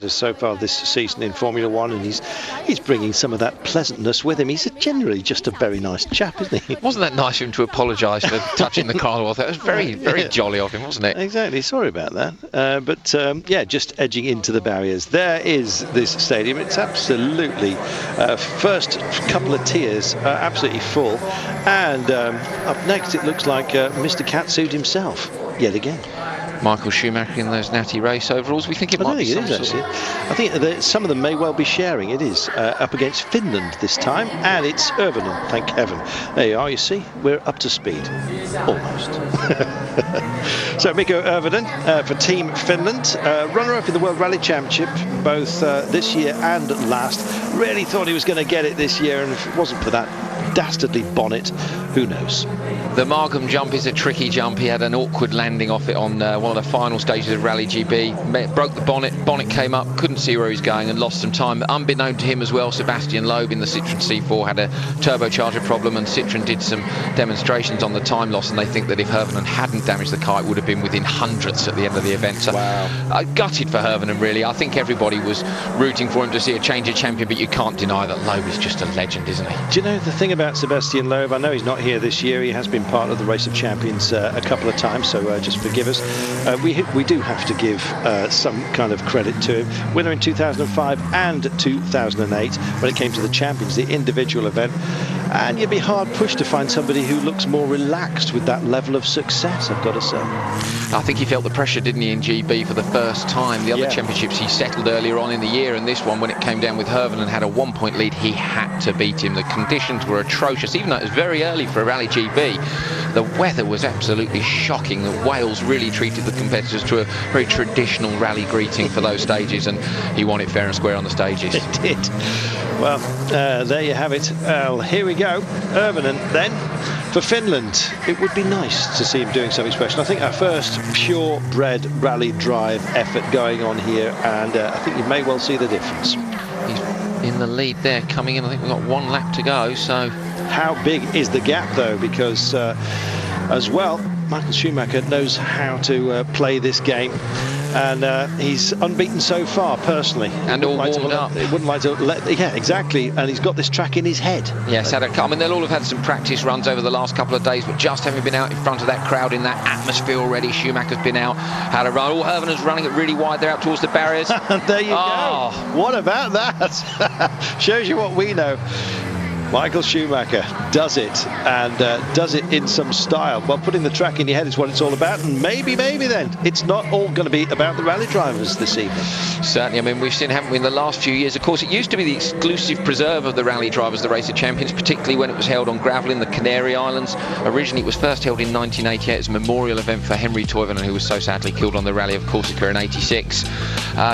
so far this season in Formula One, and he's bringing some of that pleasantness with him. He's generally just a very nice chap, isn't he? Wasn't that nice of him to apologise for touching the car? It was very jolly of him, wasn't it? Exactly. Sorry about that. But just edging into the barriers. There is this stadium. It's absolutely first couple of tiers absolutely full, and up next it looks like Mr. Catsuit himself yet again. Michael Schumacher in those natty race overalls. We think it might be some sort of... I think some of them may well be sharing. It is up against Finland this time, and it's Irvinen, thank heaven. There you are, you see, we're up to speed. Almost. So Mikko Irvinen for Team Finland, runner-up in the World Rally Championship, both this year and last. Really thought he was going to get it this year, and if it wasn't for that dastardly bonnet, who knows? The Markham jump is a tricky jump. He had an awkward landing off it on one of the final stages of Rally GB. Broke the bonnet came up, couldn't see where he was going and lost some time. Unbeknown to him as well, Sebastian Loeb in the Citroen C4 had a turbocharger problem, and Citroen did some demonstrations on the time loss, and they think that if Hirvonen hadn't damaged the car, it would have been within hundredths at the end of the event. So wow. Gutted for Hirvonen, really. I think everybody was rooting for him to see a change of champion, but you can't deny that Loeb is just a legend, isn't he? Do you know the thing about Sebastian Loeb? I know he's not here this year. He has been part of the Race of Champions a couple of times, so just forgive us. We do have to give some kind of credit to him. Winner in 2005 and 2008 when it came to the Champions, the individual event. And you'd be hard pushed to find somebody who looks more relaxed with that level of success, I've got to say. I think he felt the pressure, didn't he, in GB for the first time. The other championships he settled earlier on in the year, and this one, when it came down with Hirvonen and had a 1-point lead, he had to beat him. The conditions were atrocious, even though it was very early for a Rally GB. The weather was absolutely shocking. The Wales really treated the competitors to a very traditional rally greeting for those stages, and he won it fair and square on the stages. It did. Well, there you have it. Here we go. Irvinen then for Finland. It would be nice to see him doing something special. I think our first purebred rally drive effort going on here, and I think you may well see the difference. He's in the lead there, coming in. I think we've got 1 lap to go, so... How big is the gap, though? Because, as well, Michael Schumacher knows how to play this game. And he's unbeaten so far, personally. And all warmed up. He wouldn't like to let... Yeah, exactly. And he's got this track in his head. Yes, I mean, they'll all have had some practice runs over the last couple of days, but just having been out in front of that crowd in that atmosphere already, Schumacher's been out, had a run. Hirvonen's running it really wide. They're out towards the barriers. There you go. What about that? Shows you what we know. Michael Schumacher does it, and does it in some style. Well, putting the track in your head is what it's all about, and maybe then it's not all going to be about the rally drivers this evening. Certainly. I mean, we've seen, haven't we, in the last few years, of course, it used to be the exclusive preserve of the rally drivers, the Race of Champions, particularly when it was held on gravel in the Canary Islands. Originally, it was first held in 1988 as a memorial event for Henry Toivonen, who was so sadly killed on the Rally of Corsica in '86.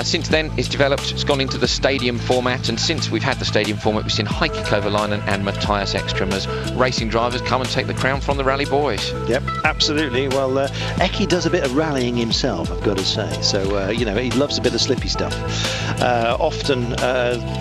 Since then, it's developed, it's gone into the stadium format, and since we've had the stadium format, we've seen Heikki Kovalainen and Matthias Ekström as racing drivers come and take the crown from the rally boys. Yep, absolutely. Well, Eki does a bit of rallying himself, I've got to say. So, you know, he loves a bit of slippy stuff. Often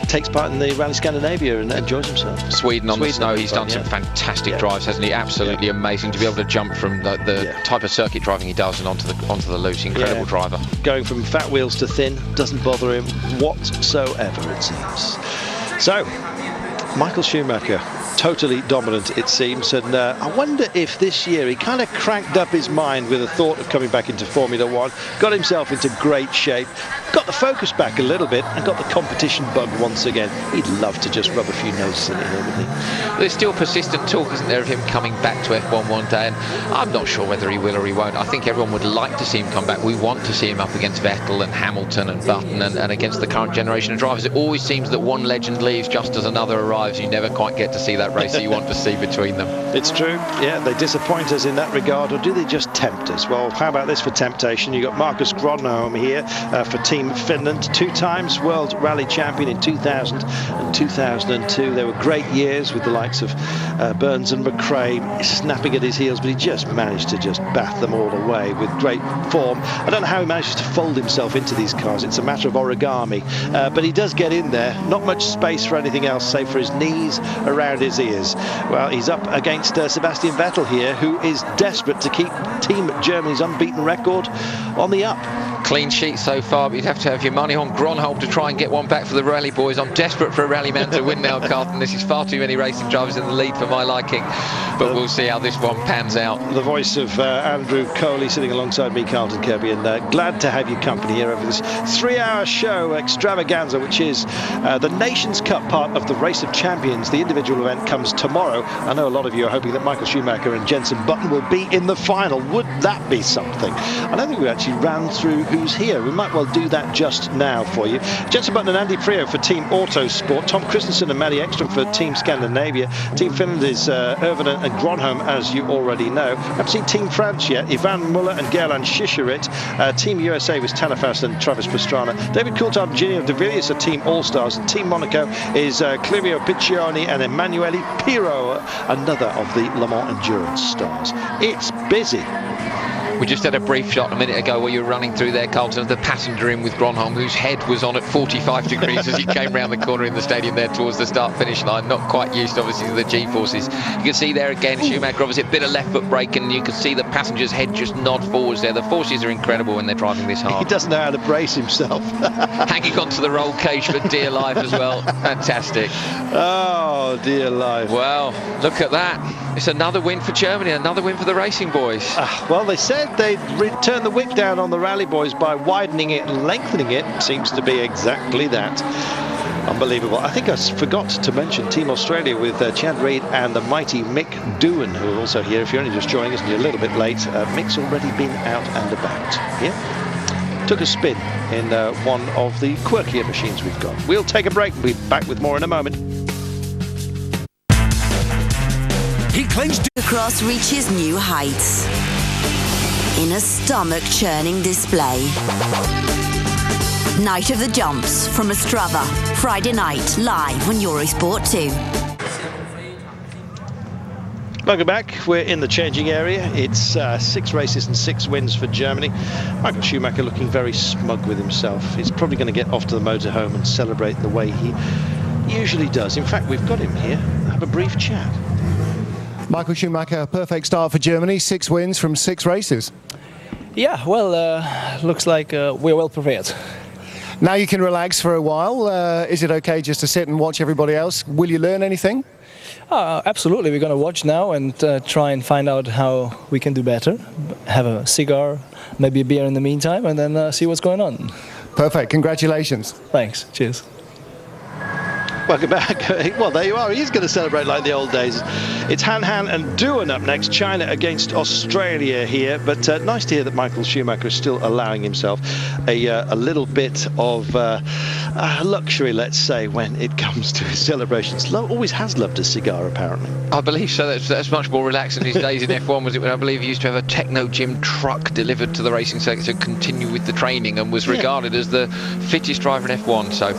takes part in the Rally Scandinavia and enjoys himself. Sweden on the snow, he's done some fantastic drives, hasn't he? Absolutely amazing to be able to jump from the type of circuit driving he does and onto the loose. Incredible driver. Going from fat wheels to thin doesn't bother him whatsoever, it seems. So, Michael Schumacher, totally dominant it seems, and I wonder if this year he kind of cranked up his mind with the thought of coming back into Formula One, got himself into great shape, got the focus back a little bit, and got the competition bug once again. He'd love to just rub a few noses in it here, wouldn't he? There's still persistent talk, isn't there, of him coming back to F1 one day, and I'm not sure whether he will or he won't. I think everyone would like to see him come back. We want to see him up against Vettel and Hamilton and Button and against the current generation of drivers. It always seems that one legend leaves just as another arrives. You never quite get to see that race that you want to see between them. It's true, yeah, they disappoint us in that regard, or do they just tempt us? Well, how about this for temptation? You got Marcus Gronholm here for Team Finland, 2 times World Rally Champion in 2000 and 2002. They were great years with the likes of Burns and McRae snapping at his heels, but he just managed to just bath them all away with great form. I don't know how he manages to fold himself into these cars. It's a matter of origami, but he does get in there. Not much space for anything else, save for his knees around his ears. Well, he's up against Sebastian Vettel here, who is desperate to keep Team Germany's unbeaten record on the up. Clean sheet so far, but you'd have to have your money on Gronholm to try and get one back for the rally boys. I'm desperate for a rally man to win now, Carlton. This is far too many racing drivers in the lead for my liking, but we'll see how this one pans out. The voice of Andrew Coley sitting alongside me, Carlton Kirby, and glad to have your company here over this 3-hour show extravaganza, which is the Nations Cup part of the Race of Champions. The individual event comes tomorrow. I know a lot of you are hoping that Michael Schumacher and Jenson Button will be in the final. Would that be something? I don't think we actually ran through who's here. We might well do that just now for you. Jenson Button and Andy Prio for Team Autosport. Tom Christensen and Matty Ekström for Team Scandinavia. Team Finland is Irvinen and Gronholm, as you already know. I haven't seen Team France yet. Ivan Muller and Gerland Schischerit. Team USA was Tanner Faust and Travis Pastrana. David Coulthard and Ginio De Villiers are Team All-Stars. And Team Monaco is Clivio Piccioni and Emanuele Pirro, another of the Le Mans Endurance stars. It's busy. We just had a brief shot a minute ago where you were running through there, Carlton, of the passenger in with Gronholm, whose head was on at 45 degrees as he came round the corner in the stadium there towards the start-finish line. Not quite used, obviously, to the G-forces. You can see there again, Schumacher, obviously, a bit of left foot brake, and you can see the passenger's head just nod forwards there. The forces are incredible when they're driving this hard. He doesn't know how to brace himself. Hanging onto the roll cage for dear life as well. Fantastic. Oh, dear life. Well, look at that. It's another win for Germany, another win for the racing boys. Well, they said they'd turn the whip down on the rally boys by widening it and lengthening it. Seems to be exactly that. Unbelievable. I think I forgot to mention Team Australia with Chad Reid and the mighty Mick Doohan, who are also here. If you're only just joining us and you're a little bit late, Mick's already been out and about. Yeah? Took a spin in one of the quirkier machines we've got. We'll take a break. We'll be back with more in a moment. He claims to Cross reaches new heights in a stomach-churning display. Night of the Jumps from Ostrava, Friday night, live on Eurosport 2. Welcome back. We're in the changing area. It's 6 races and 6 wins for Germany. Michael Schumacher looking very smug with himself. He's probably going to get off to the motorhome and celebrate the way he usually does. In fact, we've got him here. Have a brief chat. Michael Schumacher, perfect start for Germany, 6 wins from 6 races. Yeah, well, looks like we're well prepared. Now you can relax for a while. Is it okay just to sit and watch everybody else? Will you learn anything? Absolutely, we're going to watch now and try and find out how we can do better. Have a cigar, maybe a beer in the meantime, and then see what's going on. Perfect, congratulations. Thanks, cheers. Welcome back. Well, there you are. He's going to celebrate like the old days. It's Han and Doohan up next. China against Australia here. But nice to hear that Michael Schumacher is still allowing himself a little bit of luxury, let's say, when it comes to his celebrations. Always has loved a cigar, apparently. I believe so. That's much more relaxed than his days in F1, was it? When I believe he used to have a techno gym truck delivered to the racing circuit to continue with the training, and was regarded as the fittest driver in F1. So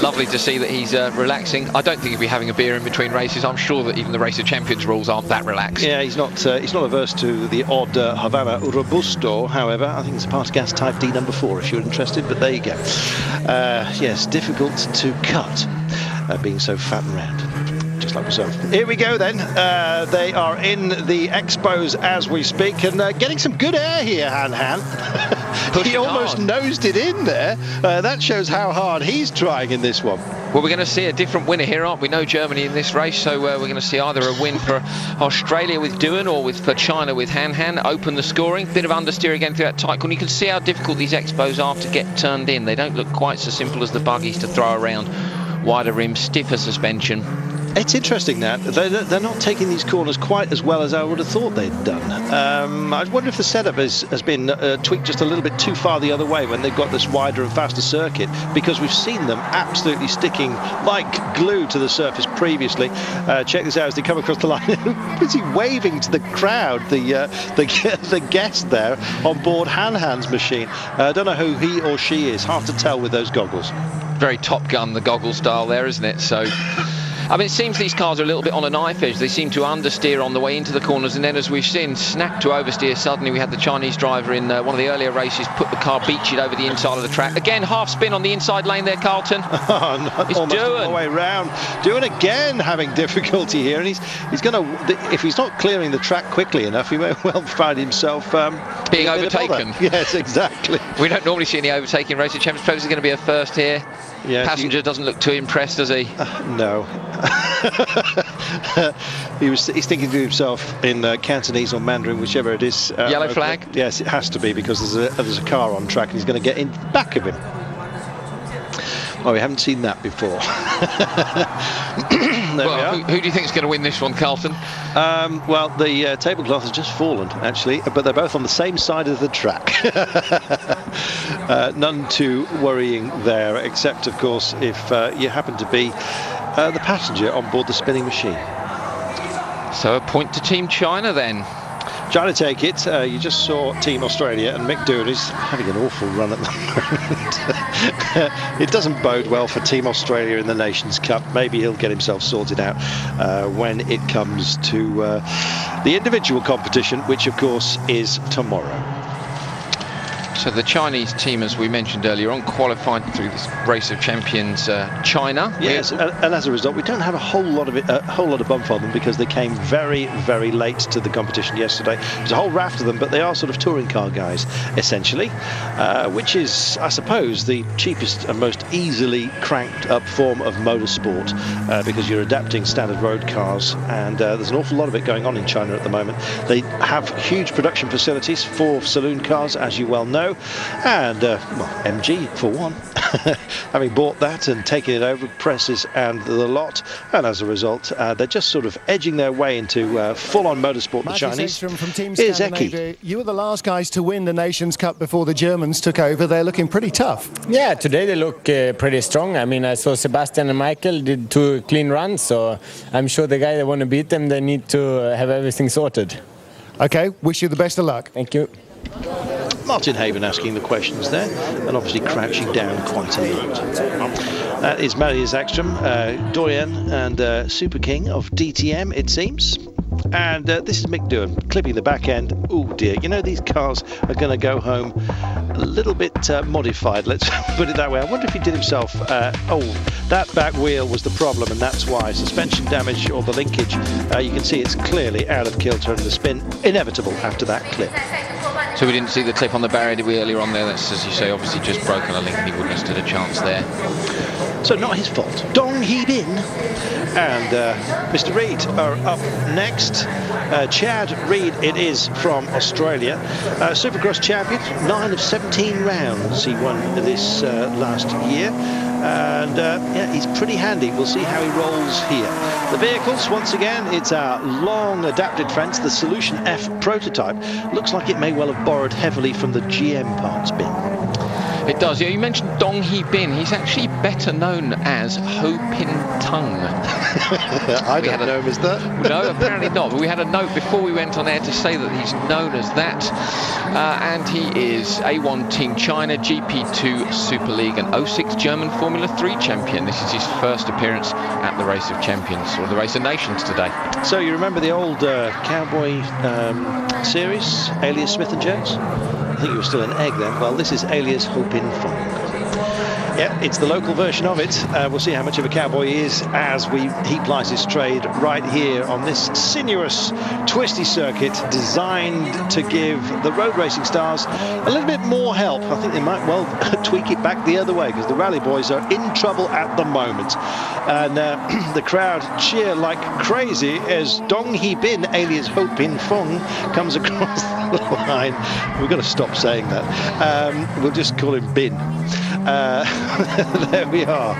lovely to see that he's relaxing. I don't think he'll be having a beer in between races. I'm sure that even the Race of Champions rules aren't that relaxed. Yeah, he's not averse to the odd Havana Robusto. However, I think it's a Part Gas Type D number 4 if you're interested. But there you go. Yes, difficult to cut, being so fat and round. Just like myself. Here we go then. They are in the Expos as we speak, and getting some good air here, Han. He almost nosed it in there. That shows how hard he's trying in this one. Well, we're going to see a different winner here, aren't we? No Germany in this race, so we're going to see either a win for Australia with Doohan or for China with Han. Open the scoring. Bit of understeer again through that tight corner. You can see how difficult these Expos are to get turned in. They don't look quite so simple as the buggies to throw around. Wider rims, stiffer suspension. It's interesting that they're not taking these corners quite as well as I would have thought they'd done. I wonder if the setup has been tweaked just a little bit too far the other way when they've got this wider and faster circuit, because we've seen them absolutely sticking like glue to the surface previously. Check this out as they come across the line. Is he waving to the crowd, the guest there on board Han's machine? I don't know who he or she is. Hard to tell with those goggles. Very Top Gun, the goggle style there, isn't it? So I mean, it seems these cars are a little bit on a knife edge. They seem to understeer on the way into the corners, and then, as we've seen, snap to oversteer. Suddenly we had the Chinese driver in one of the earlier races put the car, beach it over the inside of the track. Again, half spin on the inside lane there, Carlton. It's almost all the way round. Doohan again having difficulty here, and he's going to, if he's not clearing the track quickly enough, he may well find himself being overtaken. Yes, exactly. We don't normally see any overtaking in Racing Champions. Suppose it's going to be a first here. Yeah, Passenger doesn't look too impressed, does he? No. He's thinking to himself in Cantonese or Mandarin, whichever it is. Yellow flag? Yes, it has to be, because there's a car on track and he's going to get in the back of him. Oh, we haven't seen that before. Well, who do you think is going to win this one, Carlton? Well, the tablecloth has just fallen, actually, but they're both on the same side of the track. None too worrying there, except, of course, if you happen to be the passenger on board the spinning machine. So a point to Team China then. Trying to take it. You just saw Team Australia, and Mick Doohan is having an awful run at the moment. It doesn't bode well for Team Australia in the Nations Cup. Maybe he'll get himself sorted out when it comes to the individual competition, which of course is tomorrow. So the Chinese team, as we mentioned earlier on, qualified through this Race of Champions China. Yes, and as a result, we don't have a whole lot of bump on them, because they came very, very late to the competition yesterday. There's a whole raft of them, but they are sort of touring car guys, essentially, which is, I suppose, the cheapest and most easily cranked up form of motorsport, because you're adapting standard road cars, and there's an awful lot of it going on in China at the moment. They have huge production facilities for saloon cars, as you well know. And well, MG for one, having bought that and taken it over, presses and the lot, and as a result they're just sort of edging their way into full-on motorsport. The Chinese. From Team Scandinavia, you were the last guys to win the Nations Cup before the Germans took over. They're looking pretty tough. Yeah, today they look pretty strong. I mean, I saw Sebastian and Michael did 2 clean runs, so I'm sure the guy that want to beat them, they need to have everything sorted. Okay, wish you the best of luck. Thank you. Martin Haven asking the questions there, and obviously crouching down quite a lot. That is Marius Ekstrom, Doyen and Super King of DTM, it seems. And this is Mick Doohan clipping the back end. Oh dear, you know, these cars are going to go home a little bit modified, let's put it that way. I wonder if he did himself, that back wheel was the problem, and that's why. Suspension damage or the linkage, you can see it's clearly out of kilter, and the spin inevitable after that clip. So we didn't see the clip on the barrier, did we, earlier on there? That's, as you say, obviously just broken a link, and he wouldn't have stood a chance there. So not his fault. Dong Hee Bin and Mr. Reid are up next. Chad Reid it is from Australia. Supercross champion, 9 of 17 rounds he won this last year. And yeah, he's pretty handy. We'll see how he rolls here. The vehicles, once again, it's our long adapted fence, the Solution F prototype. Looks like it may well have borrowed heavily from the GM parts bin. It does, yeah. You mentioned Dong Hee Bin. He's actually better known as Ho Pin Tung. I don't know him as that. No, apparently not. But we had a note before we went on air to say that he's known as that. And he is A1 Team China, GP2 Super League, and 06 German Formula 3 champion. This is his first appearance at the Race of Champions, or the Race of Nations today. So you remember the old Cowboy series, Alias Smith & Jones? I think you were still an egg then. Well, this is Alias Ho Pin Fong. Yeah, it's the local version of it. We'll see how much of a cowboy he is as he plies his trade right here on this sinuous, twisty circuit designed to give the road racing stars a little bit more help. I think they might well tweak it back the other way, because the rally boys are in trouble at the moment. And the crowd cheer like crazy as Dong Hee Bin, alias Ho Pin Fong, comes across the line. We've got to stop saying that. We'll just call him Bin. There we are.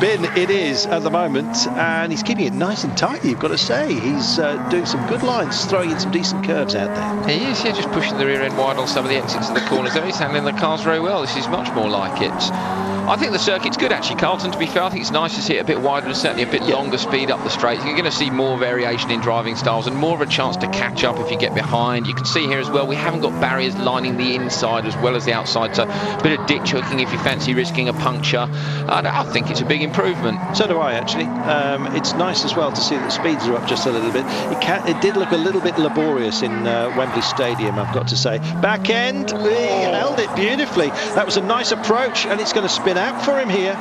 Bin it is at the moment, and he's keeping it nice and tight, you've got to say. He's doing some good lines, throwing in some decent curves out there. He is, yeah, just pushing the rear end wide on some of the exits of the corners there. He's handling the cars very well. This is much more like it. I think the circuit's good actually, Carlton, to be fair. I think it's nice to see it a bit wider and certainly a bit longer speed up the straight. You're going to see more variation in driving styles and more of a chance to catch up if you get behind. You can see here as well, we haven't got barriers lining the inside as well as the outside, so a bit of ditch hooking if you fancy risking a puncture. I think it's a big improvement. So do I, actually. It's nice as well to see that speeds are up just a little bit. It did look a little bit laborious in Wembley Stadium, I've got to say. Back end, he held it beautifully. That was a nice approach, and it's going to spin out for him here.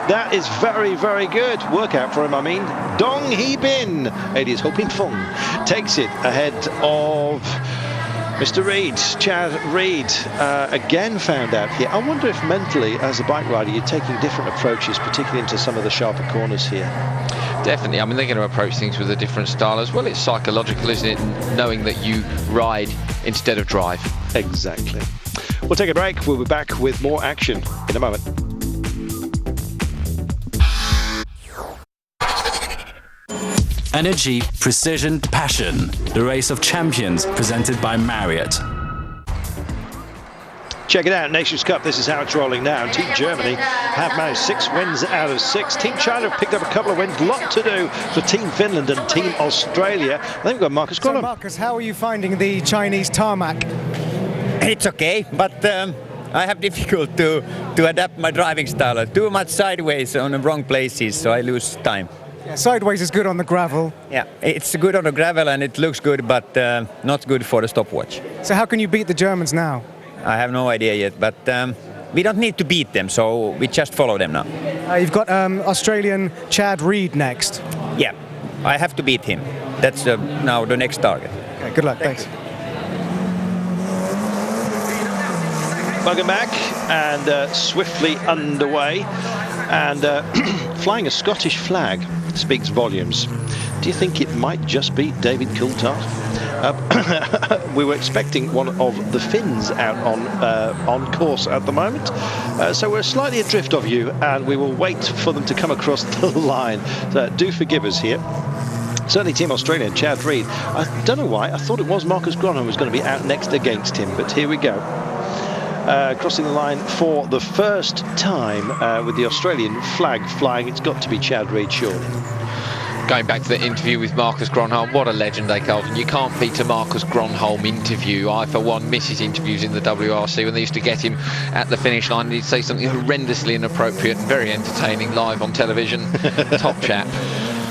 That is very, very good. Workout for him, I mean. Dong Hee Bin, alias Ho Pin Fung, takes it ahead of Mr. Reid. Chad Reid again found out here. I wonder if mentally, as a bike rider, you're taking different approaches, particularly into some of the sharper corners here. Definitely. I mean, they're going to approach things with a different style as well. It's psychological, isn't it? Knowing that you ride instead of drive. Exactly. We'll take a break. We'll be back with more action in a moment. Energy, precision, passion. The Race of Champions, presented by Marriott. Check it out, Nations Cup, this is how it's rolling now. Team Germany have managed 6 wins out of 6. Team China have picked up a couple of wins. Lot to do for Team Finland and Team Australia. I think we've got Marcus Grönholm. So Marcus, how are you finding the Chinese tarmac? It's okay, but I have difficult to adapt my driving style. Too much sideways on the wrong places, so I lose time. Yeah, sideways is good on the gravel. Yeah, it's good on the gravel and it looks good, but not good for the stopwatch. So how can you beat the Germans now? I have no idea yet, but we don't need to beat them, so we just follow them now. You've got Australian Chad Reid next. Yeah, I have to beat him. That's now the next target. Okay, good luck, thanks. Welcome back, and swiftly underway, and flying a Scottish flag speaks volumes. Do you think it might just be David Coulthard? We were expecting one of the Finns out on course at the moment, so we're slightly adrift of you, and we will wait for them to come across the line. So do forgive us here. Certainly Team Australia, Chad Reid. I don't know why, I thought it was Marcus Grönholm was going to be out next against him, but here we go. Crossing the line for the first time with the Australian flag flying. It's got to be Chad Reid, surely. Going back to the interview with Marcus Grönholm, what a legend, Carlton. You can't beat a Marcus Grönholm interview. I, for one, miss his interviews in the WRC when they used to get him at the finish line and he'd say something horrendously inappropriate and very entertaining live on television. Top chap.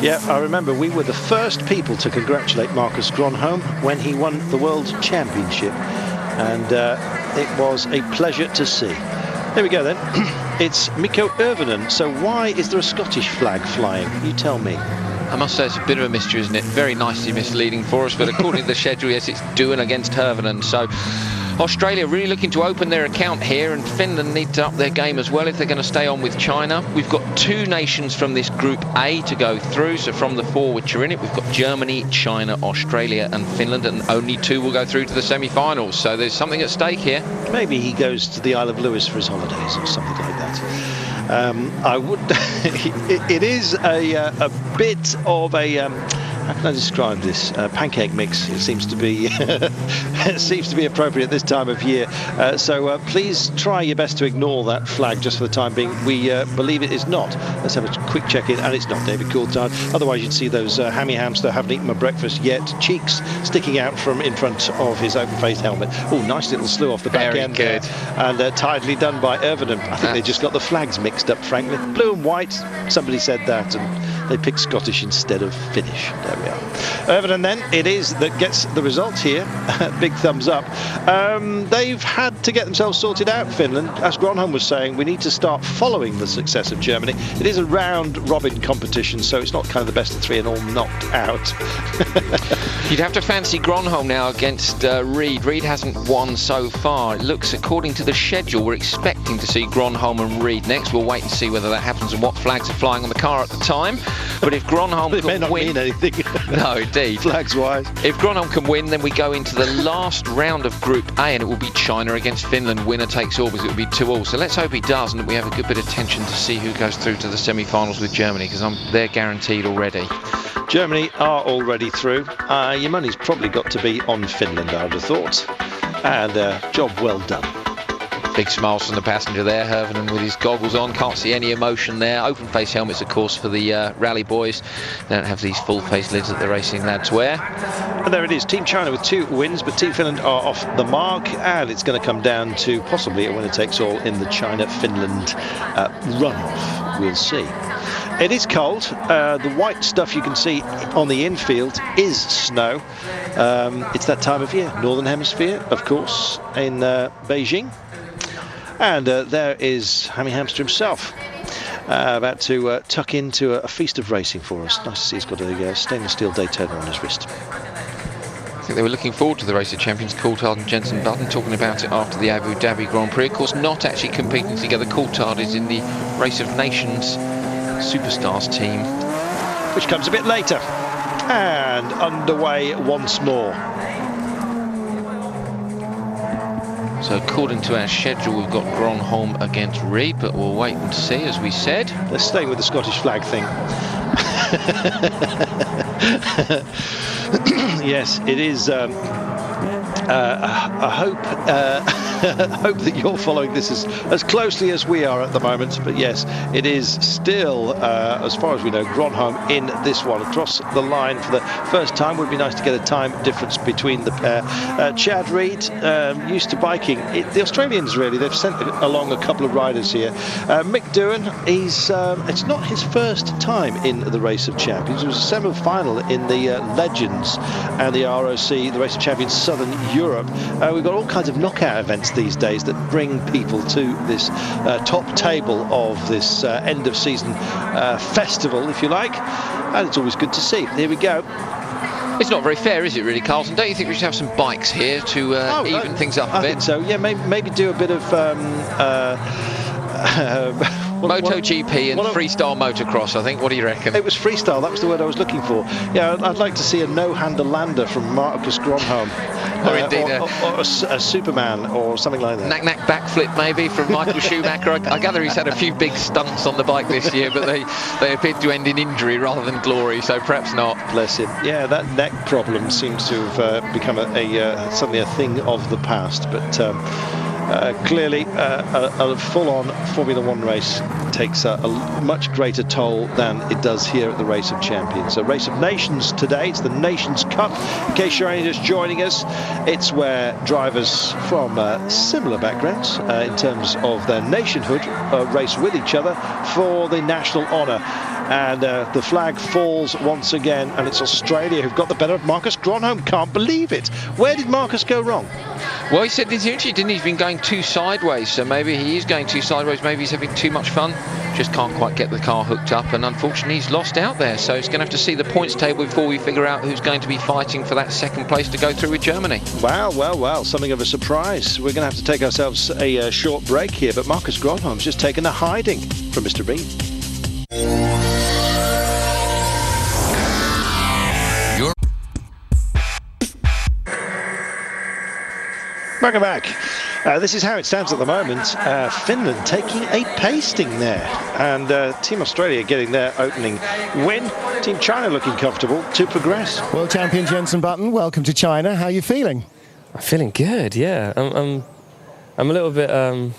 Yeah, I remember we were the first people to congratulate Marcus Grönholm when he won the World Championship. And it was a pleasure to see. There we go then. It's Mikko Irvinen. So why is there a Scottish flag flying? You tell me. I must say it's a bit of a mystery, isn't it? Very nicely misleading for us, but according to the schedule, yes, it's Duan against Hirvonen. So Australia really looking to open their account here, and Finland need to up their game as well if they're going to stay on with China. We've got 2 nations from this Group A to go through, so from the 4 which are in it, we've got Germany, China, Australia and Finland, and only 2 will go through to the semi-finals, so there's something at stake here. Maybe he goes to the Isle of Lewis for his holidays or something like that. I would. It is a bit of a. How can I describe this? Pancake mix. It seems to be it seems to be appropriate this time of year. So please try your best to ignore that flag just for the time being. We believe it is not. Let's have a quick check in, and it's not David Coulthard. Otherwise, you'd see those hammy hamster haven't eaten my breakfast yet. Cheeks sticking out from in front of his open-faced helmet. Oh, nice little slew off the back Very end. good. And tidily done by Irvinen. I think they just got the flags mixed up, frankly. Blue and white. Somebody said that, and they picked Scottish instead of Finnish. There we are. Irvinen then it is that gets the result here. Big thumbs up. They've had to get themselves sorted out, Finland. As Grönholm was saying, we need to start following the success of Germany. It is a round-robin competition, so it's not kind of the best of 3 and all knocked out. You'd have to fancy Grönholm now against Reid. Reid hasn't won so far. It looks, according to the schedule, we're expecting to see Grönholm and Reid next. We'll wait and see whether that happens and what flags are flying on the car at the time. But if Grönholm It may can not win... mean anything. No, indeed. Flags-wise. If Grönholm can win, then we go into the last round of Group A, and it will be China against Finland. Winner takes all, because it will be 2-2. So let's hope he does, and that we have a good bit of tension to see who goes through to the semi-finals with Germany, because they're guaranteed already. Germany are already through. Your money's probably got to be on Finland, I would have thought. And job well done. Big smiles from the passenger there, Hervenen with his goggles on, can't see any emotion there. Open face helmets, of course, for the rally boys. They don't have these full face lids that the racing lads wear. And there it is, Team China with 2 wins, but Team Finland are off the mark, and it's going to come down to possibly a winner-takes-all in the China-Finland runoff. We'll see. It is cold. The white stuff you can see on the infield is snow. It's that time of year, Northern Hemisphere, of course, in Beijing. And there is Hammy Hamster himself, about to tuck into a feast of racing for us. Nice to see he's got a stainless steel Daytona on his wrist. I think they were looking forward to the Race of Champions, Coulthard and Jensen Button, talking about it after the Abu Dhabi Grand Prix. Of course, not actually competing together. Coulthard is in the Race of Nations Superstars team, which comes a bit later. And underway once more. So according to our schedule, we've got Gronholm against Reed, but we'll wait and see, as we said. They're staying with the Scottish flag thing. Yes, it is. I hope that you're following this as closely as we are at the moment. But yes, it is still, as far as we know, Gronholm in this one. Across the line for the first time. Would be nice to get a time difference between the pair. Chad Reed, used to biking. The Australians, really, they've sent along a couple of riders here. Mick Doohan, it's not his first time in the Race of Champions. It was a semi-final in the Legends and the ROC, the Race of Champions Southern Europe. We've got all kinds of knockout events these days that bring people to this top table of this end of season festival, if you like, and it's always good to see. Here we go. It's not very fair, is it, really, Carlton? Don't you think we should have some bikes here to even things up a bit? I think so, yeah. Maybe do a bit of MotoGP and freestyle motocross, I think. What do you reckon? It was freestyle, that was the word I was looking for. Yeah, I'd like to see a no-hander lander from Marcus Gronholm. Or indeed or a Superman or something like that. Knack backflip maybe from Michael Schumacher. I gather he's had a few big stunts on the bike this year, but they appeared to end in injury rather than glory, so perhaps not. Bless him. Yeah, that neck problem seems to have become suddenly a thing of the past, but clearly a full-on Formula One race takes a much greater toll than it does here at the Race of Champions. A Race of Nations today. It's the Nations Cup. In case you're only just joining us, it's where drivers from similar backgrounds in terms of their nationhood race with each other for the national honour. And the flag falls once again, and it's Australia who've got the better of Marcus Gronholm. Can't believe it. Where did Marcus go wrong? Well, he said in his interview, didn't he? He's been going too sideways, so maybe he is going too sideways. Maybe he's having too much fun. Just can't quite get the car hooked up, and unfortunately he's lost out there. So he's going to have to see the points table before we figure out who's going to be fighting for that second place to go through with Germany. Wow, well, something of a surprise. We're going to have to take ourselves a short break here, but Marcus Gronholm's just taken a hiding from Mr. Reed. Welcome back. This is how it stands at the moment. Finland taking a pasting there, and Team Australia getting their opening win. Team China looking comfortable to progress. World champion Jensen Button, welcome to China. How are you feeling? I'm feeling good. Yeah, I'm a little bit a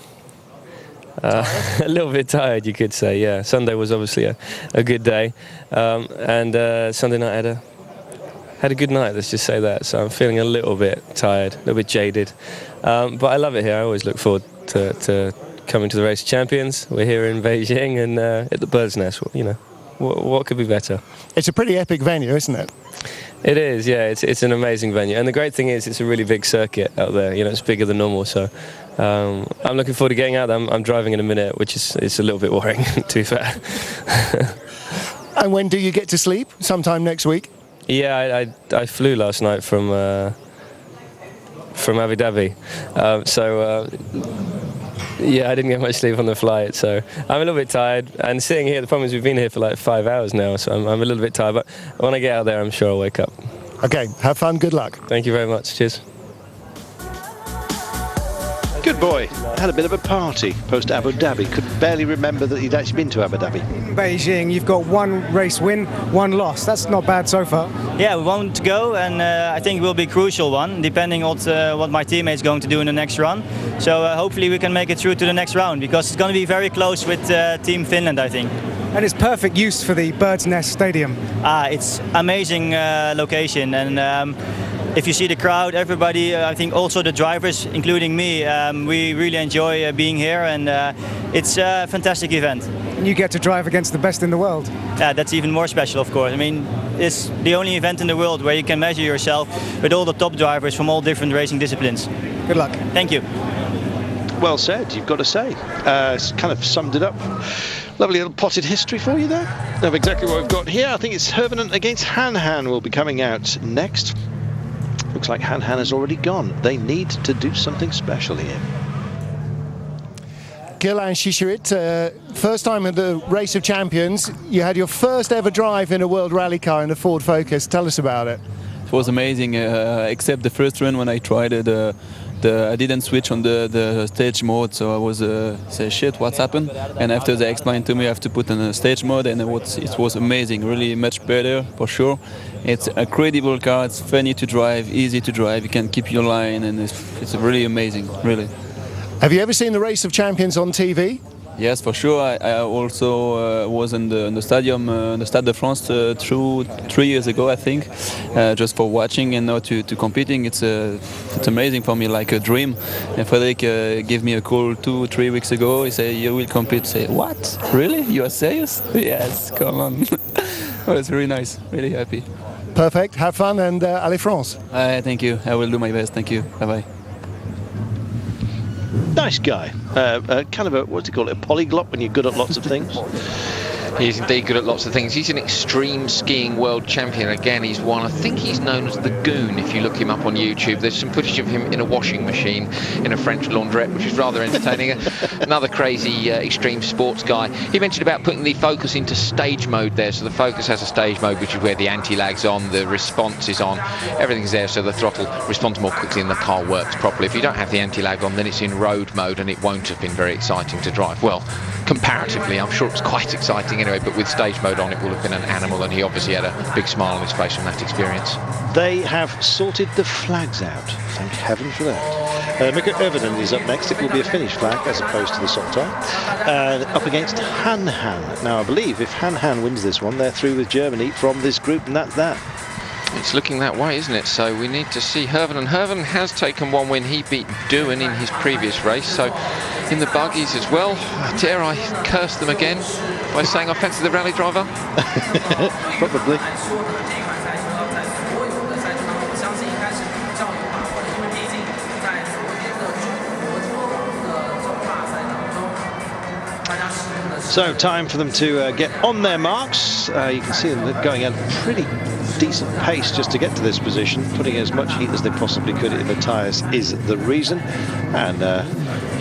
little bit tired, you could say. Yeah, Sunday was obviously a good day, and Sunday night had a good night, let's just say that. So I'm feeling a little bit tired, a little bit jaded. But I love it here. I always look forward to coming to the Race of Champions. We're here in Beijing and at the Bird's Nest. You know, what could be better? It's a pretty epic venue, isn't it? It is, yeah. It's an amazing venue. And the great thing is it's a really big circuit out there. You know, it's bigger than normal. So I'm looking forward to getting out there. I'm driving in a minute, which is it's a little bit worrying, to be fair. And when do you get to sleep? Sometime next week? Yeah, I flew last night from Abu Dhabi, yeah, I didn't get much sleep on the flight, so I'm a little bit tired. And sitting here, the problem is we've been here for like 5 hours now, so I'm a little bit tired. But when I get out there, I'm sure I'll wake up. Okay, have fun. Good luck. Thank you very much. Cheers. Good boy. Had a bit of a party post Abu Dhabi. Could barely remember that he'd actually been to Abu Dhabi. Beijing, you've got 1 race win, 1 loss. That's not bad so far. Yeah, we want to go, and I think it will be a crucial one, depending on what my teammate's going to do in the next run. So hopefully we can make it through to the next round, because it's going to be very close with Team Finland, I think. And it's perfect use for the Bird's Nest Stadium. It's amazing location, and if you see the crowd, everybody, I think also the drivers, including me, we really enjoy being here, and it's a fantastic event. And you get to drive against the best in the world. Yeah, that's even more special, of course. I mean, it's the only event in the world where you can measure yourself with all the top drivers from all different racing disciplines. Good luck. Thank you. Well said, you've got to say. It's kind of summed it up. Lovely little potted history for you there of exactly what we've got here. I think it's Hirvonen against Han will be coming out next. Looks like Han has already gone. They need to do something special here. Gilles Chicherit, first time at the Race of Champions. You had your first ever drive in a World Rally car in a Ford Focus. Tell us about it. It was amazing, except the first run when I tried it. I didn't switch on the stage mode, so I was say shit, what's happened? And after they explained to me I have to put on a stage mode, and it was amazing, really much better for sure. It's a credible car, it's funny to drive, easy to drive, you can keep your line, and it's really amazing, really. Have you ever seen the Race of Champions on TV? Yes, for sure. I also was in the stadium, the Stade de France, 3 years ago, I think, just for watching, and now to competing. It's amazing for me, like a dream. And Frederic gave me a call 2-3 weeks ago. He said, "You will compete." I say, "What? Really? You are serious?" Yes, come on. Well, it's really nice. Really happy. Perfect. Have fun, and allez France. Thank you. I will do my best. Thank you. Bye bye. Nice guy. Kind of a, what do you call it, a polyglot when you're good at lots of things? He's indeed good at lots of things. He's an extreme skiing world champion. Again, he's one, I think he's known as the Goon if you look him up on YouTube. There's some footage of him in a washing machine in a French laundrette, which is rather entertaining. Another crazy extreme sports guy. He mentioned about putting the Focus into stage mode there. So the Focus has a stage mode, which is where the anti-lag's on, the response is on, everything's there, so the throttle responds more quickly and the car works properly. If you don't have the anti-lag on, then it's in road mode, and it won't have been very exciting to drive. Well, comparatively, I'm sure it was quite exciting anyway, but with stage mode on, it will have been an animal, and he obviously had a big smile on his face from that experience. They have sorted the flags out. Thank heaven for that. Mikko Hirvonen is up next. It will be a Finnish flag as opposed to the Soltai. Up against Han. Now, I believe if Han wins this one, they're through with Germany from this group, and that's that. It's looking that way, isn't it? So we need to see Hirvonen. Hirvonen has taken one win. He beat Doohan in his previous race. So in the buggies as well. Dare I curse them again by saying I fancy the rally driver? Probably. So time for them to get on their marks. You can see them going at a pretty decent pace just to get to this position, putting as much heat as they possibly could in the tyres is the reason, and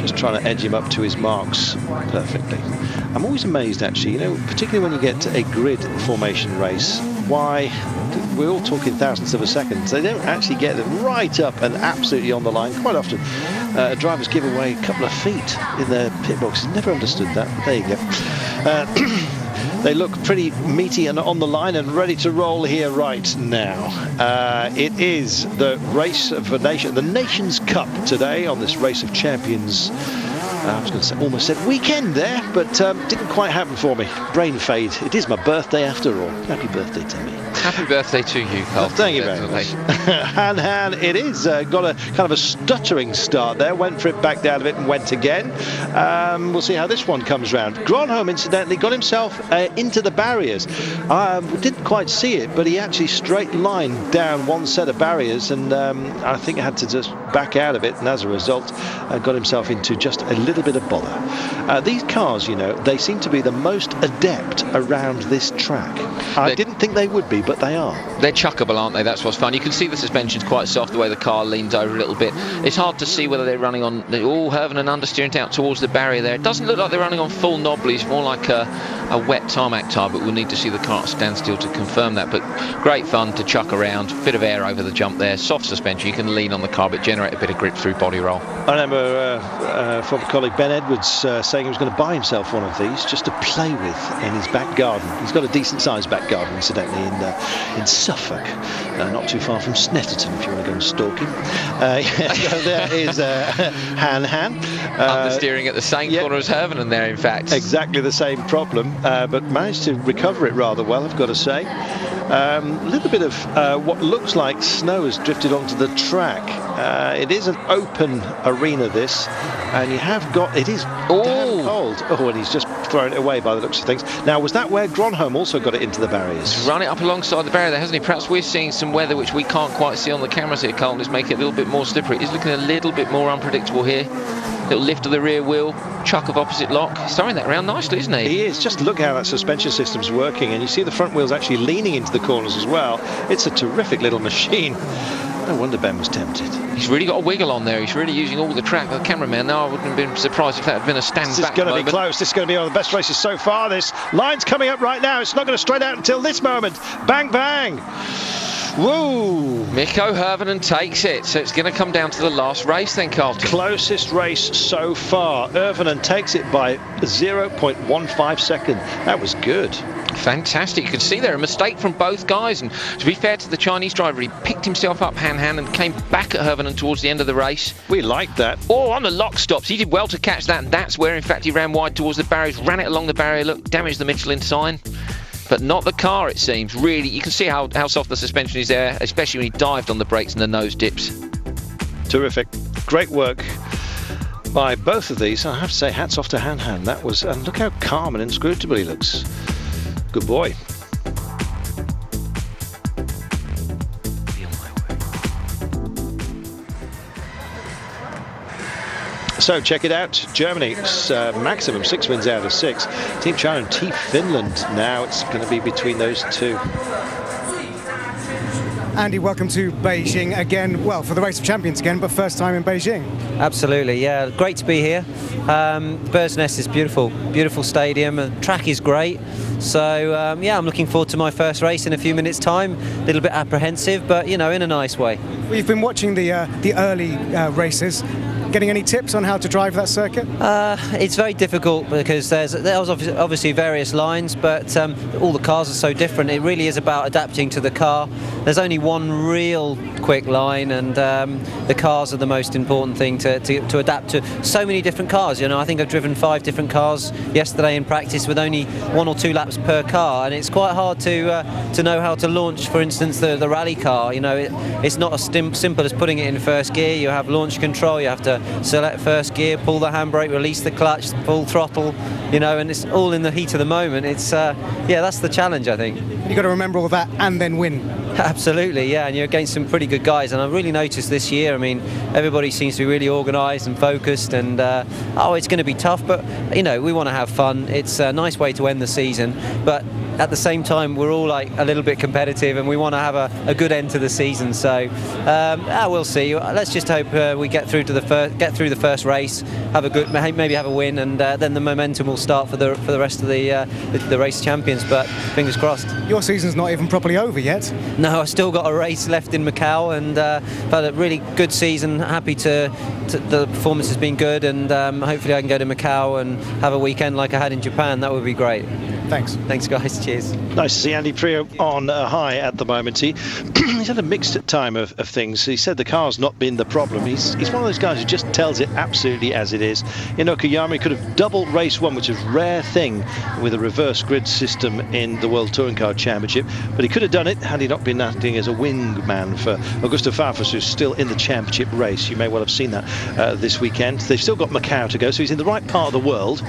just trying to edge him up to his marks perfectly. I'm always amazed, actually, you know, particularly when you get to a grid formation race, why we're all talking thousandths of a second. They don't actually get them right up and absolutely on the line. Quite often drivers give away a couple of feet in their pit boxes. Never understood that, but there you go. They look pretty meaty and on the line and ready to roll here right now. It is the race of the Nations Cup today on this Race of Champions. I was going to say, almost said weekend there, but didn't quite happen for me. Brain fade. It is my birthday after all. Happy birthday to me. Happy birthday to you, Carl. Thank you very much. Han, it is. Got a kind of a stuttering start there. Went for it, backed out of it and went again. We'll see how this one comes round. Gronholm, incidentally, got himself into the barriers. Didn't quite see it, but he actually straight lined down one set of barriers, and I think had to just back out of it, and as a result got himself into just a little little bit of bother. These cars, you know, they seem to be the most adept around this track. I didn't think they would be, but they are. They're chuckable, aren't they? That's what's fun. You can see the suspension's quite soft, the way the car leans over a little bit. It's hard to see whether they're running on... Oh, Herven and understeering out towards the barrier there. It doesn't look like they're running on full knobbly. It's more like a wet tarmac tyre, but we'll need to see the car stand still to confirm that. But great fun to chuck around. Bit of air over the jump there. Soft suspension. You can lean on the car, but generate a bit of grip through body roll. I remember former colleague Ben Edwards saying he was going to buy himself one of these just to play with in his back garden. He's got a decent-sized back garden, incidentally, in Suffolk, not too far from Snetterton, if you want to go and stalk him. So there is Han. Understeering at the same corner as Herven there, in fact. Exactly the same problem, but managed to recover it rather well, I've got to say. A little bit of what looks like snow has drifted onto the track. It is an open arena, this, and you have got... It is damn cold. Oh, and he's just thrown it away by the looks of things. Now, was that where Gronholm also got it into the barriers? He's run it up alongside the barrier there, hasn't he? Perhaps we're seeing some weather which we can't quite see on the cameras here, Carl, is making it a little bit more slippery. It's looking a little bit more unpredictable here. Little lift of the rear wheel, chuck of opposite lock. He's throwing that around nicely, isn't he? He is. Just look how that suspension system's working, and you see the front wheels actually leaning into the corners as well. It's a terrific little machine. No wonder Ben was tempted. He's really got a wiggle on there. He's really using all the track. The cameraman, now I wouldn't have been surprised if that had been a stand back. This is going to be close. This is going to be one of the best races so far. This line's coming up right now. It's not going to straight out until this moment. Bang, bang. Woo! Mikko Hervonen takes it, so it's going to come down to the last race then, Carlton. Closest race so far. Hervonen takes it by 0.15 second. That was good. Fantastic. You can see there a mistake from both guys, and to be fair to the Chinese driver, he picked himself up Han and came back at Hervonen towards the end of the race. We like that. Oh, on the lock stops, he did well to catch that, and that's where in fact he ran wide towards the barriers, ran it along the barrier, look, damaged the Michelin sign. But not the car, it seems. Really, you can see how soft the suspension is there, especially when he dived on the brakes and the nose dips. Terrific. Great work by both of these. I have to say, hats off to Han. That was, and look how calm and inscrutable he looks. Good boy. So check it out. Germany's maximum 6 wins out of 6. Team China and Team Finland. Now it's going to be between those two. Andy, welcome to Beijing again. Well, for the Race of Champions again, but first time in Beijing. Absolutely, yeah. Great to be here. Bird's Nest is beautiful. Beautiful stadium. The track is great. So, yeah, I'm looking forward to my first race in a few minutes' time. A little bit apprehensive, but, you know, in a nice way. Well, you've been watching the early races. Getting any tips on how to drive that circuit? It's very difficult because there's obviously various lines, but all the cars are so different. It really is about adapting to the car. There's only one real quick line, and the cars are the most important thing to adapt to. So many different cars, you know. I think I've driven 5 different cars yesterday in practice with only 1 or 2 laps per car, and it's quite hard to know how to launch, for instance, the rally car. You know, it's not as simple as putting it in first gear. You have launch control, you have to select first gear, pull the handbrake, release the clutch, full throttle, you know, and it's all in the heat of the moment. It's yeah, that's the challenge, I think. You've got to remember all that and then win. Absolutely, yeah, and you're against some pretty good guys, and I've really noticed this year, I mean, everybody seems to be really organised and focused, and it's going to be tough, but, you know, we want to have fun. It's a nice way to end the season, but at the same time, we're all like a little bit competitive, and we want to have a good end to the season. So we'll see. Let's just hope we get through the first race, have a good, maybe have a win, and then the momentum will start for the rest of the race champions. But fingers crossed. Your season's not even properly over yet. No, I've still got a race left in Macau, and had a really good season. Happy to the performance has been good, and hopefully I can go to Macau and have a weekend like I had in Japan. That would be great. Thanks, guys. Cheers. Nice to see Andy Prio on high at the moment. He's had a mixed time of things. He said the car's not been the problem. He's one of those guys who just tells it absolutely as it is. In Okayama, could have doubled race 1, which is a rare thing with a reverse grid system in the World Touring Car Championship, but he could have done it had he not been acting as a wingman for Augusto Farfus, who's still in the championship race. You may well have seen that this weekend. They've still got Macau to go, so he's in the right part of the world,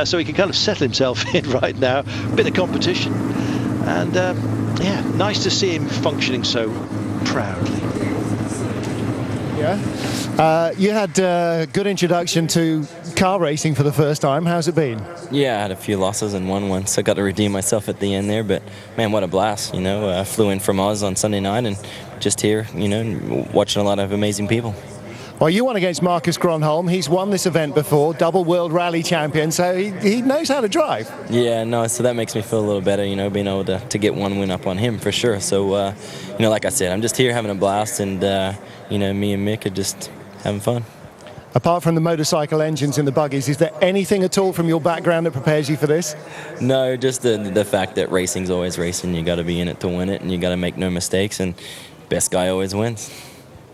so he can kind of settle himself in right now. Bit of competition, and yeah, nice to see him functioning so proudly. Yeah. You had a good introduction to car racing for the first time. How's it been? Yeah, I had a few losses and won one, so I got to redeem myself at the end there. But man, what a blast! You know, I flew in from Oz on Sunday night and just here, you know, watching a lot of amazing people. Well, you won against Marcus Gronholm. He's won this event before, double World Rally champion, so he knows how to drive. Yeah, no, so that makes me feel a little better, you know, being able to get one win up on him for sure. So, you know, like I said, I'm just here having a blast, and, you know, me and Mick are just having fun. Apart from the motorcycle engines in the buggies, is there anything at all from your background that prepares you for this? No, just the fact that racing's always racing. You got to be in it to win it, and you got to make no mistakes, and best guy always wins.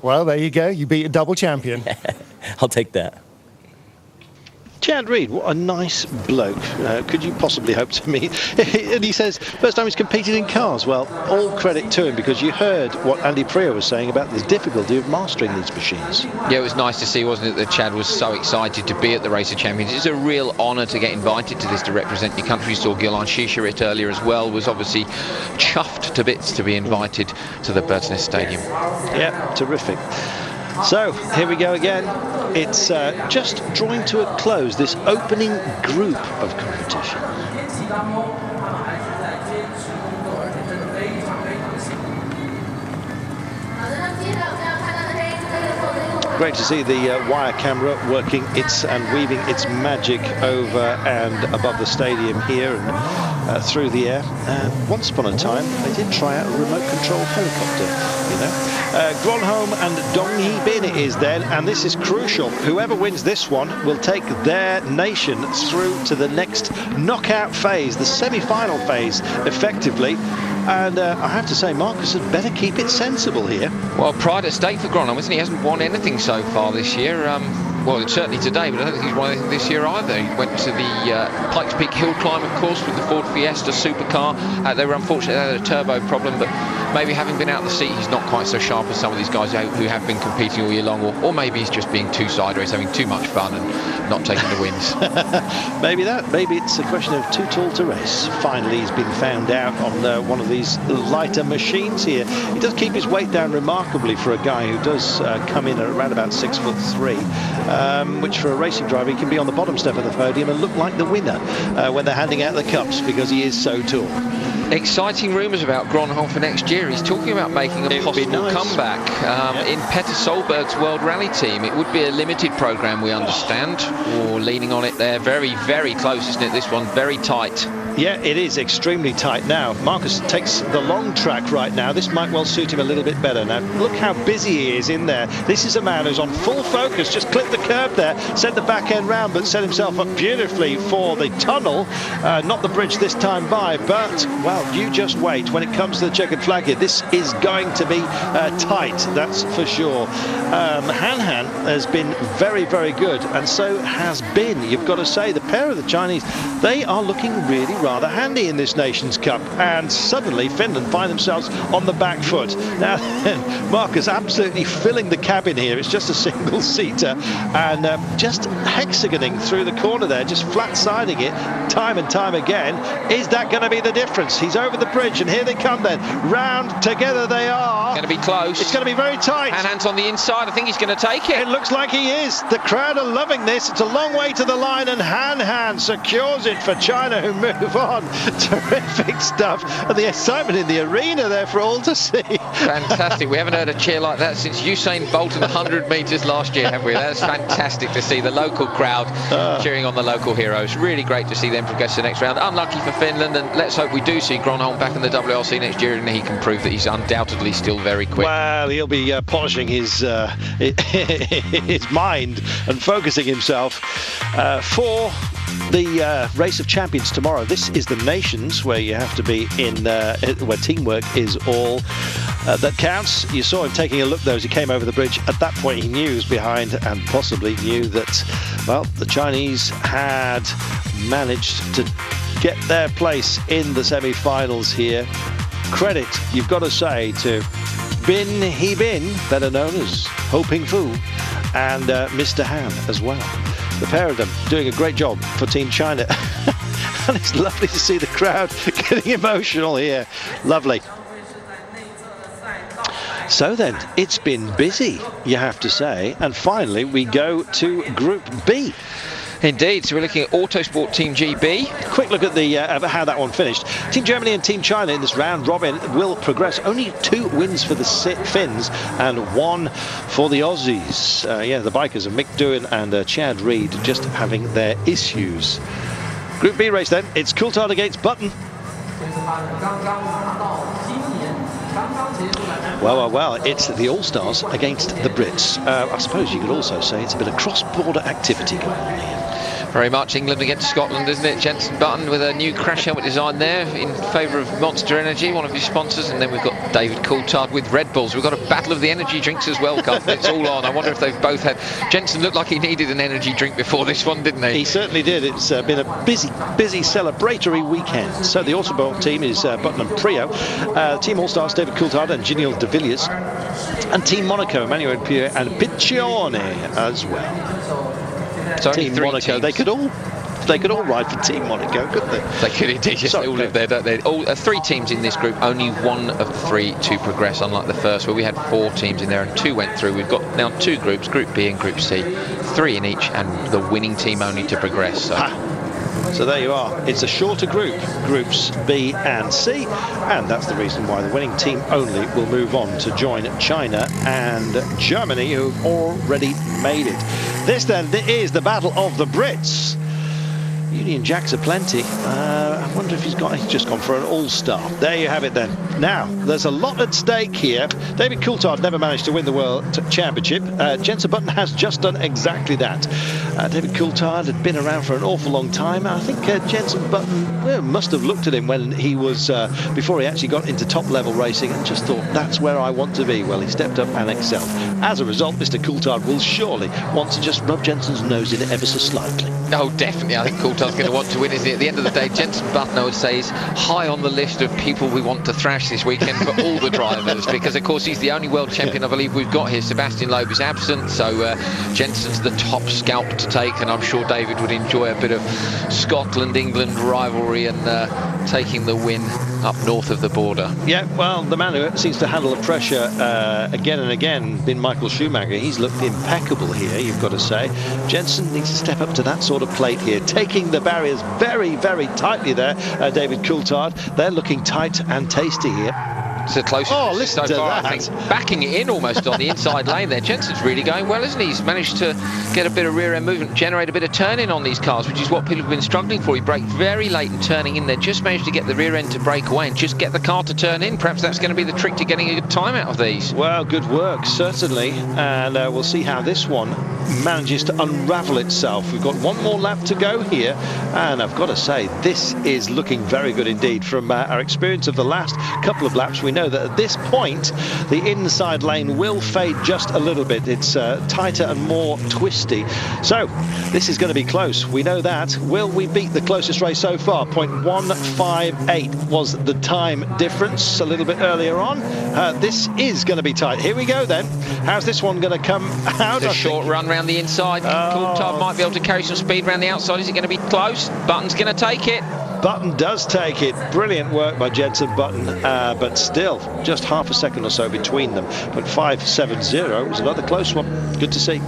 Well, there you go. You beat a double champion. I'll take that. Chad Reed, what a nice bloke. Could you possibly hope to meet? And he says, first time he's competed in cars. Well, all credit to him, because you heard what Andy Priya was saying about the difficulty of mastering these machines. Yeah, it was nice to see, wasn't it, that Chad was so excited to be at the Race of Champions. It's a real honour to get invited to this to represent your country. You saw Gillan Shisharit earlier as well, was obviously chuffed to bits to be invited to the Bird's Stadium. Yeah, terrific. So, here we go again. It's just drawing to a close, this opening group of competition. Great to see the wire camera working and weaving its magic over and above the stadium here and through the air. Once upon a time, they did try out a remote control helicopter, you know. Gronholm and Dong Hee Bin it is then, and this is crucial. Whoever wins this one will take their nation through to the next knockout phase, the semi-final phase, effectively. And I have to say, Marcus had better keep it sensible here. Well, pride at stake for Gronholm, isn't he? He hasn't won anything so far this year. Well, certainly today, but I don't think he's won anything this year either. He went to the Pikes Peak Hill Climb, of course, with the Ford Fiesta supercar. They were unfortunate, they had a turbo problem, but maybe having been out of the seat, he's not quite so sharp as some of these guys who have been competing all year long, or maybe he's just being too sideways, having too much fun and not taking the wins. Maybe that. Maybe it's a question of too tall to race. Finally, he's been found out on one of these lighter machines here. He does keep his weight down remarkably for a guy who does come in at around about 6'3", which for a racing driver, he can be on the bottom step of the podium and look like the winner when they're handing out the cups, because he is so tall. Exciting rumours about Gronholm for next year. He's talking about making a possible comeback in Petter Solberg's World Rally team. It would be a limited programme, we understand, or leaning on it there. Very, very close, isn't it, this one? Very tight. Yeah, it is extremely tight now. Marcus takes the long track right now. This might well suit him a little bit better. Now, look how busy he is in there. This is a man who's on full focus. Just clipped the curb there, sent the back end round, but set himself up beautifully for the tunnel. Not the bridge this time by, but, well, you just wait. When it comes to the checkered flag here, this is going to be tight, that's for sure. Han Han has been very, very good, and so has Bin. You've got to say, the pair of the Chinese, they are looking really rather handy in this Nations Cup, and suddenly Finland find themselves on the back foot. Now Marcus absolutely filling the cabin here. It's just a single seater, and just hexagoning through the corner there, just flat siding it time and time again. Is that going to be the difference? He's over the bridge, and here they come then, round together they are. Going to be close. It's going to be very tight. Han Han's on the inside. I think he's going to take it. It looks like he is. The crowd are loving this. It's a long way to the line, and Han Han secures it for China, who move on. Terrific stuff, and the excitement in the arena there for all to see. Fantastic. We haven't heard a cheer like that since Usain Bolt in the 100 metres last year, have we? That's fantastic to see the local crowd cheering on the local heroes. Really great to see them progress to the next round. Unlucky for Finland, and let's hope we do see Gronholm back in the WRC next year, and he can prove that he's undoubtedly still very quick. Well, he'll be polishing his mind and focusing himself for the Race of Champions tomorrow. This is the Nations, where you have to be in where teamwork is all that counts. You saw him taking a look though as he came over the bridge. At that point he knew he was behind, and possibly knew that, well, the Chinese had managed to get their place in the semi-finals here. Credit, you've got to say, to Bin Hee Bin, better known as Ho Ping Fu, and Mr. Han as well. The pair of them doing a great job for Team China. And it's lovely to see the crowd getting emotional here. Lovely. So then, it's been busy, you have to say, and finally we go to Group B. Indeed, so we're looking at Autosport Team GB. Quick look at the how that one finished. Team Germany and Team China in this round robin will progress. Only 2 wins for the Finns and 1 for the Aussies. The bikers of Mick Doohan and Chad Reed just having their issues. Group B race then, it's Coulthard against Button. Well, it's the All-Stars against the Brits. I suppose you could also say it's a bit of cross-border activity going on here. Very much England against Scotland, isn't it? Jenson Button with a new crash helmet design there in favour of Monster Energy, one of his sponsors, and then we've got David Coulthard with Red Bulls. We've got a battle of the energy drinks as well, Carl. It's all on. I wonder if they've both had... Jenson looked like he needed an energy drink before this one, didn't he? He certainly did. It's been a busy celebratory weekend. So the Autosport team is Button and Prio. Team All-Stars, David Coulthard and Giniel de Villiers. And Team Monaco, Emmanuel Pierre and Piccione as well. So Team Monaco, teams. they could all ride for Team Monaco, couldn't they? They could indeed, yes, they all live there, don't they? All 3 teams in this group, only 1 of 3 to progress, unlike the first where we had 4 teams in there and 2 went through. We've got now 2 groups, Group B and Group C, 3 in each, and the winning team only to progress. So there you are. It's a shorter group, Groups B and C, and that's the reason why the winning team only will move on to join China and Germany, who've already made it. This then is the battle of the Brits. Union Jacks are plenty. I wonder if he's just gone for an all-star. There you have it then. Now, there's a lot at stake here. David Coulthard never managed to win the World Championship. Jenson Button has just done exactly that. David Coulthard had been around for an awful long time. I think Jenson Button must have looked at him when he was, before he actually got into top-level racing and just thought, that's where I want to be. Well, he stepped up and excelled. As a result, Mr. Coulthard will surely want to just rub Jenson's nose in it ever so slightly. Oh, definitely. I think Coulthard's going to want to win, isn't he? At the end of the day, Jenson Button, I would say, is high on the list of people we want to thrash this weekend for all the drivers, because, of course, he's the only world champion I believe we've got here. Sebastian Loeb is absent, so Jenson's the top scalp to take, and I'm sure David would enjoy a bit of Scotland-England rivalry and taking the win up north of the border. Yeah, well, the man who seems to handle the pressure again and again, been Michael Schumacher. He's looked impeccable here, you've got to say. Jenson needs to step up to that sort of plate here, taking the barriers very, very tightly there. David Coulthard, they're looking tight and tasty here. It's the closest listen so to far, that. I think. Backing it in almost on the inside lane there. Jenson's really going well, isn't he? He's managed to get a bit of rear end movement, generate a bit of turn-in on these cars, which is what people have been struggling for. He braked very late and turning in there, just managed to get the rear end to break away and just get the car to turn in. Perhaps that's going to be the trick to getting a good time out of these. Well, good work, certainly, and we'll see how this one manages to unravel itself. We've got 1 more lap to go here, and I've got to say, this is looking very good indeed. From our experience of the last couple of laps, we know that at this point, the inside lane will fade just a little bit. It's tighter and more twisty. So, this is going to be close. We know that. Will we beat the closest race so far? 0.158 was the time difference a little bit earlier on. This is going to be tight. Here we go then. How's this one going to come out? It's a short run round the inside. Coulthard might be able to carry some speed round the outside. Is it going to be close? Button's going to take it. Button does take it. Brilliant work by Jenson Button, but still just half a second or so between them. But 5.70 was another close one. Good to see.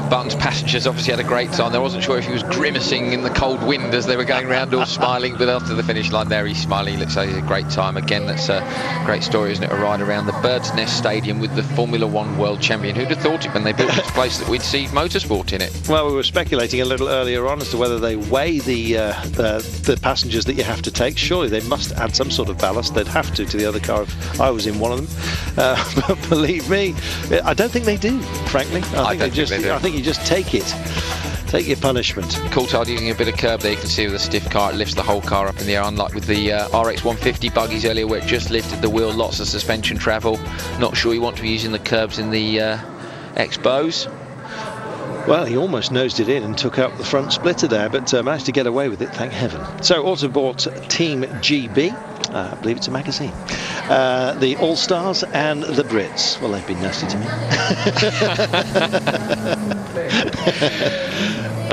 Button's passengers obviously had a great time. I wasn't sure if he was grimacing in the cold wind as they were going round, or smiling, but after the finish line there, he's smiling. He looks like he's a great time. Again, that's a great story, isn't it? A ride around the Bird's Nest Stadium with the Formula One world champion. Who'd have thought it when they built this place that we'd see motorsport in it? Well, we were speculating a little earlier on as to whether they weigh the passengers that you have to take. Surely they must add some sort of ballast. They'd have to the other car if I was in one of them. But believe me, I don't think they do, frankly. I think you just take it. Take your punishment. Coulthard using a bit of curb there. You can see with a stiff car, it lifts the whole car up in the air, unlike with the RX 150 buggies earlier, where it just lifted the wheel, lots of suspension travel. Not sure you want to be using the curbs in the Expos. Well, he almost nosed it in and took out the front splitter there, but managed to get away with it, thank heaven. So, Autosport Team GB, I believe it's a magazine. The All-Stars and the Brits. Well, they've been nasty to me.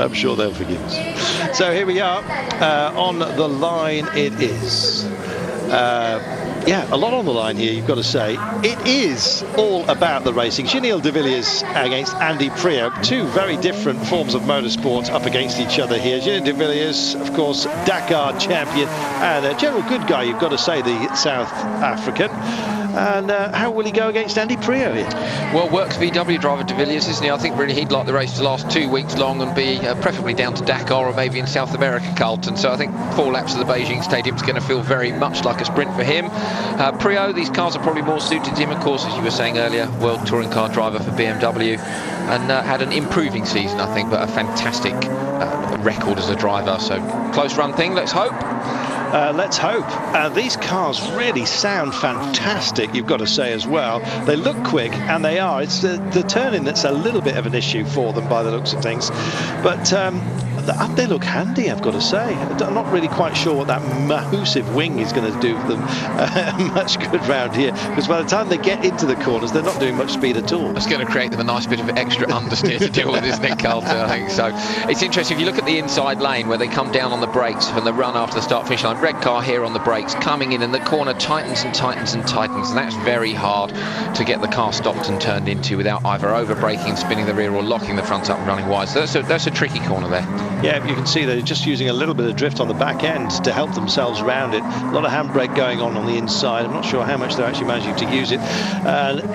I'm sure they'll forgive us. So here we are. On the line it is. Yeah, a lot on the line here, you've got to say. It is all about the racing. Gilles de Villiers against Andy Priaulx. Two very different forms of motorsport up against each other here. Gilles de Villiers, of course, Dakar champion, and a general good guy, you've got to say, the South African. And how will he go against Andy Priaulx here? Well, works VW driver de Villiers, isn't he? I think really he'd like the race to last 2 weeks long and be preferably down to Dakar or maybe in South America, Carlton. So I think 4 laps of the Beijing Stadium is going to feel very much like a sprint for him. Priaulx, these cars are probably more suited to him, of course, as you were saying earlier, world touring car driver for BMW, and had an improving season, I think, but a fantastic record as a driver. So close run thing, let's hope. Let's hope. These cars really sound fantastic, you've got to say as well. They look quick, and they are. It's the turning that's a little bit of an issue for them by the looks of things. But they look handy, I've got to say. I'm not really quite sure what that massive wing is going to do for them much good round here, because by the time they get into the corners, they're not doing much speed at all. It's going to create them a nice bit of extra understeer to deal with, isn't it, Carlton? I think so. It's interesting, if you look at the inside lane where they come down on the brakes from the run after the start-finish line, red car here on the brakes, coming in, and the corner tightens and tightens and tightens, and that's very hard to get the car stopped and turned into without either over-braking and spinning the rear or locking the front up and running wide. So that's a tricky corner there. Yeah, you can see they're just using a little bit of drift on the back end to help themselves round it. A lot of handbrake going on the inside. I'm not sure how much they're actually managing to use it.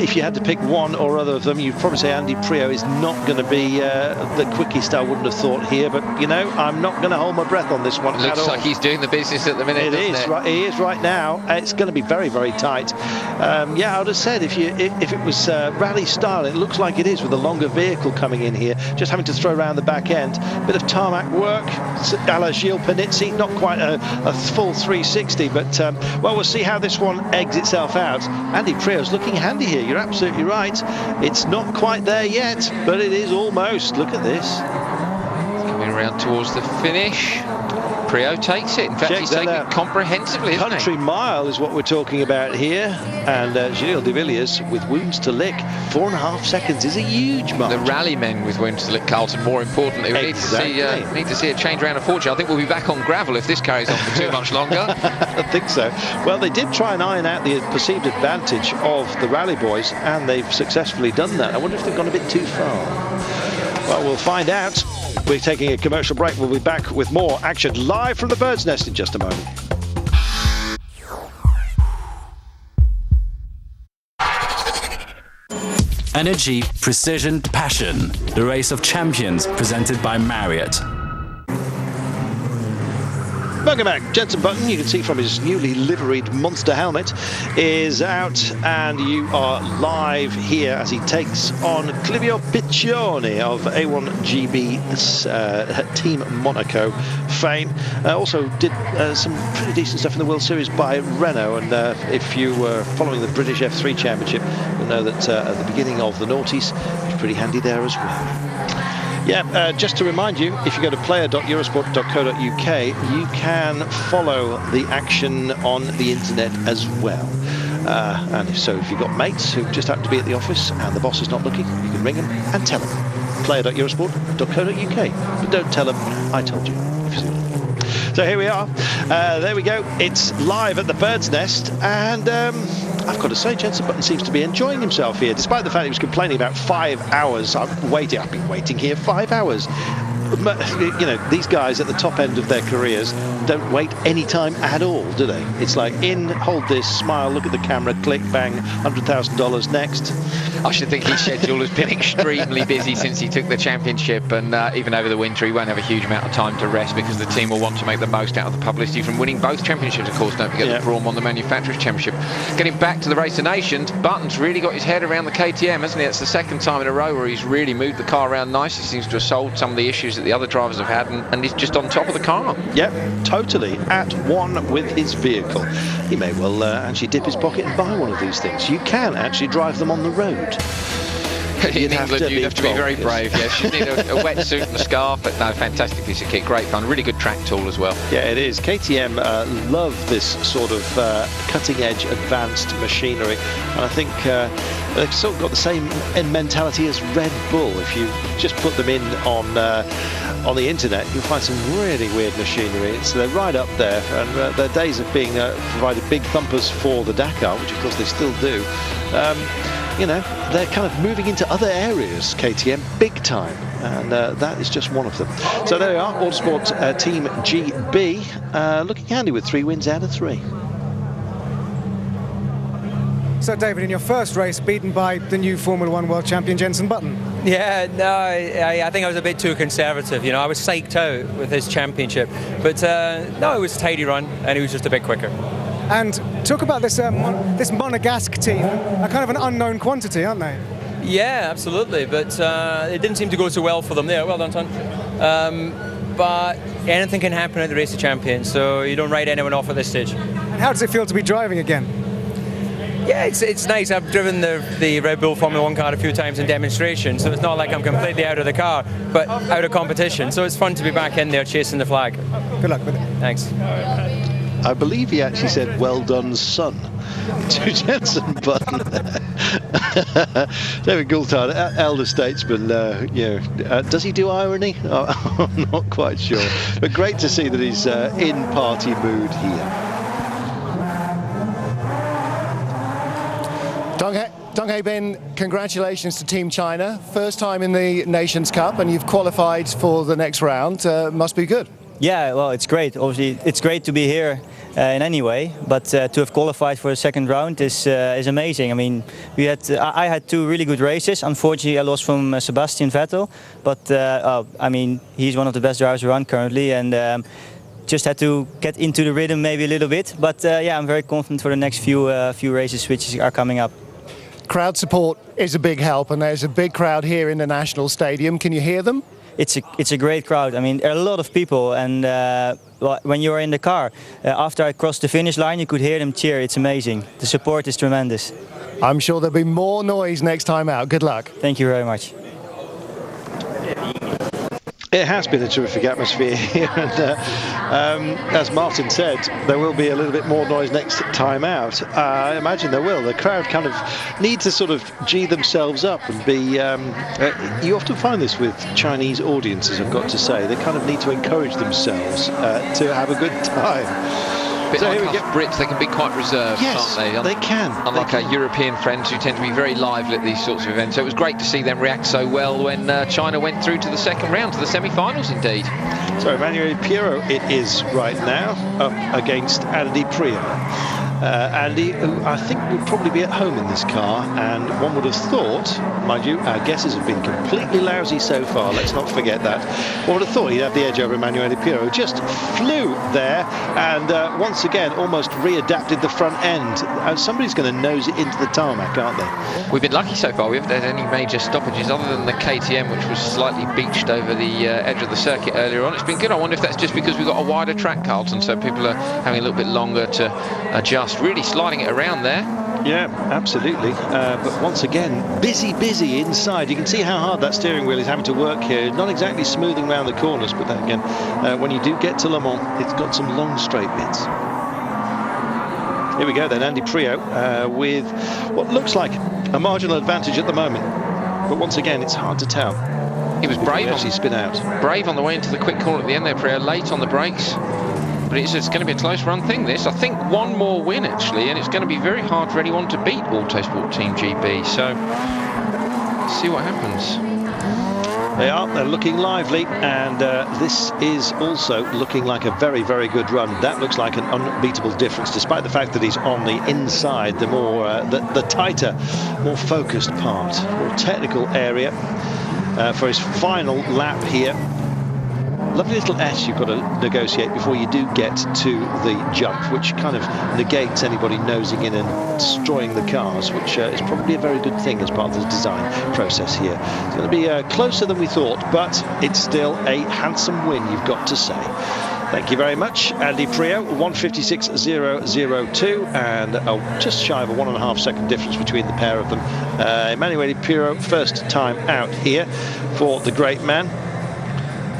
If you had to pick one or other of them, you'd probably say Andy Priaulx is not going to be the quickest, I wouldn't have thought here. But, you know, I'm not going to hold my breath on this one at all. Looks like he's doing the business at the minute, It is, right, he is right now. It's going to be very, very tight. Yeah, I would have said if it was rally style, it looks like it is with a longer vehicle coming in here, just having to throw around the back end. Bit of tarmac work, a la Gilles Panizzi, not quite a full 360, but well, we'll see how this one eggs itself out. Andy Priaulx's looking handy here, you're absolutely right. It's not quite there yet, but it is almost. Look at this. Coming around towards the finish. Priaulx takes it. In fact, he's taking it comprehensively, isn't he? Country mile is what we're talking about here. And Gilles de Villiers with wounds to lick. 4.5 seconds is a huge mark. The rally men with wounds to lick, Carlton, more importantly. We need to see a change around of fortune. I think we'll be back on gravel if this carries on for too much longer. I think so. Well, they did try and iron out the perceived advantage of the rally boys, and they've successfully done that. I wonder if they've gone a bit too far. Well, we'll find out. We're taking a commercial break. We'll be back with more action live from the Bird's Nest in just a moment. Energy, precision, passion. The Race of Champions, presented by Marriott. Welcome back. Jenson Button, you can see from his newly liveried monster helmet, is out, and you are live here as he takes on Clivio Piccioni of A1GB Team Monaco fame. Also did some pretty decent stuff in the World Series by Renault, and if you were following the British F3 Championship, you'll know that at the beginning of the noughties, it was pretty handy there as well. Yeah, just to remind you, if you go to player.eurosport.co.uk, you can follow the action on the internet as well. And if you've got mates who just happen to be at the office and the boss is not looking, you can ring them and tell them. Player.eurosport.co.uk. But don't tell them I told you. So here we are. There we go. It's live at the Bird's Nest, and I've got to say, Jenson Button seems to be enjoying himself here, despite the fact he was complaining about 5 hours. I've been waiting here 5 hours. You know, these guys at the top end of their careers don't wait any time at all, do they? It's like, hold this, smile, look at the camera, click, bang, $100,000 next. I should think his schedule has been extremely busy since he took the championship, and even over the winter he won't have a huge amount of time to rest, because the team will want to make the most out of the publicity from winning both championships, of course. Don't forget the Braum on the Manufacturers' Championship. Getting back to the Race of Nations, Button's really got his head around the KTM, hasn't he? It's the second time in a row where he's really moved the car around nicely. Seems to have solved some of the issues that the other drivers have had, and he's just on top of the car. Yep, totally at one with his vehicle. He may well actually dip his pocket and buy one of these things. You can actually drive them on the road. In England, you'd have to be very brave. Yes, you'd need a wetsuit and a scarf. But no, fantastic piece of kit, great fun, really good track tool as well. Yeah, it is. KTM love this sort of cutting-edge, advanced machinery, and I think they've sort of got the same mentality as Red Bull. If you just put them in on the internet, you'll find some really weird machinery. So they're right up there, and their days of being provided big thumpers for the Dakar, which of course they still do. You know, they're kind of moving into other areas, KTM, big time, and that is just one of them. So there we are, Autosport Team GB, looking handy with 3 wins out of 3. So, David, in your first race, beaten by the new Formula 1 world champion, Jenson Button. Yeah, no, I think I was a bit too conservative. You know, I was psyched out with his championship. But, no, it was a tidy run, and he was just a bit quicker. And talk about this this Monegasque team, a kind of an unknown quantity, aren't they? Yeah, absolutely. But it didn't seem to go so well for them there. Well done, son. But anything can happen at the Race of Champions, so you don't write anyone off at this stage. And how does it feel to be driving again? Yeah, it's nice. I've driven the Red Bull Formula 1 car a few times in demonstration, so it's not like I'm completely out of the car, but out of competition. So it's fun to be back in there chasing the flag. Good luck with it. Thanks. I believe he actually said, "Well done, son," to Jenson Button. David Coulthard, elder statesman, does he do irony? I'm not quite sure. But great to see that he's in party mood here. Dong Haibin, congratulations to Team China. First time in the Nations Cup, and you've qualified for the next round. Must be good. Yeah, well, it's great. Obviously, it's great to be here in any way, but to have qualified for the second round is amazing. I mean, I had 2 really good races. Unfortunately, I lost from Sebastian Vettel, but I mean, he's one of the best drivers around currently, and just had to get into the rhythm maybe a little bit. But yeah, I'm very confident for the next few races which are coming up. Crowd support is a big help, and there's a big crowd here in the National Stadium. Can you hear them? It's a great crowd. I mean, there are a lot of people, and when you are in the car, after I crossed the finish line, you could hear them cheer. It's amazing. The support is tremendous. I'm sure there'll be more noise next time out. Good luck. Thank you very much. It has been a terrific atmosphere here, and as Martin said, there will be a little bit more noise next time out. I imagine there will. The crowd kind of need to sort of G themselves up and be... you often find this with Chinese audiences, I've got to say. They kind of need to encourage themselves to have a good time. A bit like us Brits, they can be quite reserved, yes, aren't they? They can. Unlike our European friends who tend to be very lively at these sorts of events. So it was great to see them react so well when China went through to the second round, to the semi-finals indeed. So Emanuele Piero it is right now, up against Andy Priaulx. Andy, who I think would probably be at home in this car, and one would have thought, mind you, our guesses have been completely lousy so far, let's not forget that. One would have thought he'd have the edge over Emanuele Piero, who just flew there, and once again almost readapted the front end. Somebody's going to nose it into the tarmac, aren't they? We've been lucky so far. We haven't had any major stoppages other than the KTM, which was slightly beached over the edge of the circuit earlier on. It's been good. I wonder if that's just because we've got a wider track, Carlton, so people are having a little bit longer to adjust. Really sliding it around there. Yeah, absolutely. But once again, busy inside. You can see how hard that steering wheel is having to work here. Not exactly smoothing around the corners, but then again, when you do get to Le Mans, it's got some long straight bits. Here we go then, Andy Priaulx with what looks like a marginal advantage at the moment. But once again, it's hard to tell. He was brave on spin out. Brave on the way into the quick corner at the end there, Priaulx, late on the brakes. But it's going to be a close run thing, this. I think one more win, actually, and it's going to be very hard for anyone to beat Autosport Team GB. So, let's see what happens. They're looking lively, and this is also looking like a very, very good run. That looks like an unbeatable difference, despite the fact that he's on the inside, the more, the tighter, more focused part, more technical area for his final lap here. Lovely little S you've got to negotiate before you do get to the jump, which kind of negates anybody nosing in and destroying the cars, which is probably a very good thing as part of the design process here. It's going to be closer than we thought, but it's still a handsome win, you've got to say. Thank you very much, Andy Prio. 1:56.002, and just shy of a 1.5 second difference between the pair of them. Emanuele Piro, first time out here for the great man.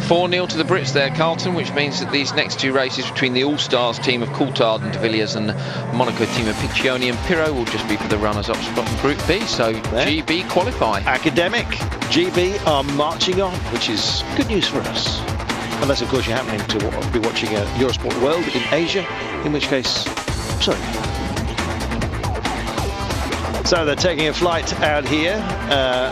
4-0 to the Brits there, Carlton, which means that these next two races between the All-Stars team of Coulthard and de Villiers and the Monaco team of Piccioni and Pirot will just be for the runners-up spot in Group B, so there. GB qualify. Academic. GB are marching on, which is good news for us. Unless, of course, you're happening to be watching Eurosport World in Asia, in which case, sorry. So they're taking a flight out here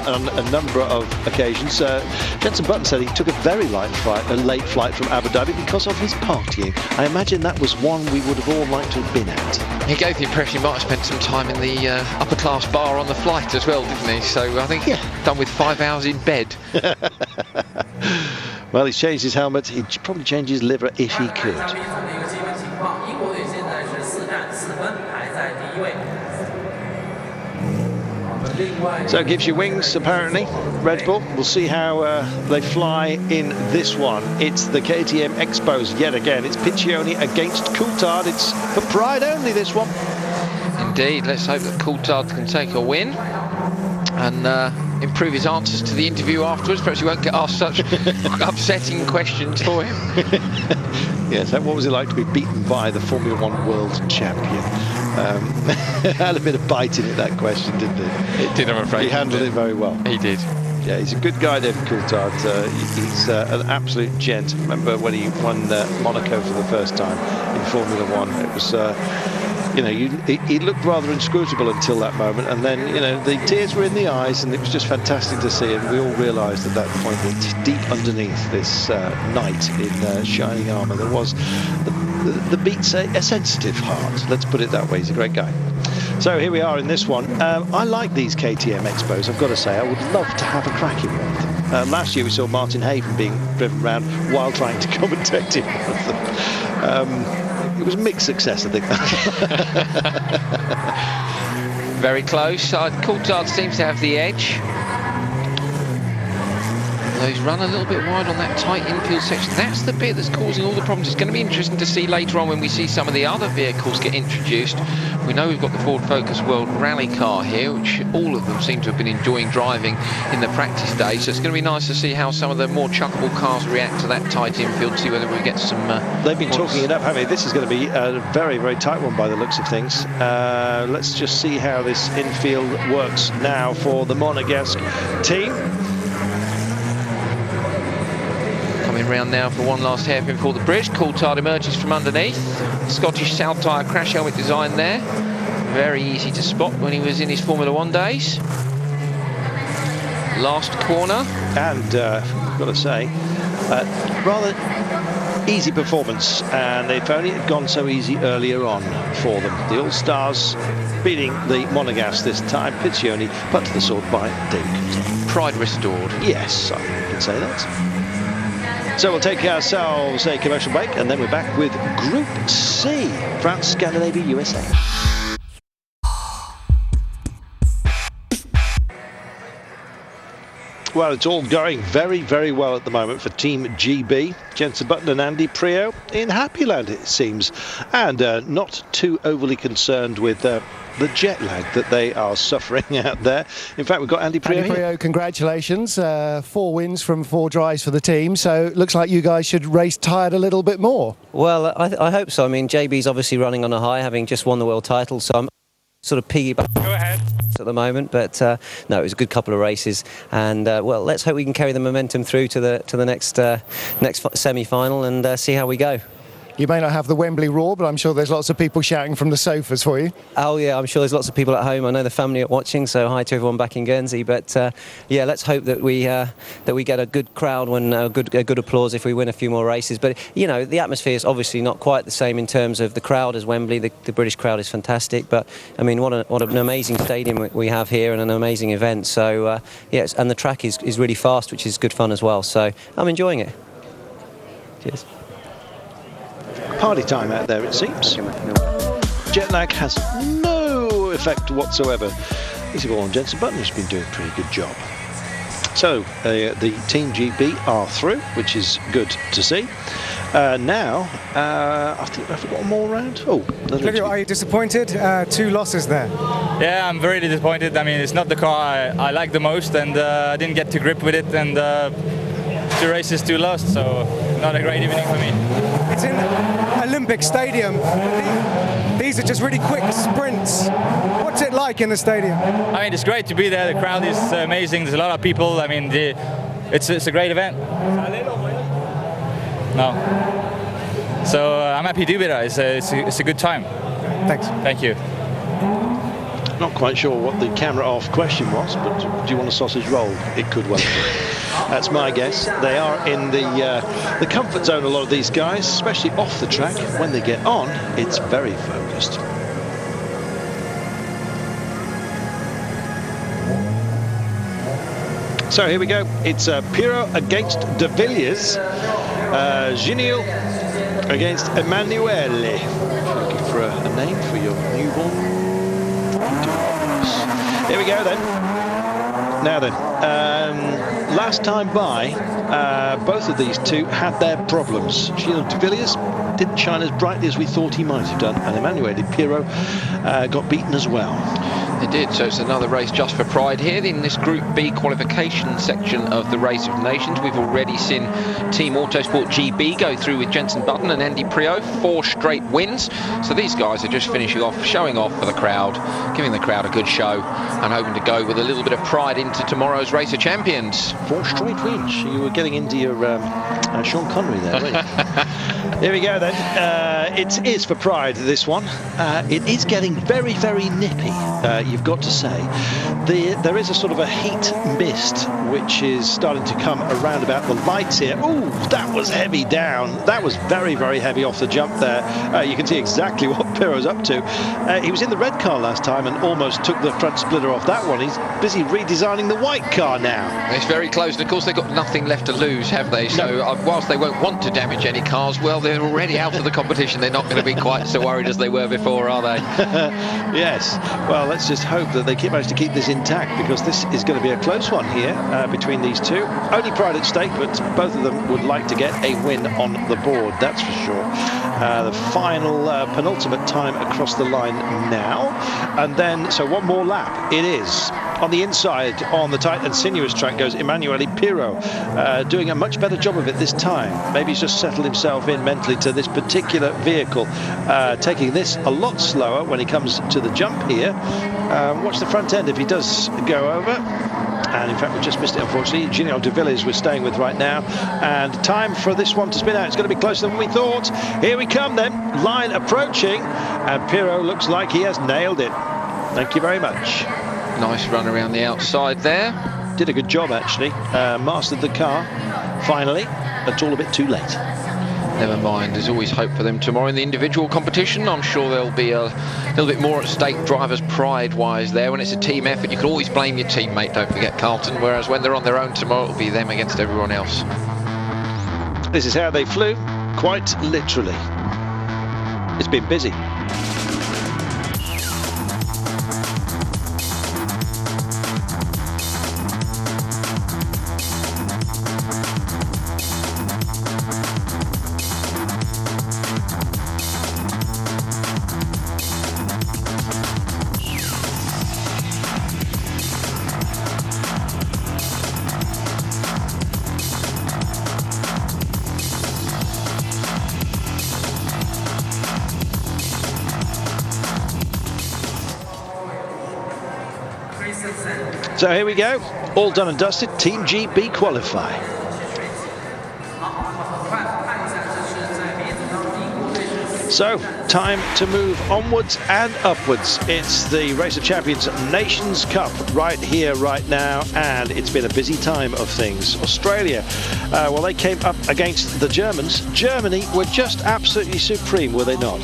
on a number of occasions. Jenson Button said he took a very late flight from Abu Dhabi because of his partying. I imagine that was one we would have all liked to have been at. He gave the impression he might have spent some time in the upper class bar on the flight as well, didn't he? So I think done with 5 hours in bed. Well, he's changed his helmet. He'd probably change his liver if he could. So it gives you wings, apparently, Red Bull. We'll see how they fly in this one. It's the KTM Expos yet again. It's Piccioni against Coulthard. It's for pride only, this one. Indeed. Let's hope that Coulthard can take a win and improve his answers to the interview afterwards. Perhaps he won't get asked such upsetting questions for him. Yes, what was it like to be beaten by the Formula 1 world champion? Had a bit of bite in it, that question, didn't it? It did, I'm afraid. He handled it very well. He did. Yeah, he's a good guy, David Coulthard. He's an absolute gent. Remember when he won Monaco for the first time in Formula 1? It was, he looked rather inscrutable until that moment, and then, the tears were in the eyes, and it was just fantastic to see. And we all realised at that point that deep underneath this knight in shining armour, there was the beats a sensitive heart. Let's put it that way. He's a great guy. So here we are in this one. I like these KTM Expos, I've got to say. I would love to have a crack in one of them. Last year we saw Martin Haven being driven around while trying to commentate in one of them. It was a mixed success, I think. Very close. Coulthard seems to have the edge. Although he's run a little bit wide on that tight infield section. That's the bit that's causing all the problems. It's going to be interesting to see later on when we see some of the other vehicles get introduced. We know we've got the Ford Focus World Rally car here, which all of them seem to have been enjoying driving in the practice days. So it's going to be nice to see how some of the more chuckable cars react to that tight infield, see whether we get some... They've been talking it up, haven't they? This is going to be a very, very tight one by the looks of things. Let's just see how this infield works now for the Monegasque team. Coming round now for one last hairpin for the British. Coulthard emerges from underneath. Scottish Saltire crash helmet design there. Very easy to spot when he was in his Formula 1 days. Last corner. And I've got to say, rather easy performance, and if only it had gone so easy earlier on for them. The All-Stars beating the Monegasque this time. Piccioni put to the sword by David Coulthard. Pride restored. Yes, I can say that. So we'll take ourselves a commercial break, and then we're back with Group C, France, Scandinavia, USA. Well, it's all going very, very well at the moment for Team GB. Jenson Button and Andy Prio in happy land, it seems, and not too overly concerned with the jet lag that they are suffering out there. In fact, we've got Andy Prio Andy Prio, congratulations. 4 wins from 4 drives for the team, so it looks like you guys should race tired a little bit more. Well, I hope so. I mean, JB's obviously running on a high, having just won the world title, so I'm sort of piggybacking. Go ahead. At the moment, but no, it was a good couple of races, and well, let's hope we can carry the momentum through to the next semi-final and see how we go. You may not have the Wembley roar, but I'm sure there's lots of people shouting from the sofas for you. Oh yeah, I'm sure there's lots of people at home. I know the family are watching, so hi to everyone back in Guernsey. But yeah, let's hope that we get a good crowd when a good applause if we win a few more races. But you know, the atmosphere is obviously not quite the same in terms of the crowd as Wembley. The British crowd is fantastic, but I mean, what an amazing stadium we have here and an amazing event. So yes, and the track is really fast, which is good fun as well. So I'm enjoying it. Cheers. Party time out there, it seems. Jet lag has no effect whatsoever. Easy ball on Jenson Button, who's been doing a pretty good job. So the Team GB are through, which is good to see. Now, I think I've got one more round. Oh, Clivio, are you disappointed? 2 losses there. Yeah, I'm very disappointed. I mean, it's not the car I like the most, and I didn't get to grip with it, and 2 races, 2 lost, so not a great evening for me. It's in Olympic Stadium. These are just really quick sprints. What's it like in the stadium? I mean, it's great to be there. The crowd is amazing. There's a lot of people. I mean, it's a great event. No. So I'm happy to be there. It's a good time. Thanks. Thank you. Not quite sure what the camera off question was, but do you want a sausage roll? It could well be. That's my guess. They are in the comfort zone, a lot of these guys, especially off the track. When they get on, it's very focused. So here we go. It's Pirot against De Villiers. Giniel against Emanuele. Looking for a name for your newborn. Here we go then. Now then, last time by, both of these two had their problems. Giniel De Villiers didn't shine as brightly as we thought he might have done, and Emanuele Pirot got beaten as well. They did, so it's another race just for pride here in this Group B qualification section of the Race of Nations. We've already seen Team Autosport GB go through with Jenson Button and Andy Priaulx, 4 straight wins. So these guys are just finishing off, showing off for the crowd, giving the crowd a good show, and hoping to go with a little bit of pride into tomorrow's Race of Champions. 4 straight wins. You were getting into your Sean Connery there, weren't you? Here we go then. It is for pride, this one. It is getting very, very nippy, you've got to say. There is a sort of a heat mist which is starting to come around about the lights here. Oh, that was heavy down. That was very, very heavy off the jump there. You can see exactly what Pirot's up to. He was in the red car last time and almost took the front splitter off that one. He's busy redesigning the white car now. It's very close, and of course they've got nothing left to lose, have they? So whilst they won't want to damage any cars, well, they're already out of the competition. They're not going to be quite so worried as they were before, are they? Yes. Well, let's just hope that they manage to keep this intact, because this is going to be a close one here between these two. Only pride at stake, but both of them would like to get a win on the board, that's for sure. The final penultimate time across the line now, and then so one more lap it is. On the inside, on the tight and sinuous track, goes Emanuele Pirot, doing a much better job of it this time. Maybe he's just settled himself in mentally to this particular vehicle, taking this a lot slower when he comes to the jump here. Watch the front end if he does go over. And in fact, we just missed it, unfortunately. Giniel De Villiers we're staying with right now. And time for this one to spin out. It's going to be closer than we thought. Here we come then. Line approaching. And Pirot looks like he has nailed it. Thank you very much. Nice run around the outside there. Did a good job, actually. Mastered the car, finally. It's all a bit too late. Never mind, there's always hope for them tomorrow in the individual competition. I'm sure there'll be a little bit more at stake drivers' pride-wise there. When it's a team effort, you can always blame your teammate, don't forget, Carlton. Whereas when they're on their own tomorrow, it'll be them against everyone else. This is how they flew, quite literally. It's been busy. So here we go, all done and dusted. Team GB qualify. So, time to move onwards and upwards. It's the Race of Champions Nations Cup right here, right now, and it's been a busy time of things. Australia, well, they came up against the Germans. Germany were just absolutely supreme, were they not?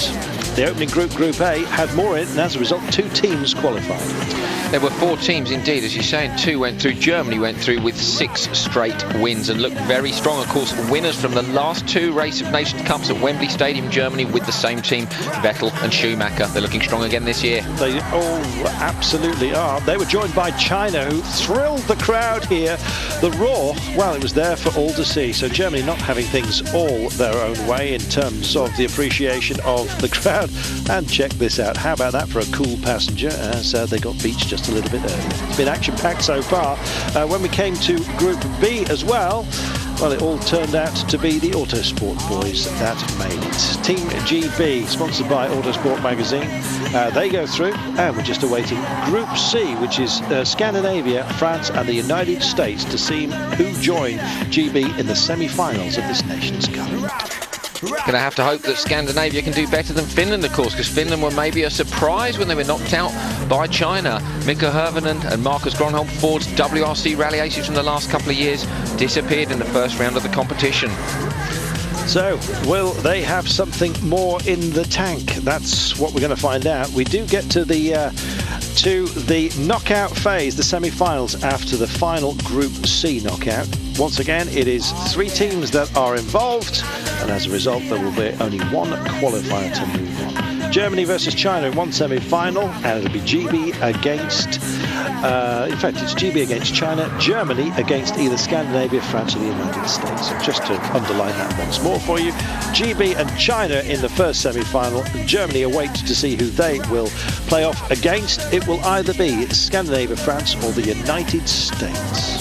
The opening Group A, had more in it, and as a result, 2 teams qualified. There were 4 teams indeed, as you say, and 2 went through. Germany went through with 6 straight wins and looked very strong. Of course, winners from the last 2 Race of Nations Cups at Wembley Stadium, Germany, with the same team, Vettel and Schumacher. They're looking strong again this year. They all absolutely are. They were joined by China, who thrilled the crowd here. The roar, well, it was there for all to see. So Germany not having things all their own way in terms of the appreciation of the crowd. And check this out. How about that for a cool passenger, as they got beached just a little bit earlier. It's been action-packed so far. When we came to Group B as well, it all turned out to be the Autosport boys that made it. Team GB, sponsored by Autosport magazine, they go through, and we're just awaiting Group C, which is Scandinavia, France and the United States, to see who join GB in the semi-finals of this Nations Cup. Going to have to hope that Scandinavia can do better than Finland, of course, because Finland were maybe a surprise when they were knocked out by China. Mikko Hirvonen and Marcus Gronholm, Ford's WRC rally aces from the last couple of years, disappeared in the first round of the competition. So, will they have something more in the tank? That's what we're going to find out. We do get to the knockout phase, the semi-finals, after the final Group C knockout. Once again, it is 3 teams that are involved, and as a result, there will be only 1 qualifier to move on. Germany versus China in 1 semi-final, and it'll be GB against, in fact, it's GB against China, Germany against either Scandinavia, France or the United States. So just to underline that once more for you, GB and China in the first semi-final, and Germany awaits to see who they will play off against. It will either be Scandinavia, France or the United States.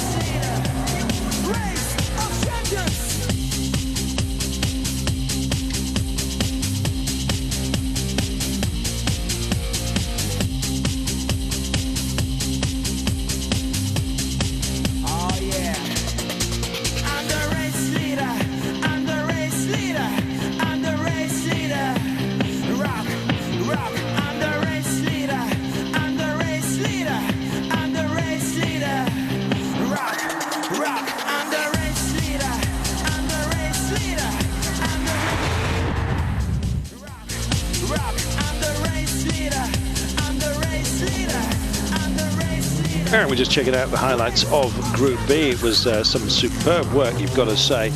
And we're just checking out the highlights of Group B. It was some superb work, you've got to say,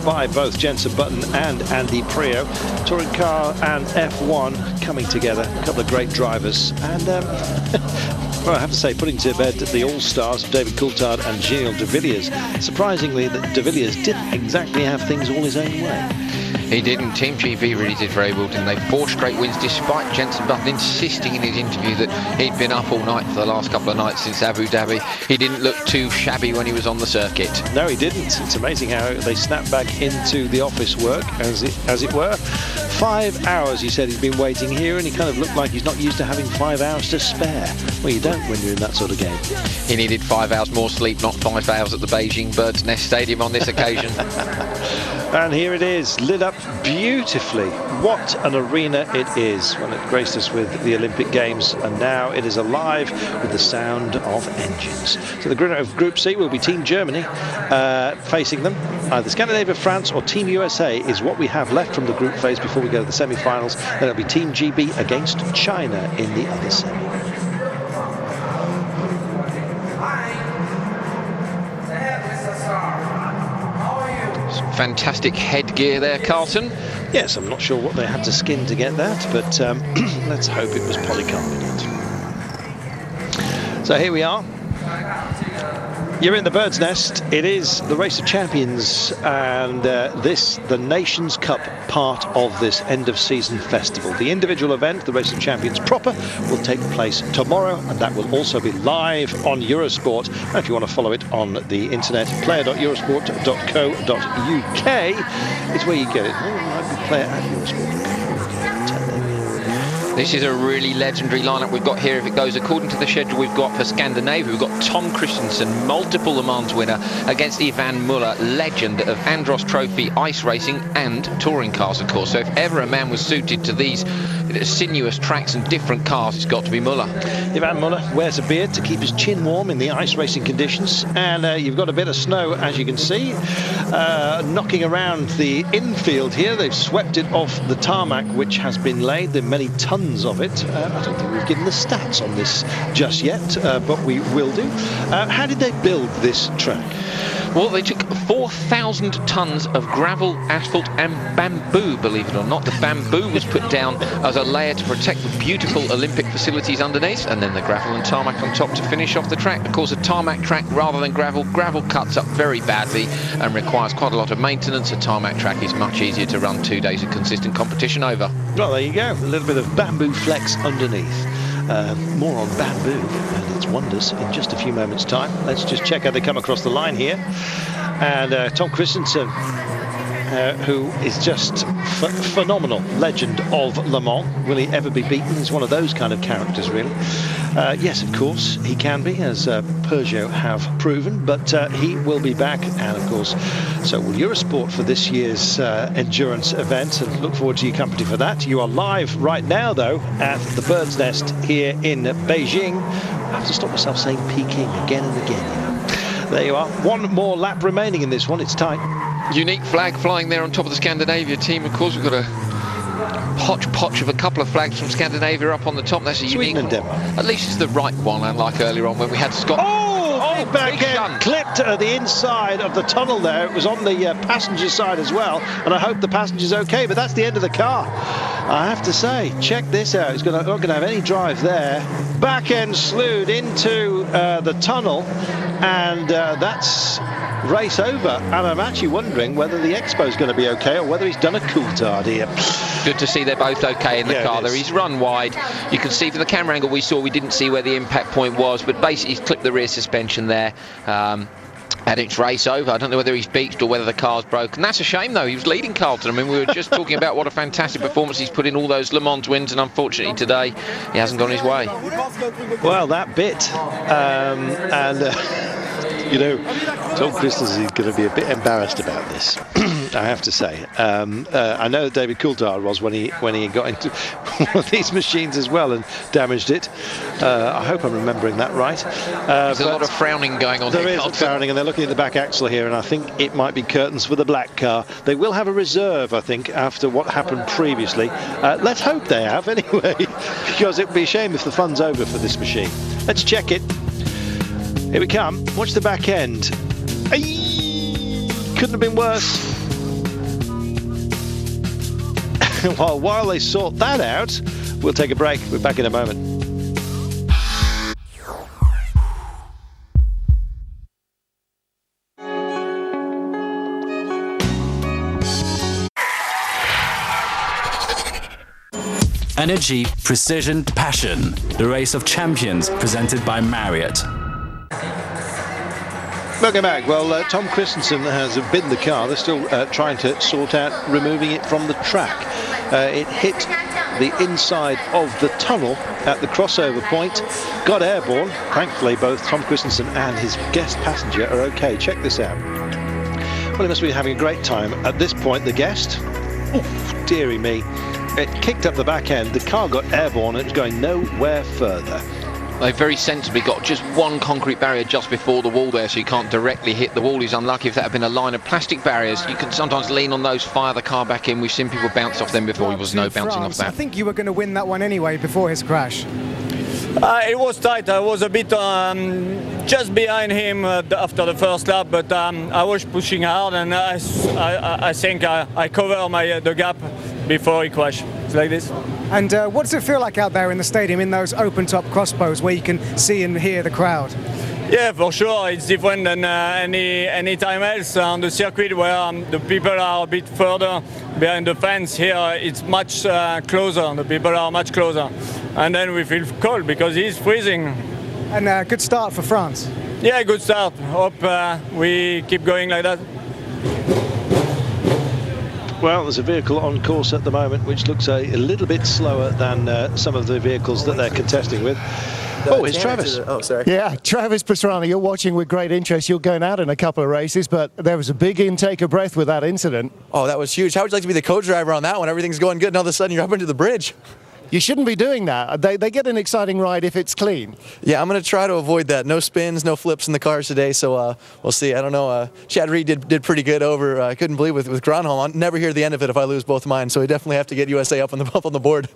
by both Jensen Button and Andy Prio. Touring car and F1 coming together, a couple of great drivers. And well, I have to say, putting to bed the all-stars of David Coulthard and Gilles de Villiers. Surprisingly, that de Villiers didn't exactly have things all his own way. He didn't. Team GB really did very well, didn't they? 4 straight wins, despite Jensen Button insisting in his interview that he'd been up all night for the last couple of nights since Abu Dhabi. He didn't look too shabby when he was on the circuit. No, he didn't. It's amazing how they snapped back into the office work, as it were. 5 hours, he said, he's been waiting here, and he kind of looked like he's not used to having 5 hours to spare. Well, you don't when you're in that sort of game. He needed 5 hours more sleep, not 5 hours at the Beijing Bird's Nest Stadium on this occasion. And here it is, lit up beautifully. What an arena it is. Well, it graced us with the Olympic Games, and now it is alive with the sound of engines. So the winner of Group C will be Team Germany, facing them. Either Scandinavia, France or Team USA is what we have left from the group phase before we go to the semi-finals. Then it'll be Team GB against China in the other semi. Fantastic headgear there, Carlton. Yes, I'm not sure what they had to skin to get that, but let's hope it was polycarbonate. So here we are. You're in the Bird's Nest. It is the Race of Champions, and the Nations Cup part of this end of season festival. The individual event, the Race of Champions proper, will take place tomorrow, and that will also be live on Eurosport. And if you want to follow it on the internet, player.eurosport.co.uk is where you get it. Oh, it might be player@eurosport.co.uk. This is a really legendary lineup we've got here. If it goes according to the schedule we've got for Scandinavia, we've got Tom Christensen, multiple Le Mans winner, against Ivan Muller, legend of Andros Trophy ice racing and touring cars, of course. So if ever a man was suited to these looking at sinuous tracks and different cars, it's got to be Muller. Ivan Muller wears a beard to keep his chin warm in the ice racing conditions, and you've got a bit of snow, as you can see, knocking around the infield here. They've swept it off the tarmac which has been laid. There are many tons of it. I don't think we've given the stats on this just yet, but we will do. How did they build this track? Well, they took 4,000 tons of gravel, asphalt and bamboo, believe it or not. The bamboo was put down as a layer to protect the beautiful Olympic facilities underneath, and then the gravel and tarmac on top to finish off the track. Of course, a tarmac track rather than gravel. Gravel cuts up very badly and requires quite a lot of maintenance. A tarmac track is much easier to run 2 days of consistent competition over. Well, there you go. A little bit of bamboo flex underneath. More on bamboo and its wonders in just a few moments' time. Let's just check how they come across the line here. And Tom Christensen, who is just phenomenal, legend of Le Mans. Will he ever be beaten? He's one of those kind of characters, really. Yes, of course, he can be, as Peugeot have proven, but he will be back, and of course, so will Eurosport for this year's endurance event, and look forward to your company for that. You are live right now, though, at the Bird's Nest here in Beijing. I have to stop myself saying Peking again and again. There you are. One more lap remaining in this one. It's tight. Unique flag flying there on top of the Scandinavia team. Of course, we've got a hodgepodge of a couple of flags from Scandinavia up on the top. That's a Sweden unique and Denmark. At least it's the right one, unlike earlier on when we had Scott. Oh, back end clipped at the inside of the tunnel there. It was on the passenger side as well, and I hope the passenger's okay, but that's the end of the car. I have to say, check this out. He's not going to have any drive there. Back end slewed into the tunnel, and that's race over. And I'm actually wondering whether the Expo's going to be okay or whether he's done a coulthard here. Good to see they're both okay in the car there. He's run wide. You can see from the camera angle we saw, we didn't see where the impact point was, but basically he's clipped the rear suspension there. And it's race over. I don't know whether he's beached or whether the car's broken. That's a shame, though. He was leading Carlton. I mean, we were just talking about what a fantastic performance he's put in all those Le Mans wins, and unfortunately today he hasn't gone his way. Well, that bit, you know, Tom Christensen is going to be a bit embarrassed about this. I have to say. I know David Coulthard was when he got into one of these machines as well and damaged it. I hope I'm remembering that right. There's a lot of frowning going on. There is frowning, and they're looking at the back axle here, and I think it might be curtains for the black car. They will have a reserve, I think, after what happened previously. Let's hope they have anyway, because it would be a shame if the fun's over for this machine. Let's check it. Here we come. Watch the back end. Couldn't have been worse. Well, while they sort that out, we'll take a break. We're back in a moment. Energy, precision, passion. The race of champions presented by Marriott. Welcome back. Well, Tom Christensen has bidden the car. They're still trying to sort out removing it from the track. It hit the inside of the tunnel at the crossover point, got airborne. Thankfully, both Tom Christensen and his guest passenger are okay. Check this out. Well, he must be having a great time. At this point, the guest, oh, dearie me, it kicked up the back end. The car got airborne and it's going nowhere further. They very sensibly got just one concrete barrier just before the wall there, so you can't directly hit the wall. He's unlucky. If that had been a line of plastic barriers, you can sometimes lean on those, fire the car back in. We've seen people bounce off them before. There was no bouncing off that. I think you were going to win that one anyway before his crash. It was tight. I was a bit just behind him after the first lap, but I was pushing hard, and I think I covered the gap before he crashed. It's like this. And what does it feel like out there in the stadium in those open-top crossbows where you can see and hear the crowd? Yeah, for sure. It's different than any time else on the circuit where the people are a bit further behind the fence. Here it's much closer. The people are much closer. And then we feel cold because it's freezing. And good start for France. Yeah, good start. Hope we keep going like that. Well, there's a vehicle on course at the moment which looks a little bit slower than some of the vehicles that they're contesting with. Oh, here's Travis. Sorry. Yeah, Travis Pastrana, you're watching with great interest. You're going out in a couple of races, but there was a big intake of breath with that incident. Oh, that was huge. How would you like to be the co-driver on that one? Everything's going good, and all of a sudden you're up into the bridge. You shouldn't be doing that. They get an exciting ride if it's clean. Yeah, I'm going to try to avoid that. No spins, no flips in the cars today, so we'll see. I don't know. Chad Reed did pretty good over, I couldn't believe, with Gronholm. I'll never hear the end of it if I lose both mine, so we definitely have to get USA up on the board.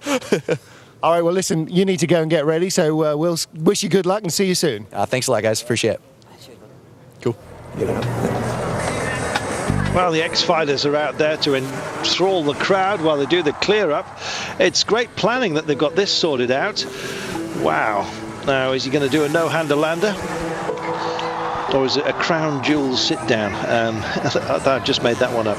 All right, well, listen, you need to go and get ready, so we'll wish you good luck and see you soon. Thanks a lot, guys. Appreciate it. Cool. Well, the ex-fighters are out there to enthrall the crowd while they do the clear-up. It's great planning that they've got this sorted out. Wow. Now, is he going to do a no-hander lander? Or is it a crown jewels sit-down? I've just made that one up.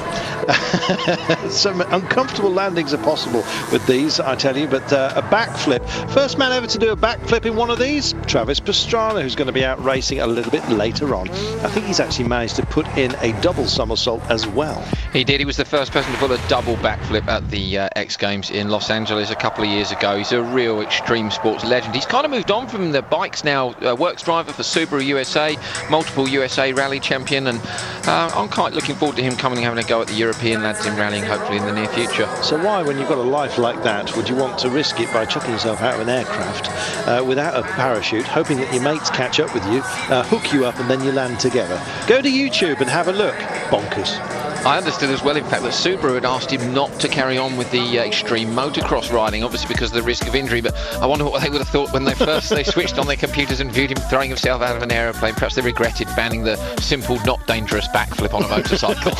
Some uncomfortable landings are possible with these, I tell you, but a backflip. First man ever to do a backflip in one of these, Travis Pastrana, who's going to be out racing a little bit later on. I think he's actually managed to put in a double somersault as well. He did. He was the first person to pull a double backflip at the X Games in Los Angeles a couple of years ago. He's a real extreme sports legend. He's kind of moved on from the bikes now. Works driver for Subaru USA, multiple USA rally champion, and I'm quite looking forward to him coming and having a go at the European lads in rallying, hopefully in the near future. So why, when you've got a life like that, would you want to risk it by chucking yourself out of an aircraft without a parachute, hoping that your mates catch up with you, hook you up, and then you land together? Go to YouTube and have a look. Bonkers. I understood as well, in fact, that Subaru had asked him not to carry on with the extreme motocross riding, obviously because of the risk of injury, but I wonder what they would have thought when they switched on their computers and viewed him throwing himself out of an aeroplane. Perhaps they regretted banning the simple, not dangerous backflip on a motorcycle.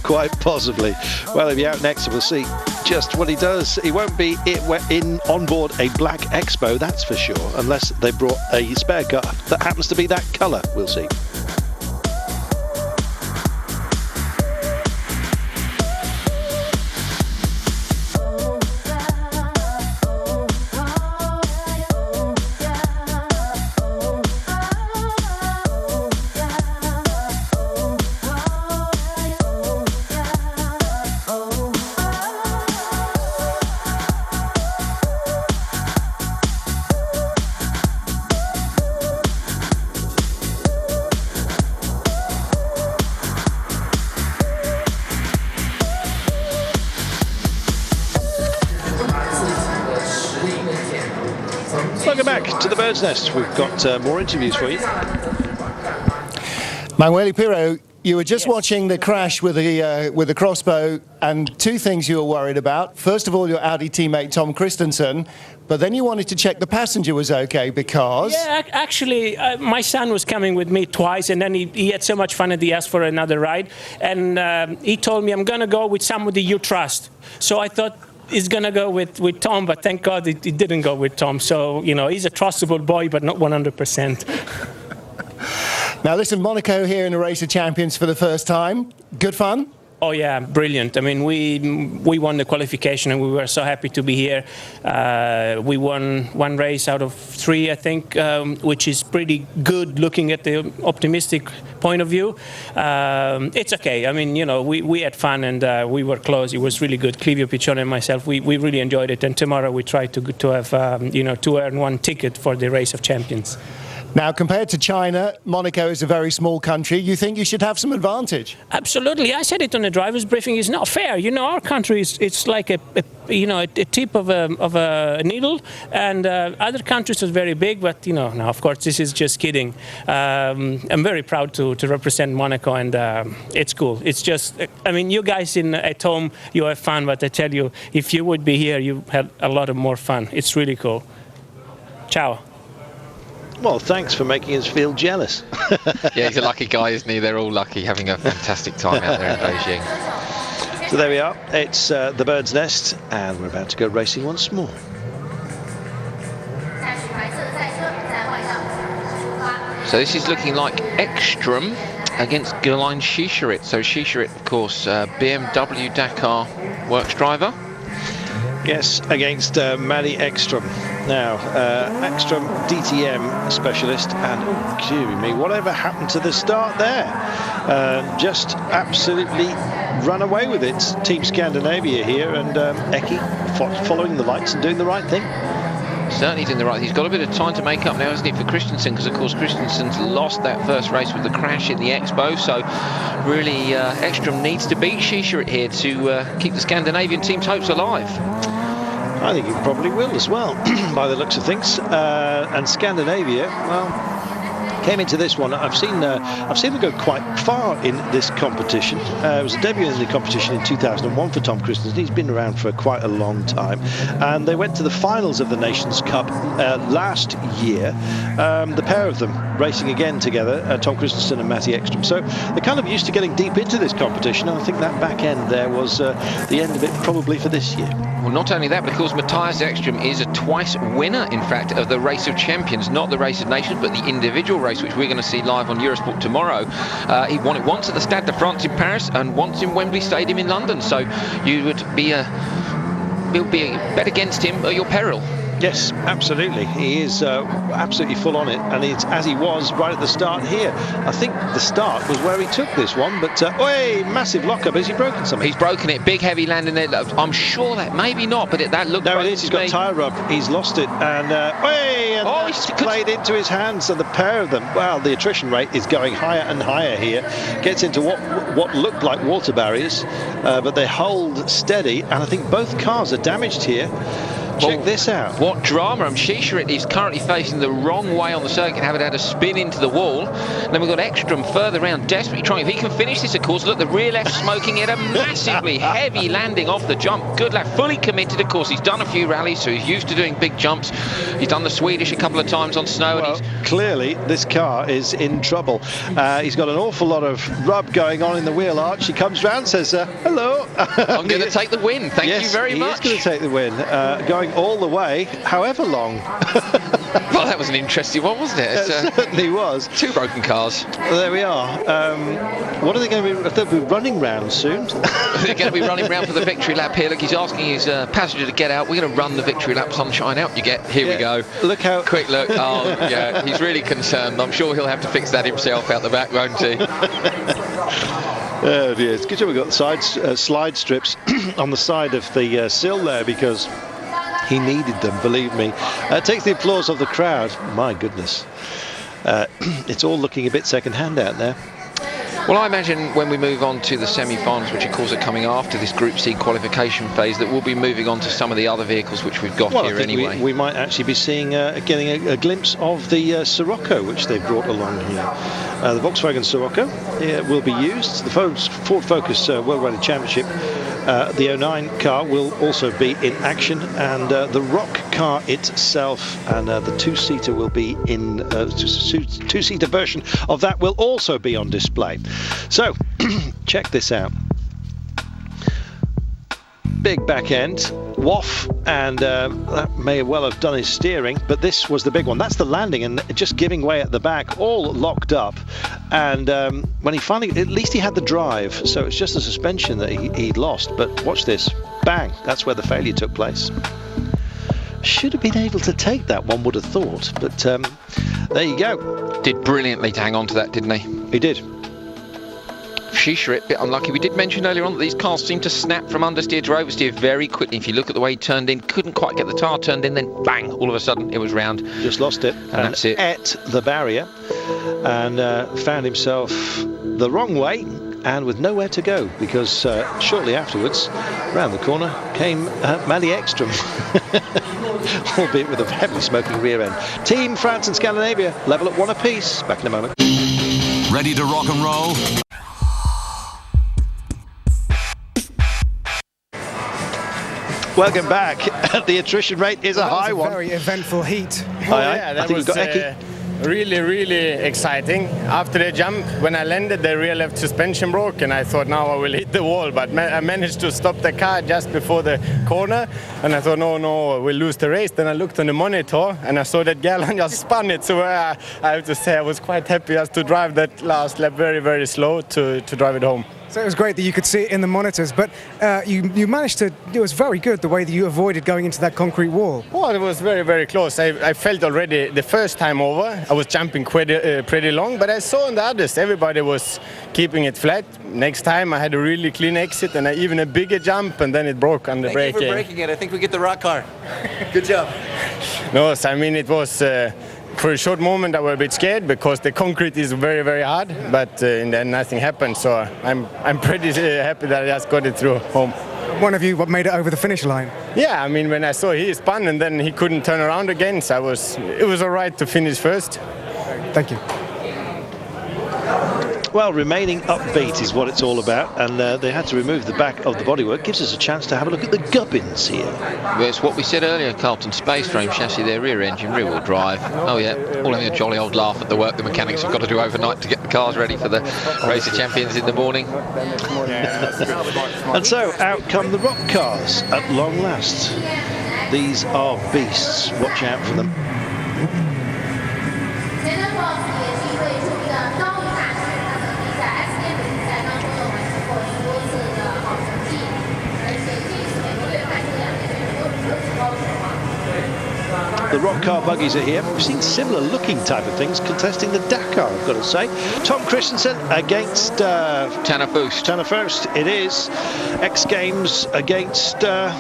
Quite possibly. Well, he'll be out next and we'll see just what he does. He won't be on board a black Expo, that's for sure, unless they brought a spare car that happens to be that colour. We'll see. Welcome back to the Bird's Nest. We've got more interviews for you. Manuel Piro, you were just watching the crash with the crossbow, and two things you were worried about. First of all, your Audi teammate Tom Christensen, but then you wanted to check the passenger was okay because... Yeah, actually, my son was coming with me twice, and then he had so much fun and he asked for another ride. And he told me, I'm going to go with somebody you trust. So I thought, he's going to go with Tom, but thank God he didn't go with Tom. So, you know, he's a trustable boy, but not 100%. Now, listen, Monaco here in the Race of Champions for the first time. Good fun? Oh, yeah, brilliant. I mean, we won the qualification and we were so happy to be here. We won one race out of 3, I think, which is pretty good looking at the optimistic point of view. It's okay. I mean, you know, we had fun and we were close. It was really good. Clivio Piccione and myself, we really enjoyed it. And tomorrow we try to have, you know, to earn one ticket for the Race of Champions. Now, compared to China, Monaco is a very small country. You think you should have some advantage? Absolutely. I said it on the driver's briefing. It's not fair. You know, our country it's like a tip of a needle, and other countries are very big. But you know, now of course this is just kidding. I'm very proud to represent Monaco, and it's cool. It's just, I mean, you guys at home, you have fun, but I tell you, if you would be here, you had a lot of more fun. It's really cool. Ciao. Well, thanks for making us feel jealous. Yeah, he's a lucky guy, isn't he? They're all lucky, having a fantastic time out there in Beijing. So there we are. It's the Bird's Nest, and we're about to go racing once more. So this is looking like Ekstrom against Gurlein Shisharit. So Shisharit, of course, BMW Dakar works driver. Yes, against Maddie Ekstrom. Now, Ekstrom DTM specialist, and excuse me, whatever happened to the start there? Just absolutely run away with it. Team Scandinavia here, and Eki following the lights and doing the right thing. Certainly doing the right thing. He's got a bit of time to make up now, hasn't he, for Christensen, because of course Christensen's lost that first race with the crash in the Expo, so really Ekstrom needs to beat Shisharit here to keep the Scandinavian team's hopes alive. I think he probably will as well, by the looks of things. And Scandinavia, well, came into this one. I've seen them go quite far in this competition. It was a debut in the competition in 2001 for Tom Christensen. He's been around for quite a long time, and they went to the finals of the Nations Cup last year. The pair of them racing again together, Tom Christensen and Matty Ekström. So they're kind of used to getting deep into this competition, and I think that back end there was the end of it probably for this year. Well, not only that, but of course Matthias Ekström is a twice winner, in fact, of the Race of Champions, not the Race of Nations, but the individual race, which we're going to see live on Eurosport tomorrow. He won it once at the Stade de France in Paris and once in Wembley Stadium in London. So you would be bet against him at your peril. Yes, absolutely. He is absolutely full on it, and it's as he was right at the start here. I think the start was where he took this one, but massive lockup. Has he broken something? He's broken it. Big heavy landing there. I'm sure that maybe not, but that looked. No, it is. He's got tyre rub. He's lost it, and he's played into his hands. And the pair of them. Well, the attrition rate is going higher and higher here. Gets into what looked like water barriers, but they hold steady, and I think both cars are damaged here. Check this out. What drama. Shishirit is currently facing the wrong way on the circuit, having had a spin into the wall. Then we've got Ekström further round, desperately trying. If he can finish this, of course, look, the rear left smoking it, a massively heavy landing off the jump. Good lad, fully committed, of course. He's done a few rallies, so he's used to doing big jumps. He's done the Swedish a couple of times on snow. Well, and clearly, this car is in trouble. He's got an awful lot of rub going on in the wheel arch. He comes round, says, hello. I'm going to take the win. Thank you very much. He is going to take the win. Going all the way, however long. Well, that was an interesting one, wasn't it? It certainly was. Two broken cars. Well, there we are. What are they going to be? They'll be running round soon. They're going to be running round for the victory lap here. Look, he's asking his passenger to get out. We're going to run the victory lap. Sunshine out you get. Here we go. Look how... Quick look. Oh, yeah. He's really concerned. I'm sure he'll have to fix that himself out the back, won't he? Oh, dear. It's good job we've got slide strips on the side of the sill there, because he needed them, believe me. Takes the applause of the crowd. My goodness. It's all looking a bit second-hand out there. Well, I imagine when we move on to the semi-finals, which of course are coming after this Group C qualification phase, that we'll be moving on to some of the other vehicles which we've got here anyway. We might actually be seeing, getting a glimpse of the Sirocco, which they've brought along here. The Volkswagen Sirocco will be used. The Ford Focus World Rally Championship, the 09 car will also be in action, and the Rock car itself and the two-seater will be in two-seater version of that will also be on display. So check this out. Big back end, WOF, and that may well have done his steering, but this was the big one. That's the landing, and just giving way at the back, all locked up. And when he finally, at least he had the drive, so it's just the suspension that he lost. But watch this, bang, that's where the failure took place. Should have been able to take that, one would have thought, but there you go. Did brilliantly to hang on to that, didn't he? He did. Shishirit, bit unlucky. We did mention earlier on that these cars seem to snap from understeer to oversteer very quickly. If you look at the way he turned in, couldn't quite get the tyre turned in, then bang, all of a sudden it was round. Just lost it. And that's it. At the barrier and found himself the wrong way and with nowhere to go, because shortly afterwards, round the corner, came Matty Ekström, albeit with a heavily smoking rear end. Team France and Scandinavia level at 1 apiece. Back in a moment. Ready to rock and roll? Welcome back. The attrition rate is a high one. Very eventful heat. Yeah, that was really exciting. After the jump, when I landed, the rear left suspension broke, and I thought now I will hit the wall, but I managed to stop the car just before the corner, and I thought no, we'll lose the race. Then I looked on the monitor, and I saw that Gallen just spun it, so I have to say I was quite happy just to drive that last lap very slow to drive it home. So it was great that you could see it in the monitors, but you managed to, it was very good the way that you avoided going into that concrete wall. Well, it was very close. I felt already the first time over, I was jumping pretty long, but I saw on the others, everybody was keeping it flat. Next time I had a really clean exit and even a bigger jump, and then it broke on the braking. Thank you for breaking it. I think we get the rock car. Good job. No, I mean, it was... for a short moment I was a bit scared because the concrete is very hard, but in the end nothing happened, so I'm pretty happy that I just got it through home. one of you made it over the finish line. Yeah, I mean, when I saw he spun and then he couldn't turn around again, so it was all right to finish first. Thank you. Well, remaining upbeat is what it's all about, and they had to remove the back of the bodywork. Gives us a chance to have a look at the gubbins here. Well, it's what we said earlier, Carlton. Space frame chassis, their rear engine, rear wheel drive. Oh yeah, all having a jolly old laugh at the work the mechanics have got to do overnight to get the cars ready for the Race of Champions in the morning. And so out come the rock cars at long last. These are beasts. Watch out for them. The rock car buggies are here. We've seen similar looking type of things contesting the Dakar, I've got to say. Tom Christensen against Tanner Foust. Tanner Foust, it is. X Games against Rush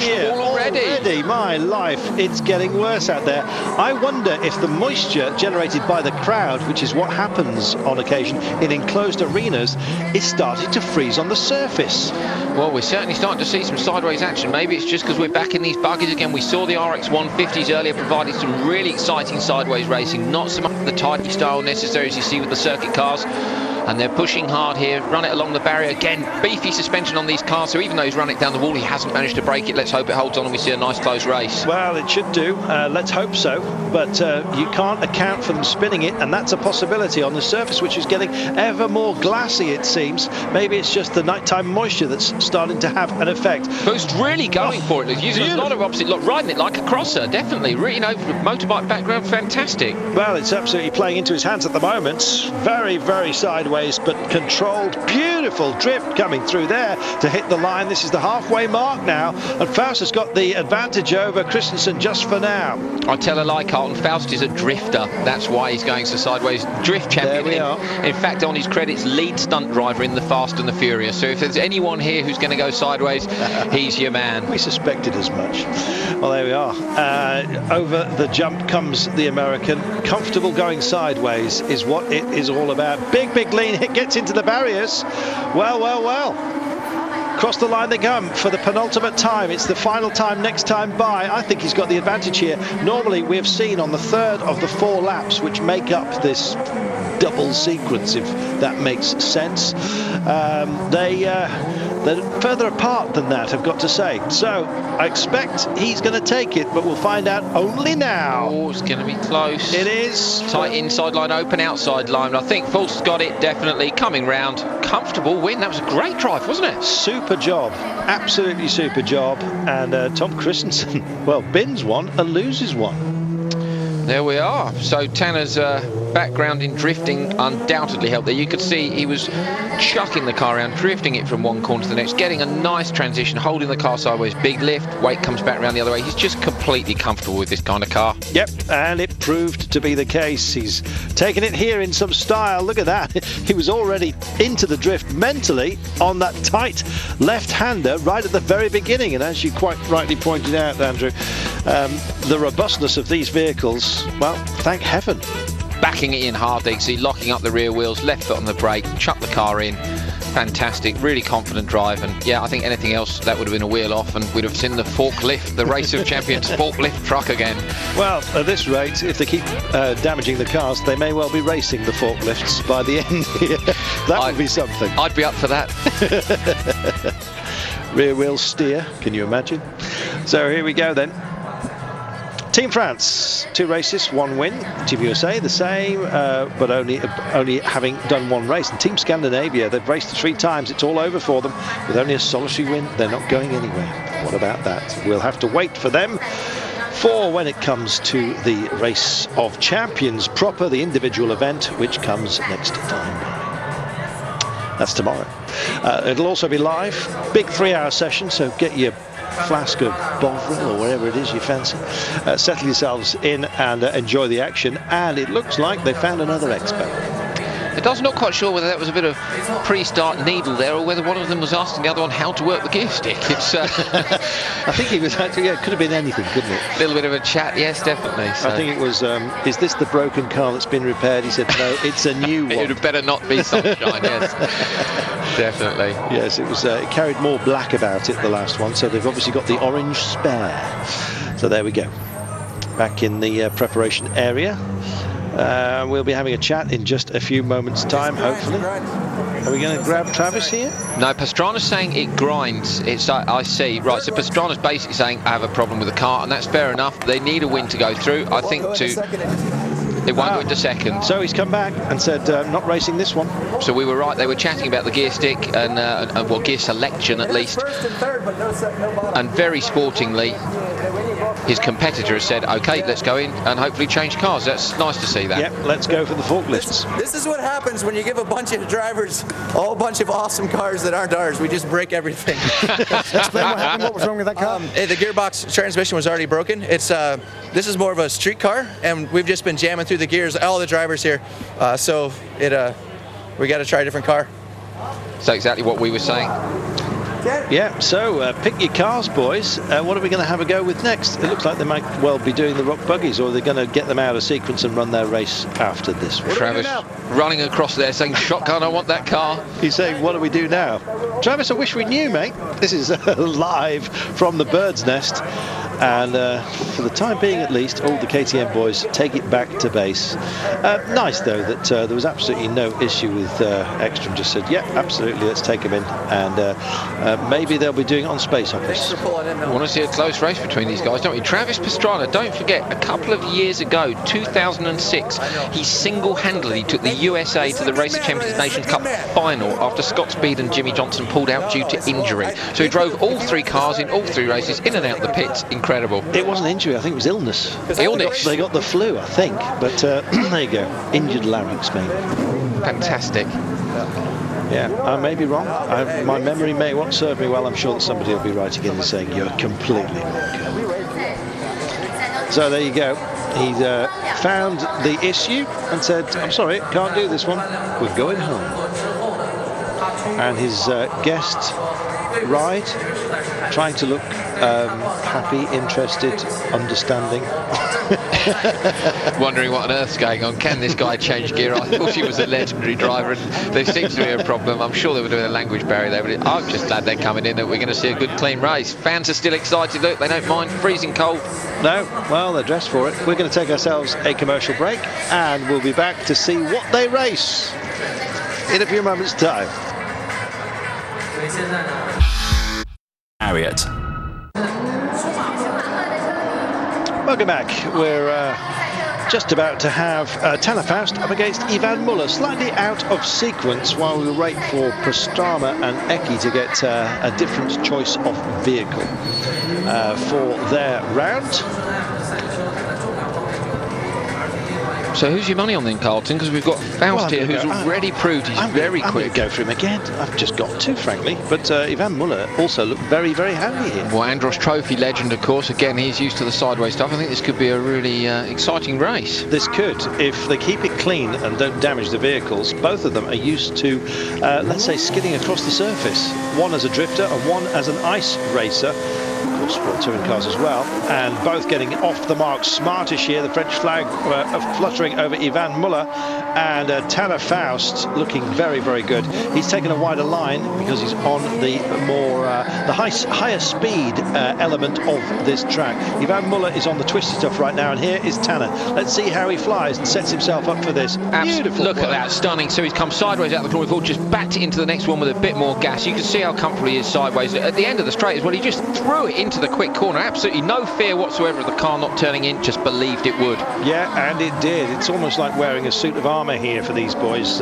the wall already. My life, it's getting worse out there. I wonder if the moisture generated by the crowd, which is what happens on occasion in enclosed arenas, is starting to freeze on the surface. Well, we're certainly starting to see some sideways action. Maybe it's just because we're back in these buggies again. We saw the RX 150s earlier provided some really exciting sideways racing, not so much the tidy style necessary as you see with the circuit cars. And they're pushing hard here, run it along the barrier. Again, beefy suspension on these cars, so even though he's run it down the wall, he hasn't managed to break it. Let's hope it holds on and we see a nice close race. Well, it should do. Let's hope so. But you can't account for them spinning it, and that's a possibility on the surface, which is getting ever more glassy, it seems. Maybe it's just the nighttime moisture that's starting to have an effect. Foust really going for it. He's using a lot of opposite look, riding it like a crosser, definitely. Really, motorbike background, fantastic. Well, it's absolutely playing into his hands at the moment. Very, very sideways, but controlled. Beautiful drift coming through there to hit the line. This is the halfway mark now, and Foust has got the advantage over Christensen just for now. I tell a lie, Carlton. Foust is a drifter. That's why he's going so sideways. Drift champion. There we are. In fact, on his credits, lead stunt driver in the Fast and the Furious. So if there's anyone here who's going to go sideways, he's your man. We suspected as much. Well, there we are. Over the jump comes the American. Comfortable going sideways is what it is all about. Big lean hit, gets into the barriers. Well. Across the line they come for the penultimate time. It's the final time next time by. I think he's got the advantage here. Normally we have seen on the third of the 4 laps which make up this double sequence, if that makes sense. They're further apart than that, I've got to say. So I expect he's going to take it, but we'll find out only now. Oh, it's going to be close. It is. Tight inside line, open outside line. I think Foust's got it, definitely. Coming round. Comfortable win. That was a great drive, wasn't it? Super job. Absolutely super job. And Tom Christensen, well, bins one and loses one. There we are. So Tanner's background in drifting undoubtedly helped there. You could see he was chucking the car around, drifting it from one corner to the next, getting a nice transition, holding the car sideways, big lift, weight comes back around the other way. He's just completely comfortable with this kind of car. Yep, and it proved to be the case. He's taken it here in some style. Look at that. He was already into the drift mentally on that tight left-hander right at the very beginning. And as you quite rightly pointed out, Andrew, the robustness of these vehicles, well, thank heaven. Backing it in hard, they can see locking up the rear wheels, left foot on the brake, chuck the car in. Fantastic, really confident drive, and yeah, I think anything else that would have been a wheel off, and we'd have seen the forklift, the Race of Champions forklift truck again. Well, at this rate, if they keep damaging the cars, they may well be racing the forklifts by the end here. That would be something. I'd be up for that. Rear wheel steer, can you imagine? So here we go then. Team France, 2 races, 1 win. Team USA, the same, but only having done 1 race. And Team Scandinavia, they've raced 3 times. It's all over for them. With only a solitary win, they're not going anywhere. What about that? We'll have to wait for them for when it comes to the Race of Champions proper, the individual event, which comes next time. That's tomorrow. It'll also be live, big 3-hour session, so get your flask of Bovril or whatever it is you fancy, settle yourselves in and enjoy the action. And it looks like they found another expert. I'm not quite sure whether that was a bit of pre-start needle there, or whether one of them was asking the other one how to work the gear stick. It's, I think he was actually, yeah, it could have been anything, couldn't it? A little bit of a chat, yes, definitely. So. I think it was, is this the broken car that's been repaired? He said, no, it's a new one. It would better not be sunshine, yes. Definitely. Yes, it was. It carried more black about it, the last one, so they've obviously got the orange spare. So there we go. Back in the preparation area. We'll be having a chat in just a few moments' time, hopefully. Are we going to grab Travis here? No, Pastrana's saying it grinds. It's I see. Right, so Pastrana's basically saying I have a problem with the car, and that's fair enough. They need a win to go through. I think it won't go into second. So he's come back and said, not racing this one. So we were right. They were chatting about the gear stick and well, gear selection at least. And very sportingly, his competitor has said, OK, let's go in and hopefully change cars. That's nice to see that. Yep, let's go for the forklifts. This is what happens when you give a bunch of drivers a whole bunch of awesome cars that aren't ours. We just break everything. Explain what happened. What was wrong with that car? The gearbox transmission was already broken. It's this is more of a street car, and we've just been jamming through the gears, all the drivers here. So we got to try a different car. So exactly what we were saying. Yeah, so pick your cars, boys. What are we going to have a go with next? It looks like they might well be doing the rock buggies, or they're going to get them out of sequence and run their race after this one. Travis running across there saying, shotgun, I want that car. He's saying, what do we do now? Travis, I wish we knew, mate. This is live from the bird's nest. And for the time being, at least, all the KTM boys take it back to base. Nice, though, that there was absolutely no issue with Ekstrom. Just said, yeah, absolutely, let's take him in. And maybe they'll be doing it on Space Office. I want to see a close race between these guys, don't we? Travis Pastrana, don't forget, a couple of years ago, 2006, he single-handedly took the USA to the Racing Champions Nations Cup final after Scott Speed and Jimmy Johnson pulled out due to injury. So he drove all three cars in all three races, in and out the pits. Incredible. It wasn't injury, I think it was illness. Illness. They got the flu, I think. But there you go. Injured larynx, maybe. Fantastic. Yeah, I may be wrong. My memory may not serve me well. I'm sure that somebody will be writing in and saying you're completely wrong. So there you go. He found the issue and said, I'm sorry, can't do this one. We're going home. And his guest ride, trying to look happy, interested, understanding. Wondering what on earth's going on. Can this guy change gear? I thought he was a legendary driver, and there seems to be a problem. I'm sure they were doing a language barrier there, but I'm just glad they're coming in, that we're going to see a good, clean race. Fans are still excited. Look, they don't mind freezing cold. No, well, they're dressed for it. We're going to take ourselves a commercial break, and we'll be back to see what they race in a few moments' time. Harriet. Welcome back. We're just about to have Tanner Faust up against Ivan Muller, slightly out of sequence while we wait for Pastrana and Eki to get a different choice of vehicle for their round. So who's your money on then, Carlton? Because we've got Faust here, who's already proved he's very quick. I'm going to go for him again. I've just got to, frankly. But Ivan Muller also looked very, very handy here. Well, Andros Trophy legend, of course. Again, he's used to the sideways stuff. I think this could be a really exciting race. This could, if they keep it clean and don't damage the vehicles. Both of them are used to, let's say, skidding across the surface. One as a drifter and one as an ice racer. Of course, Sport Touring cars as well, and both getting off the mark. Smartish here, the French flag fluttering over Ivan Muller, and Tanner Faust looking very, very good. He's taken a wider line because he's on the more higher speed element of this track. Ivan Muller is on the twisty stuff right now, and here is Tanner. Let's see how he flies and sets himself up for this. Beautiful Look work. at that, stunning. So he's come sideways out of the glory hole, just backed it into the next one with a bit more gas. You can see how comfortable he is sideways. At the end of the straight as well, he just threw it into the quick corner. Absolutely no fear whatsoever of the car not turning in, just believed it would. Yeah, and it did. It's almost like wearing a suit of armour here for these boys.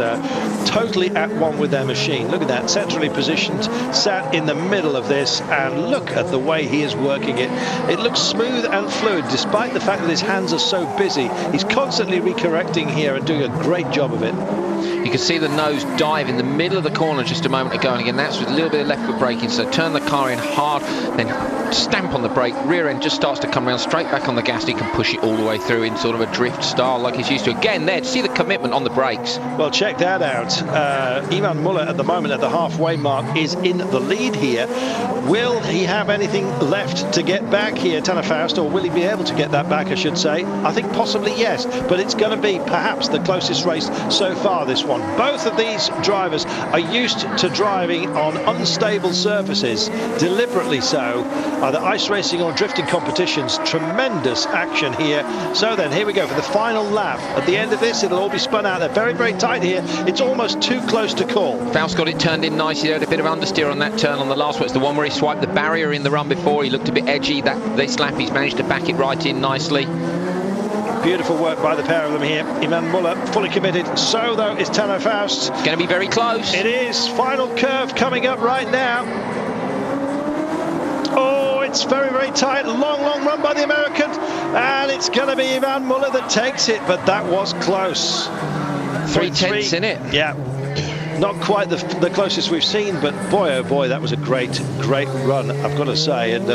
Totally at one with their machine. Look at that, centrally positioned, sat in the middle of this, and look at the way he is working it. It looks smooth and fluid, despite the fact that his hands are so busy. He's constantly recorrecting here and doing a great job of it. You can see the nose dive in the middle of the corner just a moment ago, and again that's with a little bit of left foot braking. So turn the car in hard, then stamp on the brake, rear end just starts to come around straight back on the gas. He can push it all the way through in sort of a drift style like he's used to. Again, there, to see the commitment on the brakes. Well, check that out. Ivan Muller at the moment at the halfway mark is in the lead here. Will he have anything left to get back here, Tanner Faust, or will he be able to get that back, I should say? I think possibly yes, but it's going to be perhaps the closest race so far, this one. Both of these drivers are used to driving on unstable surfaces, deliberately so, either ice racing or drifting competitions. Tremendous action here. So then, here we go for the final lap. At the end of this, it'll all be spun out. They're very, very tight here. It's almost too close to call. Faust got it turned in nicely. There had a bit of understeer on that turn on the last one. It's the one where he swiped the barrier in the run before. He looked a bit edgy. This lap he's managed to back it right in nicely. Beautiful work by the pair of them here. Ivan Muller fully committed. So though is Tanner Faust. It's going to be very close. It is. Final curve coming up right now. Oh, it's very, very tight. Long run by the American. And it's going to be Ivan Muller that takes it. But that was close. 3/10 in it. Yeah. Not quite the closest we've seen, but boy, oh boy, that was a great run, I've got to say. And,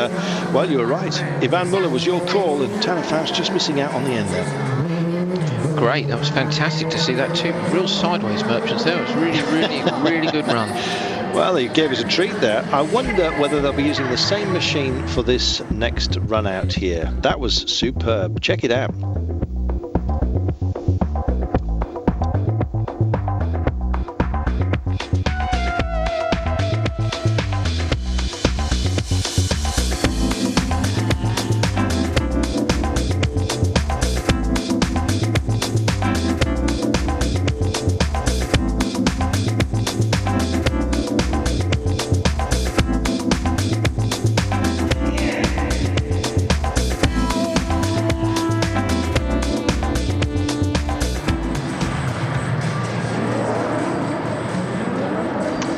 well, you were right. Ivan Muller was your call, and Tanner Faust just missing out on the end there. Great, that was fantastic to see that too. Real sideways merchants there. It was really good run. Well, he gave us a treat there. I wonder whether they'll be using the same machine for this next run out here. That was superb. Check it out.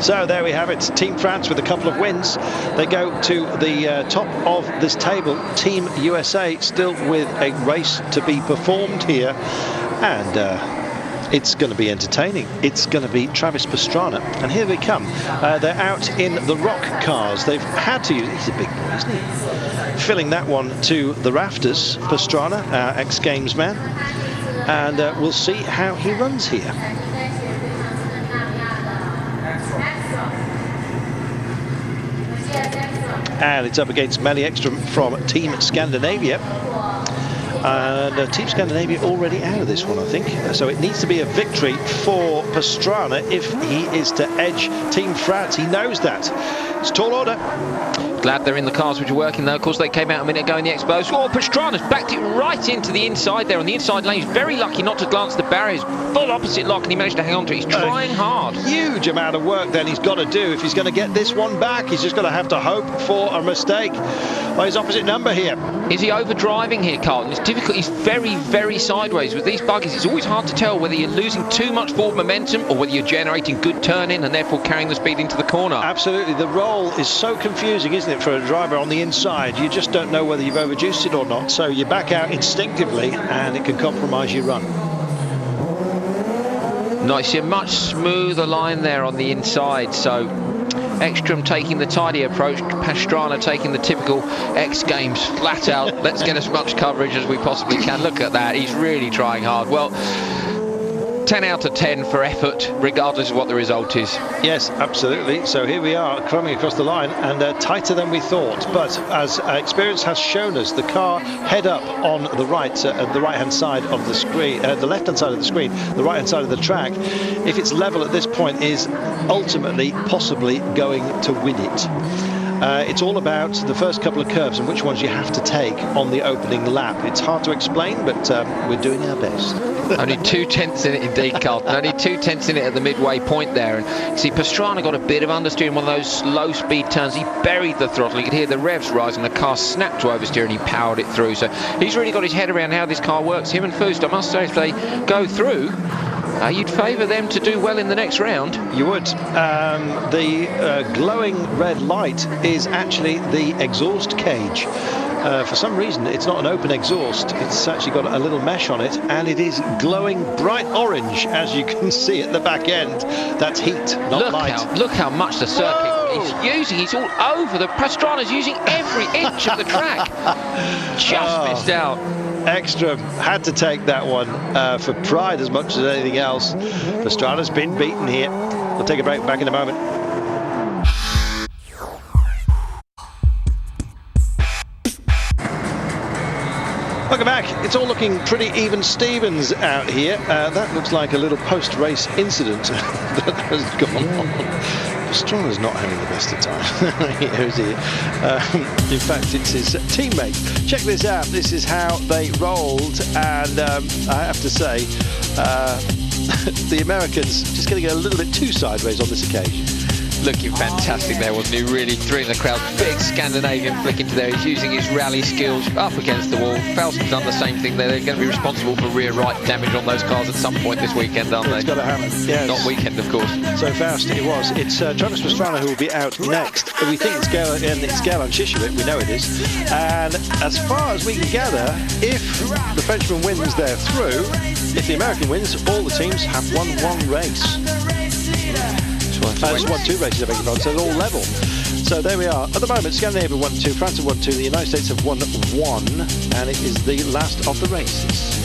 So there we have it. Team France with a couple of wins. They go to the top of this table. Team USA still with a race to be performed here. And it's going to be entertaining. It's going to be Travis Pastrana. And here they come. They're out in the rock cars. They've had to use... He's a big boy, isn't he? Filling that one to the rafters. Pastrana, our ex-Games man. And we'll see how he runs here. And it's up against Meli Ekstrom from Team Scandinavia. And Team Scandinavia already out of this one, I think. So it needs to be a victory for Pastrana if he is to edge Team France. He knows that. It's tall order. Glad they're in the cars which are working though. Of course, they came out a minute ago in the Expos. Oh, Pastrana's backed it right into the inside there on the inside lane. He's very lucky not to glance the barriers. Full opposite lock, and he managed to hang on to it. He's trying hard. Huge amount of work then he's got to do if he's going to get this one back. He's just going to have to hope for a mistake. Well, his opposite number here. Is he overdriving here, Carlton? It's difficult. He's very sideways. With these buggies, it's always hard to tell whether you're losing too much forward momentum or whether you're generating good turn-in and therefore carrying the speed into the corner. Absolutely. The roll is so confusing, isn't it, for a driver on the inside? You just don't know whether you've overjuiced it or not. So you back out instinctively and it can compromise your run. Nice, a much smoother line there on the inside. So Ekstrom taking the tidy approach, Pastrana taking the typical X Games flat out. Let's get as much coverage as we possibly can. Look at that, he's really trying hard. Well, 10 out of 10 for effort, regardless of what the result is. Yes, absolutely. So here we are coming across the line, and tighter than we thought. But as experience has shown us, the car head up on the right-hand side of the screen, the left-hand side of the screen, the right-hand side of the track, if it's level at this point, is ultimately possibly going to win it. It's all about the first couple of curves and which ones you have to take on the opening lap. It's hard to explain, but we're doing our best. Only 2/10 in it indeed, Carlton. Only 2/10 in it at the midway point there. And see, Pastrana got a bit of understeer in one of those low speed turns. He buried the throttle. You could hear the revs rising. The car snapped to oversteer and he powered it through. So he's really got his head around how this car works. Him and Faust, I must say, if they go through, you'd favour them to do well in the next round. You would. The glowing red light is actually the exhaust cage. For some reason, it's not an open exhaust. It's actually got a little mesh on it, and it is glowing bright orange, as you can see at the back end. That's heat, not light. Look how much the circuit He's all over the Pastrana's using every inch of the track. Just missed out. Ekstrom had to take that one for pride as much as anything else. Pastrana's been beaten here. We'll take a break, back in a moment. Welcome back. It's all looking pretty even Stevens out here. That looks like a little post-race incident that has gone on. Pastrana's not having the best of time. Here's he. In fact, it's his teammate. Check this out. This is how they rolled, and I have to say, the Americans just getting a little bit too sideways on this occasion. Looking fantastic there, wasn't he? Really thrilling the crowd. Big Scandinavian flick into there. He's using his rally skills up against the wall. Falson's done the same thing there. They're going to be responsible for rear right damage on those cars at some point this weekend, aren't they? It's got to happen. Yes. Not weekend, of course. So Faust, it was. It's Travis Pastrana who will be out next. We think it's Gale and Shishevich. We know it is. And as far as we can gather, if the Frenchman wins, they're through. If the American wins, all the teams have won one race. Just won two races, I beg your pardon, so they're all level. So there we are. At the moment, Scandinavia won 2, France have won 2, the United States have won 1, and it is the last of the races.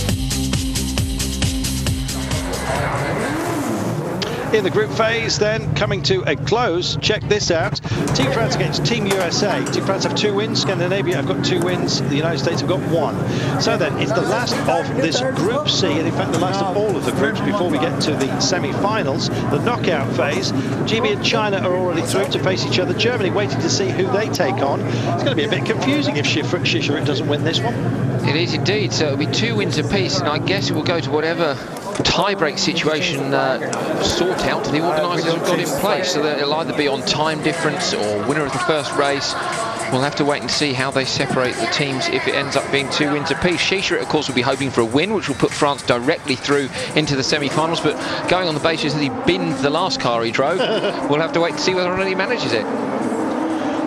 In the group phase, then, coming to a close, check this out. Team France against Team USA. Team France have 2 wins, Scandinavia have got 2 wins, the United States have got 1. So then, it's the last of this Group C, and in fact the last of all of the groups before we get to the semi-finals, the knockout phase. GB and China are already through to face each other. Germany waiting to see who they take on. It's going to be a bit confusing if Shishevich doesn't win this one. It is indeed, so it'll be 2 wins apiece, and I guess it will go to whatever tie-break situation sort out the organisers have got in place. So that it'll either be on time difference or winner of the first race. We'll have to wait and see how they separate the teams if it ends up being 2 wins apiece. Shishevich, of course, will be hoping for a win, which will put France directly through into the semi-finals. But going on the basis that he binned the last car he drove, we'll have to wait to see whether or not he manages it.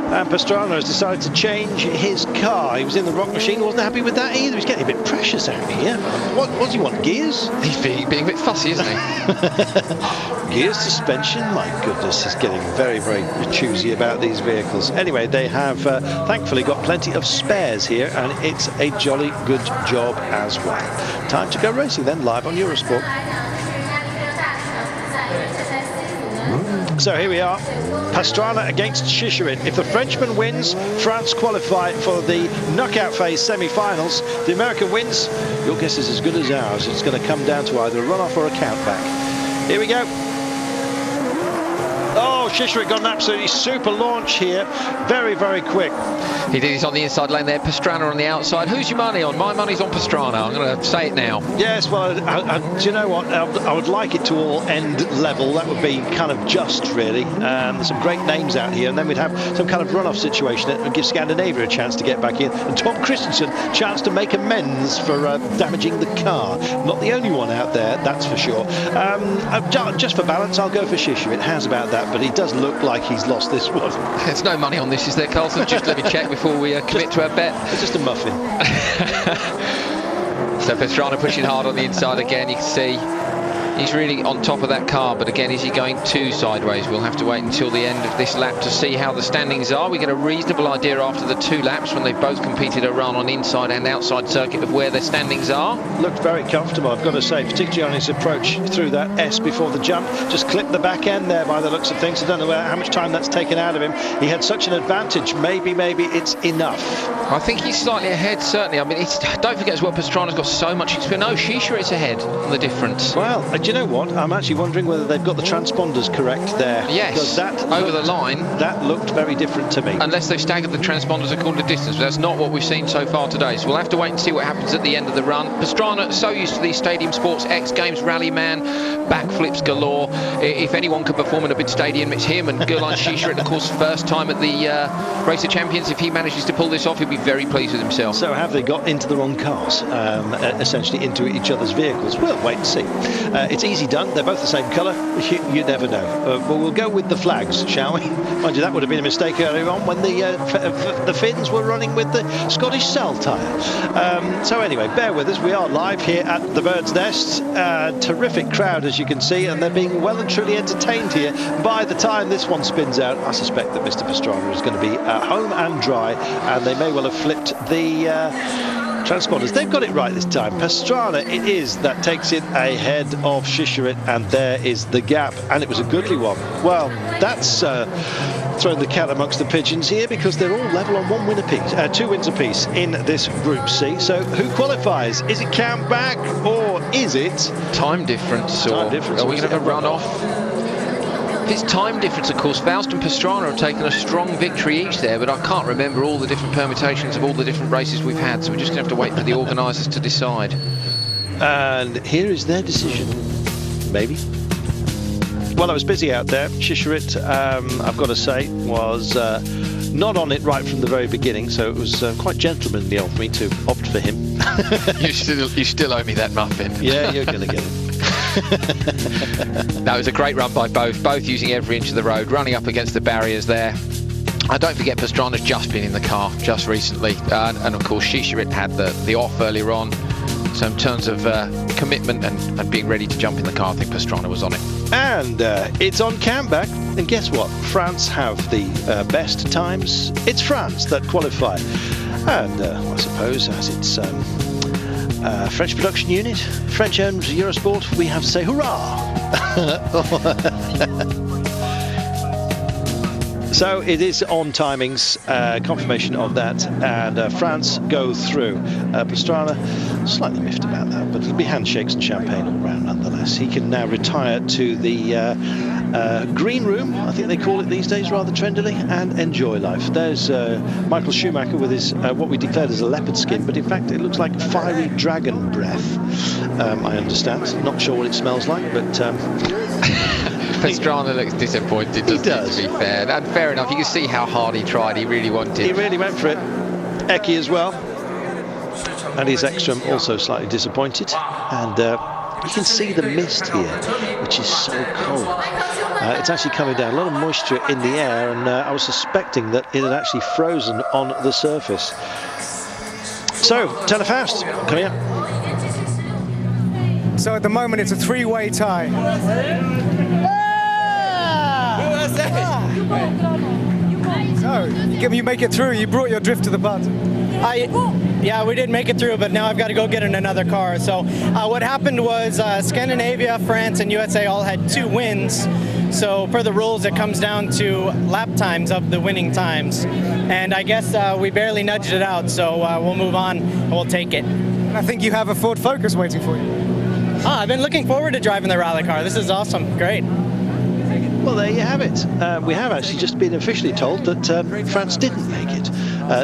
And Pastrana has decided to change his car. He was in the rock machine, wasn't happy with that either. He's getting a bit precious out here. What does he want, gears? He's being a bit fussy, isn't he? Gears, suspension, my goodness, he's getting very, very choosy about these vehicles. Anyway, they have thankfully got plenty of spares here, and it's a jolly good job as well. Time to go racing then, live on Eurosport. So here we are, Pastrana against Shishevich. If the Frenchman wins, France qualify for the knockout phase semi-finals. The American wins, your guess is as good as ours. It's going to come down to either a run-off or a count-back. Here we go. Oh, Shishevich got an absolutely super launch here. Very, very quick. He did. He's on the inside lane there. Pastrana on the outside. Who's your money on? My money's on Pastrana. I'm going to say it now. Yes, well, do you know what? I would like it to all end level. That would be kind of just, really. There's some great names out here, and then we'd have some kind of run-off situation that would give Scandinavia a chance to get back in, and Tom Christensen a chance to make amends for damaging the car. Not the only one out there, that's for sure. Just for balance, I'll go for Shishevich. How's about that? But he does look like he's lost this one. There's no money on this, is there, Carlson? Just let me check before we commit to our bet. It's just a muffin. So Pastrana pushing hard on the inside again. You can see he's really on top of that car, but again, is he going too sideways? We'll have to wait until the end of this lap to see how the standings are. We get a reasonable idea after the 2 laps when they've both completed a run on inside and outside circuit of where their standings are. Looked very comfortable, I've got to say, particularly on his approach through that S before the jump. Just clipped the back end there by the looks of things. I don't know how much time that's taken out of him. He had such an advantage. Maybe it's enough. I think he's slightly ahead, certainly. I mean, don't forget as well, Pastrana's got so much experience. No, Shishevich's ahead on the difference. Well, do you know what? I'm actually wondering whether they've got the transponders correct there. Yes, because that over the line. That looked very different to me. Unless they've staggered the transponders according to distance, but that's not what we've seen so far today. So we'll have to wait and see what happens at the end of the run. Pastrana, so used to these stadium sports, X Games rally man, backflips galore. If anyone can perform in a big stadium, it's him. And Gurlan Shishević, of course, first time at the Race of Champions. If he manages to pull this off, he'll be very pleased with himself. So have they got into the wrong cars, essentially into each other's vehicles? We'll wait and see. It's It's easy done. They're both the same colour. You never know. Well, we'll go with the flags, shall we? Mind you, that would have been a mistake earlier on when the Finns were running with the Scottish Cell tyre. So anyway, bear with us. We are live here at the Bird's Nest. Terrific crowd, as you can see, and they're being well and truly entertained here. By the time this one spins out, I suspect that Mr. Pastrana is going to be home and dry, and they may well have flipped the transponders. They've got it right this time. Pastrana it is that takes it ahead of Shishirit, and there is the gap, and it was a goodly one. Well, that's thrown the cat amongst the pigeons here, because they're all level on 1 win apiece, 2 wins apiece in this Group C. So who qualifies? Is it count back, or is it time difference? Are we going to have a run off? If it's time difference, of course, Faust and Pastrana have taken a strong victory each there, but I can't remember all the different permutations of all the different races we've had, so we're just going to have to wait for the organisers to decide. And here is their decision. Maybe. Well, I was busy out there. Shishirit, I've got to say, was not on it right from the very beginning, so it was quite gentlemanly of me to opt for him. You still owe me that muffin. Yeah, you're going to get it. That was a great run by both using every inch of the road, running up against the barriers there. Don't forget, Pastrana's just been in the car just recently, and of course Shishirit had the off earlier on. So in terms of commitment and being ready to jump in the car, I think Pastrana was on it. And it's on countback, and guess what? France have the best times. It's France that qualify, and I suppose as it's French production unit, French-owned Eurosport, we have to say hurrah! So it is on timings, confirmation of that, and France go through. Pastrana, slightly miffed about that, but it'll be handshakes and champagne all round nonetheless. He can now retire to the green room, I think they call it these days rather trendily, and enjoy life. There's Michael Schumacher with his what we declared as a leopard skin, but in fact it looks like fiery dragon breath, I understand. Not sure what it smells like, but Pastrana looks disappointed, doesn't he, to be fair. And fair enough, you can see how hard he tried. He really wanted. He really went for it. Eki as well. And his Ekstrom also slightly disappointed. And you can see the mist here, which is so cold. It's actually coming down. A lot of moisture in the air, and I was suspecting that it had actually frozen on the surface. So, Telefaust, coming up. So at the moment it's a 3-way tie. So, you make it through. You brought your drift to the party. Yeah, we did make it through, but now I've got to go get in another car. So what happened was Scandinavia, France, and USA all had 2 wins. So per the rules, it comes down to lap times of the winning times. And I guess we barely nudged it out, so we'll move on and we'll take it. And I think you have a Ford Focus waiting for you. I've been looking forward to driving the rally car. This is awesome. Great. Well, there you have it. We have actually just been officially told that France didn't make it.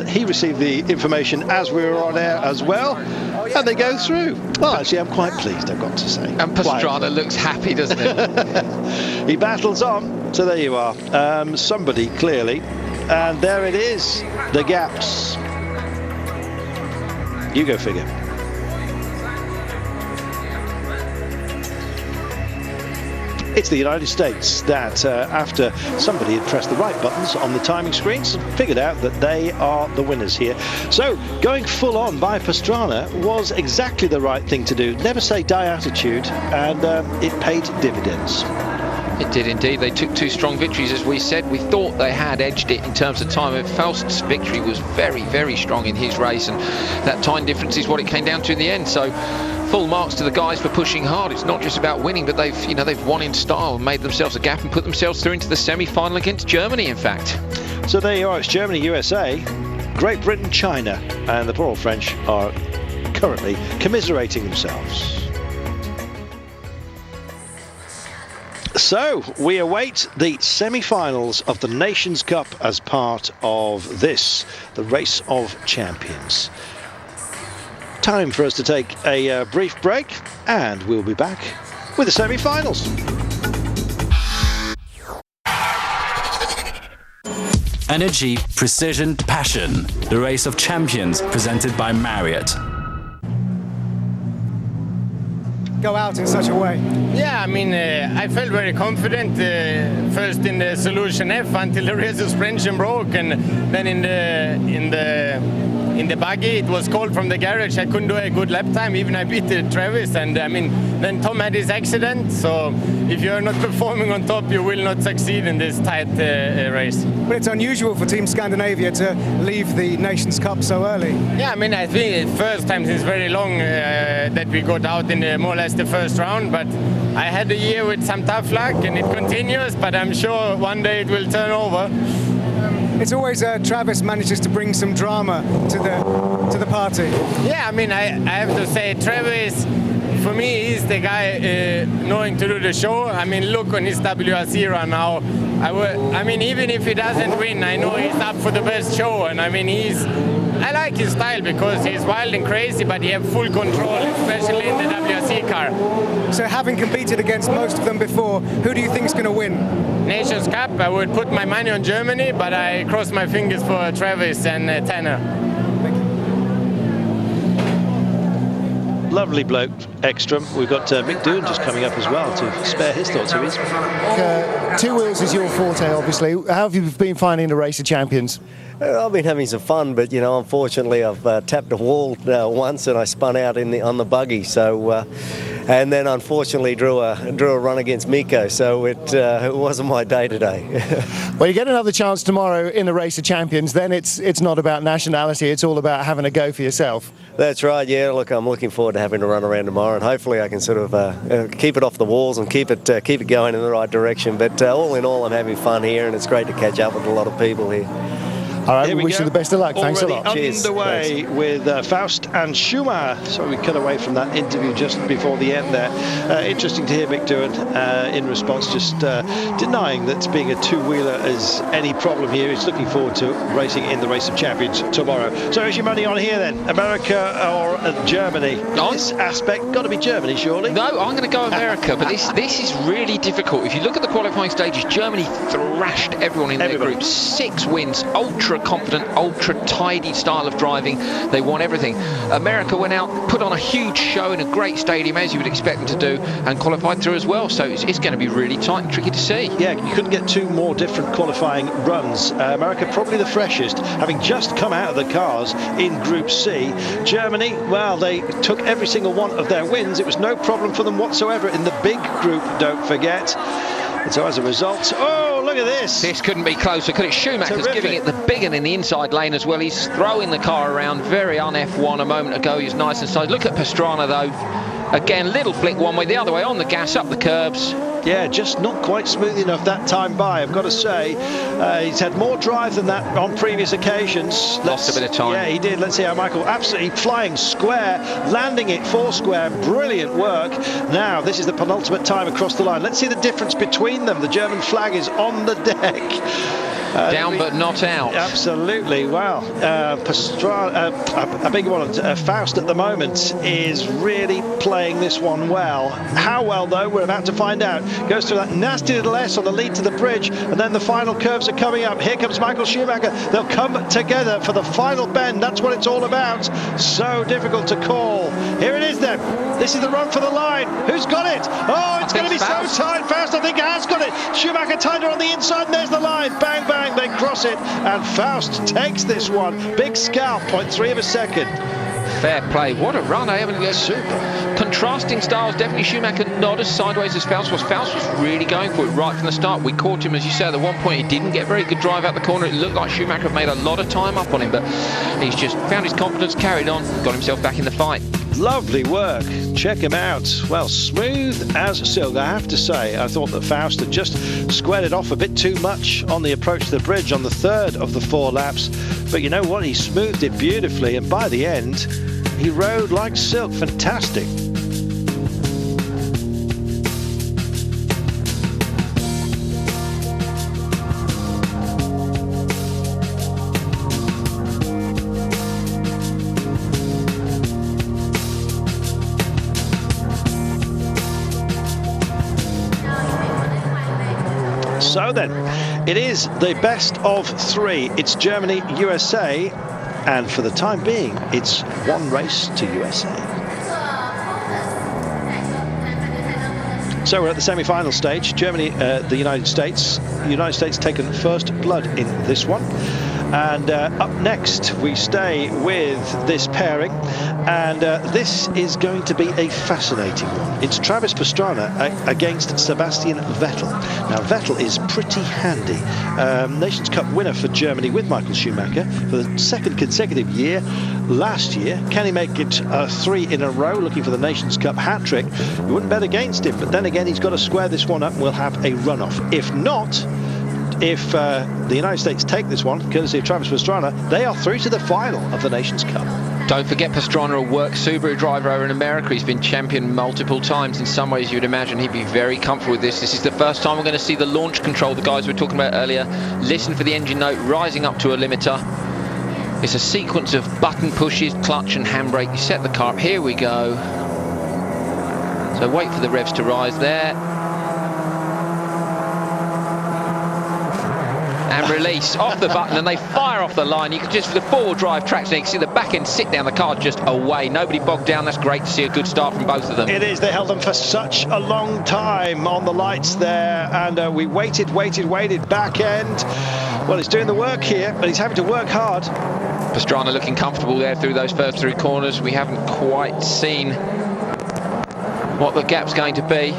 He received the information as we were on air as well, and they go through. Well, actually, I'm quite pleased, I've got to say. And Pastrana looks happy, doesn't he? He battles on. So there you are. Somebody, clearly. And there it is. The gaps. You go figure. It's the United States that, after somebody had pressed the right buttons on the timing screens, figured out that they are the winners here. So, going full on by Pastrana was exactly the right thing to do. Never say die attitude, and it paid dividends. It did indeed. They took 2 strong victories, as we said. We thought they had edged it in terms of time. Faust's victory was very, very strong in his race, and that time difference is what it came down to in the end. So, full marks to the guys for pushing hard. It's not just about winning, but they've won in style and made themselves a gap and put themselves through into the semi-final against Germany, in fact. So there you are. It's Germany, USA, Great Britain, China, and the poor old French are currently commiserating themselves. So we await the semi-finals of the Nations Cup as part of this, the Race of Champions. Time for us to take a brief break, and we'll be back with the semi-finals. Energy, precision, passion. The Race of Champions, presented by Marriott. go out in such a way? Yeah, I mean, I felt very confident first in the Solution F until the rear suspension broke, and then in the buggy it was cold from the garage. I couldn't do a good lap time, even I beat Travis, and I mean, then Tom had his accident, so if you're not performing on top, you will not succeed in this tight race. But it's unusual for Team Scandinavia to leave the Nations Cup so early. Yeah, I mean, I think it's the first time since very long that we got out in more or less the first round, but I had a year with some tough luck and it continues, but I'm sure one day it will turn over. It's always Travis manages to bring some drama to the party. Yeah, I mean, I have to say, Travis, for me, he's the guy knowing to do the show. I mean, look on his WRC run now. I mean, even if he doesn't win, I know he's up for the best show. And I mean, I like his style because he's wild and crazy, but he has full control, especially in the WRC car. So having competed against most of them before, who do you think is going to win? Nations Cup, I would put my money on Germany, but I cross my fingers for Travis and Tanner. Lovely bloke, Ekstrom. We've got Mick Doohan just coming up as well to spare his thoughts. Who is? Two wheels is your forte, obviously. How have you been finding the Race of Champions? I've been having some fun, but you know, unfortunately, I've tapped a wall once and I spun out on the buggy. So, and then unfortunately drew a run against Miko. So it wasn't my day today. Well, you get another chance tomorrow in the Race of Champions. Then it's not about nationality. It's all about having a go for yourself. That's right. Yeah. Look, I'm looking forward to having a run around tomorrow, and hopefully I can sort of keep it off the walls and keep it going in the right direction. But all in all, I'm having fun here, and it's great to catch up with a lot of people here. All right, we wish you the best of luck. Thanks a lot. Cheers. Underway with Faust and Schumacher. So we cut away from that interview just before the end there. Interesting to hear Mick Doohan in response, just denying that being a two-wheeler is any problem here. He's looking forward to racing in the Race of Champions tomorrow. So is your money on here then? America or Germany? In this aspect, got to be Germany, surely? No, I'm going to go America, but this is really difficult. If you look at the qualifying stages, Germany thrashed everyone in their group. 6 wins, ultra confident, ultra tidy style of driving. They won everything. America went out, put on a huge show in a great stadium, as you would expect them to do, and qualified through as well. So it's going to be really tight and tricky to see. Yeah, you couldn't get 2 more different qualifying runs. America probably the freshest, having just come out of the cars in Group C. Germany, well, they took every single one of their wins. It was no problem for them whatsoever in the big group, don't forget. And so as a result, oh, look at this. This couldn't be closer, could it? Schumacher's giving it the big one in the inside lane as well. He's throwing the car around, very on F1 a moment ago. He's nice and side. Look at Pastrana though. Again, little flick one way, the other way, on the gas, up the curbs. Yeah, just not quite smooth enough that time by, I've got to say. He's had more drive than that on previous occasions. Lost a bit of time. Yeah, he did. Let's see how Michael, absolutely flying square, landing it 4 square. Brilliant work. Now, this is the penultimate time across the line. Let's see the difference between them. The German flag is on the deck. Down but not out. Absolutely. Wow. A big one. Faust at the moment is really playing this one well. How well, though, we're about to find out. Goes through that nasty little S on the lead to the bridge, and then the final curves are coming up. Here comes Michael Schumacher. They'll come together for the final bend. That's what it's all about. So difficult to call. Here it is then. This is the run for the line. Who's got it? Oh, it's going to be Faust. So tight. Faust, I think, has got it. Schumacher tied her on the inside, and there's the line. Bang, bang. They cross it, and Faust takes this one. Big scalp, 0.3 of a second. Fair play. What a run. I haven't super. Contrasting styles. Definitely Schumacher not as sideways as Faust was. Faust was really going for it right from the start. We caught him, as you said, at one point. He didn't get very good drive out the corner. It looked like Schumacher had made a lot of time up on him, but he's just found his confidence, carried on, got himself back in the fight. Lovely work. Check him out. Well, smooth as silk, I have to say. I thought that Faust had just squared it off a bit too much on the approach to the bridge on the 3rd of the 4 laps. But you know what? He smoothed it beautifully, and by the end, he rode like silk. Fantastic. So then, it is the best of 3. It's Germany, USA, and for the time being, it's one race to USA. So we're at the semi-final stage. Germany, the United States. The United States taken first blood in this one. And up next, we stay with this pairing. And this is going to be a fascinating one. It's Travis Pastrana against Sebastian Vettel. Now, Vettel is pretty handy. Nations Cup winner for Germany with Michael Schumacher for the second consecutive year. Last year, can he make it 3 in a row, looking for the Nations Cup hat-trick? You wouldn't bet against him, but then again, he's got to square this one up and we'll have a run-off. If not, if the United States take this one, courtesy of Travis Pastrana, they are through to the final of the Nations Cup. Don't forget, Pastrana, a work Subaru driver over in America. He's been champion multiple times. In some ways, you'd imagine he'd be very comfortable with this. This is the first time we're going to see the launch control the guys we were talking about earlier. Listen for the engine note rising up to a limiter. It's a sequence of button pushes, clutch and handbrake. You set the car up. Here we go. So wait for the revs to rise there. And release off the button, and they fire off the line. You can just, for the four-wheel drive traction, you can see the back end sit down, the car just away. Nobody bogged down. That's great to see a good start from both of them. It is. They held them for such a long time on the lights there, and we waited. Back end. Well, he's doing the work here, but he's having to work hard. Pastrana looking comfortable there through those first 3 corners. We haven't quite seen what the gap's going to be.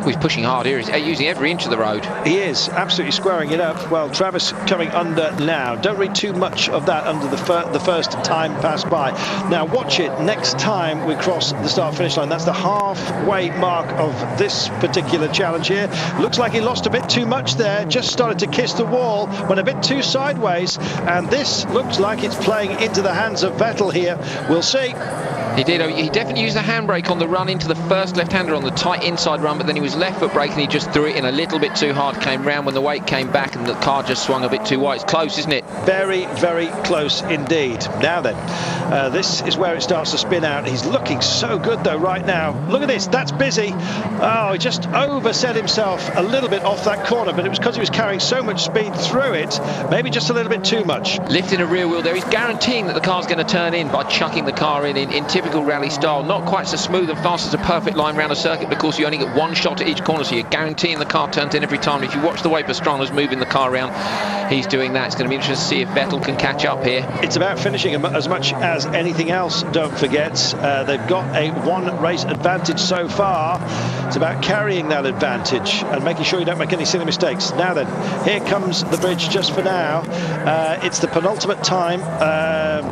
He's pushing hard here. He's using every inch of the road. He is absolutely squaring it up. Well, Travis coming under now. Don't read too much of that under the first time pass by. Now watch it next time we cross the start-finish line. That's the halfway mark of this particular challenge here. Looks like he lost a bit too much there. Just started to kiss the wall. Went a bit too sideways. And this looks like it's playing into the hands of Vettel here. We'll see. He did. He definitely used the handbrake on the run into the first left-hander on the tight inside run, but then he was left foot brake and he just threw it in a little bit too hard, came round when the weight came back and the car just swung a bit too wide. It's close, isn't it? Very, very close indeed. Now then, this is where it starts to spin out. He's looking so good though right now. Look at this, that's busy. Oh, he just overset himself a little bit off that corner, but it was because he was carrying so much speed through it, maybe just a little bit too much. Lifting a rear wheel there, he's guaranteeing that the car's going to turn in by chucking the car in typical rally style. Not quite so smooth and fast as a perfect line round a circuit, but of course you only get one shot at each corner, so you're guaranteeing the car turns in every time. If you watch the way Pastrana's moving the car around, he's doing that. It's going to be interesting to see if Vettel can catch up here. It's about finishing as much as anything else, don't forget. They've got a 1 race advantage so far. It's about carrying that advantage and making sure you don't make any silly mistakes. Now then, here comes the bridge just for now. It's the penultimate time.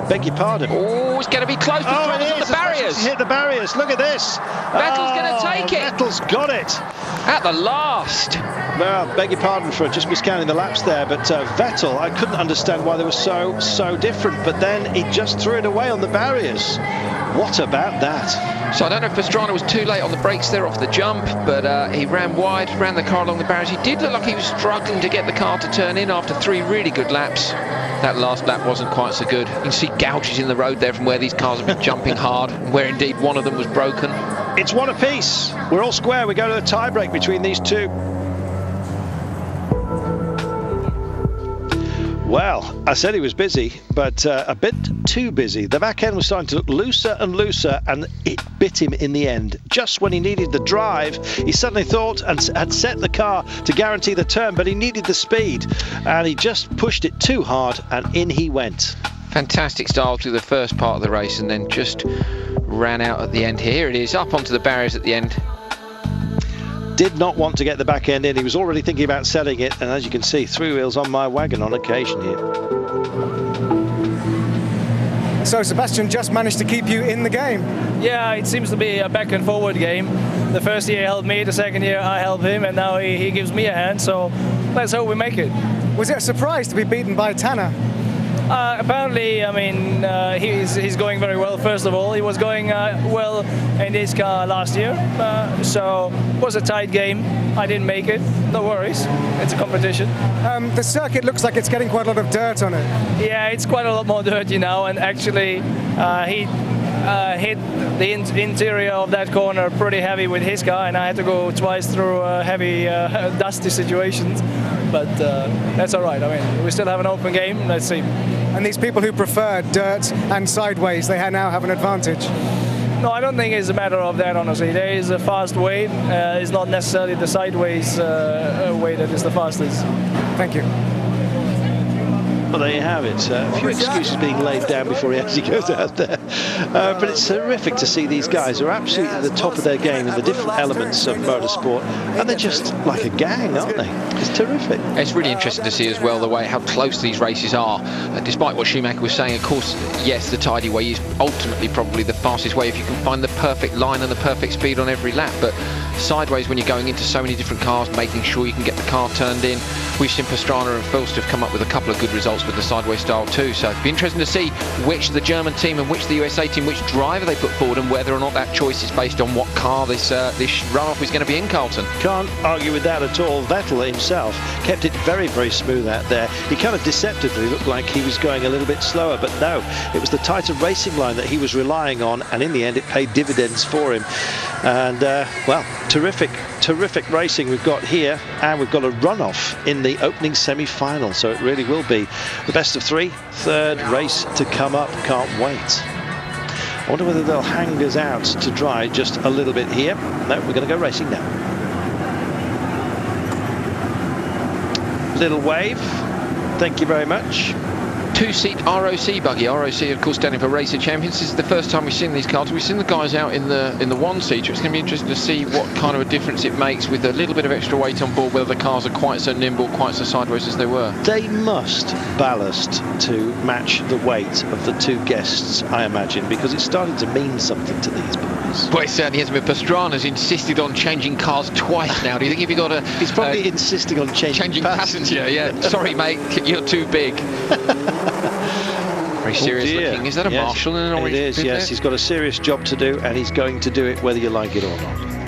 Beg your pardon. Oh, it's going to be close. Oh, it is. On the barriers. Hit the barriers. Look at this. Vettel's going to take it. Vettel's got it. At the last. Well, beg your pardon for just miscounting the laps there, but Vettel, I couldn't understand why they were so different, but then he just threw it away on the barriers. What about that? So I don't know if Pastrana was too late on the brakes there off the jump, but he ran wide, ran the car along the barriers. He did look like he was struggling to get the car to turn in after 3 really good laps. That last lap wasn't quite so good. You can see gouges in the road there from where these cars have been jumping hard, where indeed one of them was broken. It's 1 apiece. We're all square. We go to the tie break between these two. Well, I said he was busy, but a bit too busy. The back end was starting to look looser and looser, and it bit him in the end. Just when he needed the drive, he suddenly thought and had set the car to guarantee the turn, but he needed the speed, and he just pushed it too hard, and in he went. Fantastic style through the first part of the race, and then just ran out at the end. Here it is, up onto the barriers at the end. Did not want to get the back end in. He was already thinking about selling it, and as you can see, 3 wheels on my wagon on occasion here. So Sebastian just managed to keep you in the game. Yeah, it seems to be a back and forward game. The first year he helped me, the second year I helped him, and now he gives me a hand, so let's hope we make it. Was it a surprise to be beaten by Tanner? Apparently, I mean, he's going very well. First of all, he was going well in his car last year, so it was a tight game. I didn't make it. No worries. It's a competition. The circuit looks like it's getting quite a lot of dirt on it. Yeah, it's quite a lot more dirty now, and actually, he hit the interior of that corner pretty heavy with his car, and I had to go twice through heavy, dusty situations. But that's all right. I mean, we still have an open game. Let's see. And these people who prefer dirt and sideways, they now have an advantage. No, I don't think it's a matter of that, honestly. There is a fast weight. It's not necessarily the sideways weight that is the fastest. Thank you. Well, there you have it. A few excuses being laid down before he actually goes out there. But it's terrific to see these guys who are absolutely at the top of their game in the different elements of motorsport. And they're just like a gang, aren't they? It's terrific. It's really interesting to see as well the way how close these races are. Despite what Schumacher was saying, of course, yes, the tidy way is ultimately probably the fastest way if you can find the perfect line and the perfect speed on every lap. But sideways, when you're going into so many different cars, making sure you can get the car turned in. We've seen Pastrana and Fülst have come up with a couple of good results with the sideways style too, so it'd be interesting to see which the German team and which the USA team, which driver they put forward, and whether or not that choice is based on what car this runoff is going to be in, Carlton. Can't argue with that at all. Vettel himself kept it very, very smooth out there. He kind of deceptively looked like he was going a little bit slower, but no, it was the tighter racing line that he was relying on, and in the end it paid dividends for him. And well, terrific racing we've got here, and we've got a runoff in the opening semi-final, so it really will be the best of three. Third race to come up. Can't wait. I wonder whether they'll hang us out to dry just a little bit here. No, we're going to go racing now. Little wave. Thank you very much. Two-seat ROC buggy. ROC, of course, standing for Racer Champions. This is the first time we've seen these cars. We've seen the guys out in the one-seater. It's going to be interesting to see what kind of a difference it makes with a little bit of extra weight on board, whether the cars are quite so nimble, quite so sideways as they were. They must ballast to match the weight of the two guests, I imagine, because it's starting to mean something to these boys. Well, it certainly has been. Pastrana's insisted on changing cars twice now. Do you think if you got a... He's probably insisting on changing passenger, yeah. Sorry, mate, you're too big. Very serious looking. Is that a Marshall in an orange? It is, yes. He's got a serious job to do, and he's going to do it whether you like it or not.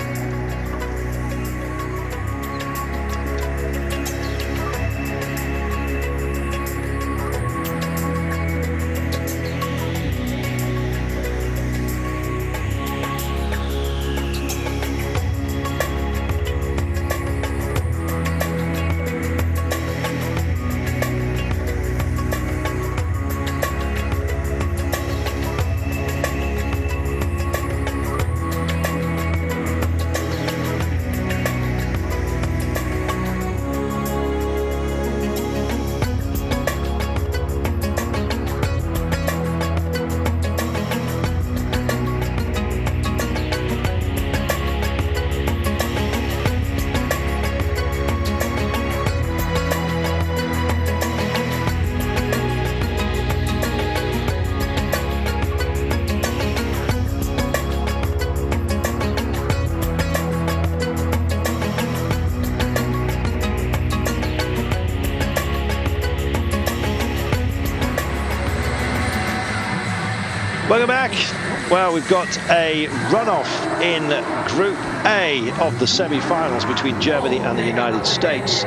Welcome back. Well, we've got a runoff in Group A of the semi-finals between Germany and the United States.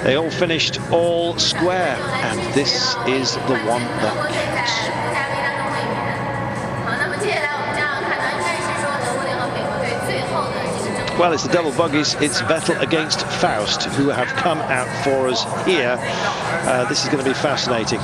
They all finished all square, and this is the one that counts. Well, it's the double buggies. It's Vettel against Faust, who have come out for us here. This is going to be fascinating.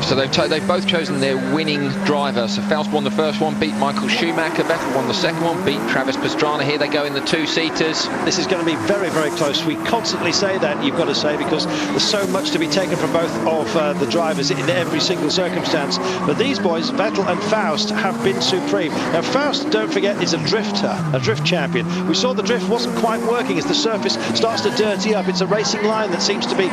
So they've both chosen their winning driver. So Faust won the first one, beat Michael Schumacher. Vettel won the second one, beat Travis Pastrana. Here they go in the two-seaters. This is going to be very, very close. We constantly say that, you've got to say, because there's so much to be taken from both of the drivers in every single circumstance. But these boys, Vettel and Faust, have been supreme. Now, Faust, don't forget, is a drifter, a drift champion. We saw the drift wasn't quite working as the surface starts to dirty up. It's a racing line that seems to be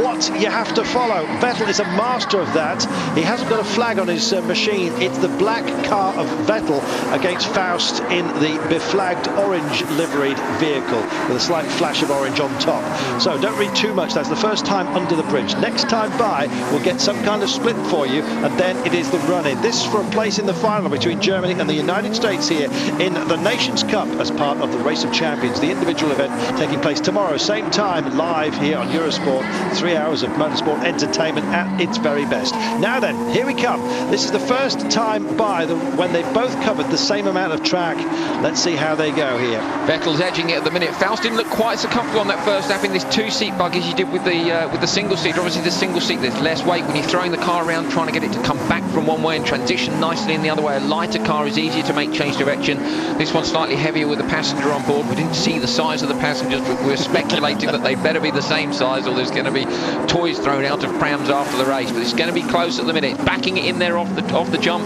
what you have to follow. Vettel is a master of that. He hasn't got a flag on his machine. It's the black car of Vettel against Faust in the beflagged orange liveried vehicle with a slight flash of orange on top. So don't read too much. That's the first time under the bridge. Next time by, we'll get some kind of split for you, and then it is the run-in. This for a place in the final between Germany and the United States here in the Nations Cup as part of the Race of Champions, the individual event taking place tomorrow, same time, live here on Eurosport. 3 hours of motorsport entertainment at its very best. best. Now then, here we come. This is the first time by when they both covered the same amount of track. Let's see how they go here. Vettel's edging it at the minute. Faust didn't look quite so comfortable on that first lap in this two-seat buggy as you did with the single seat. Obviously, the single seat, there's less weight when you're throwing the car around, trying to get it to come back from one way and transition nicely in the other way. A lighter car is easier to make change direction. This one's slightly heavier with a passenger on board. We didn't see the size of the passengers, but we're speculating that they better be the same size, or there's going to be toys thrown out of prams after the race. But it's going to be close at the minute. Backing it in there off the jump.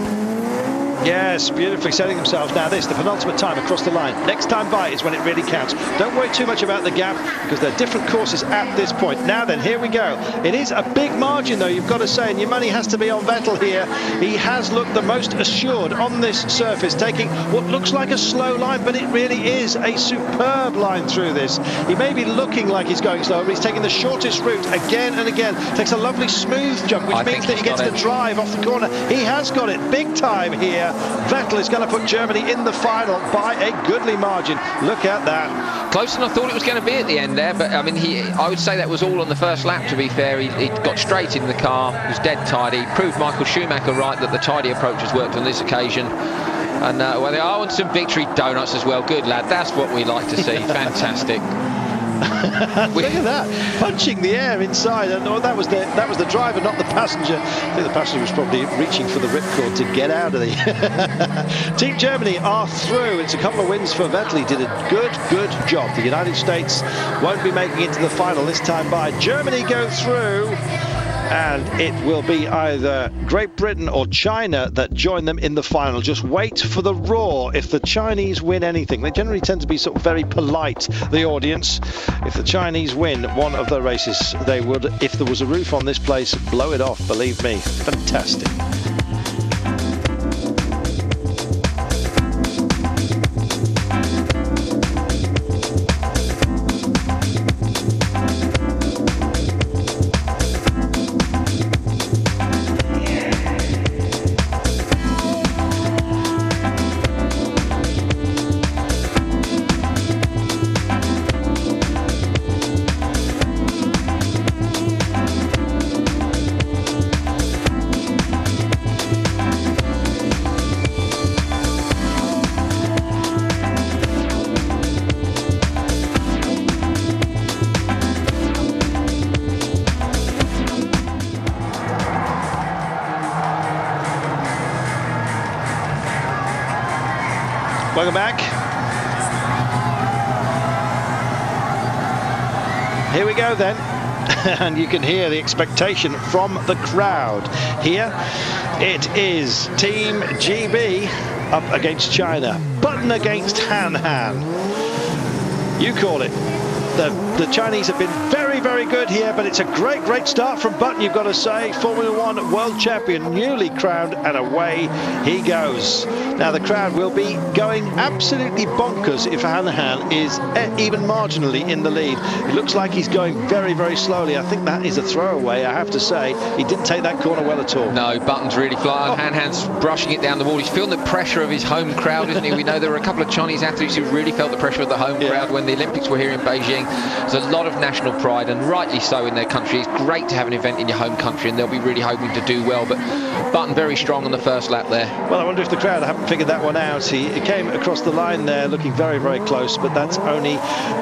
Yes, beautifully setting themselves. Now this, the penultimate time across the line. Next time by is when it really counts. Don't worry too much about the gap, because they're different courses at this point. Now then, here we go. It is a big margin, though, you've got to say, and your money has to be on Vettel here. He has looked the most assured on this surface, taking what looks like a slow line, but it really is a superb line through this. He may be looking like he's going slow, but he's taking the shortest route again and again. Takes a lovely smooth jump, which means that he gets the drive off the corner. He has got it big time here. Vettel is going to put Germany in the final by a goodly margin. Look at that. Closer than I thought it was going to be at the end there, but I mean, I would say that was all on the first lap, to be fair. He got straight in the car, was dead tidy, proved Michael Schumacher right that the tidy approach has worked on this occasion. And well, they are on some victory donuts as well. Good lad, that's what we like to see. Fantastic. Look at that, punching the air inside, and that was the driver, not the passenger. I think the passenger was probably reaching for the ripcord to get out of the Team Germany are through. It's a couple of wins for Vettel. He did a good job. The United States won't be making it to the final this time by. Germany go through, and it will be either Great Britain or China that join them in the final. Just wait for the roar if the Chinese win anything. They generally tend to be sort of very polite, the audience. If the Chinese win one of the races, they would, if there was a roof on this place, blow it off, believe me. Fantastic. Welcome back. Here we go then. And you can hear the expectation from the crowd. Here it is Team GB up against China. Button against Han. You call it. The Chinese have been very good here, but it's a great start from Button, you've got to say. Formula One world champion, newly crowned, and away he goes. Now the crowd will be going absolutely bonkers if Han is even marginally in the lead. It looks like he's going very slowly. I think that is a throwaway, I have to say. He didn't take that corner well at all. No, Button's really flying. Han's brushing it down the wall. He's feeling the pressure of his home crowd, isn't he? We know there were a couple of Chinese athletes who really felt the pressure of the home crowd when the Olympics were here in Beijing. There's a lot of national pride, and rightly so, in their country. It's great to have an event in your home country, and they'll be really hoping to do well. But Button very strong on the first lap there. Well, I wonder if the crowd haven't figured that one out. He came across the line there looking very close, but that's only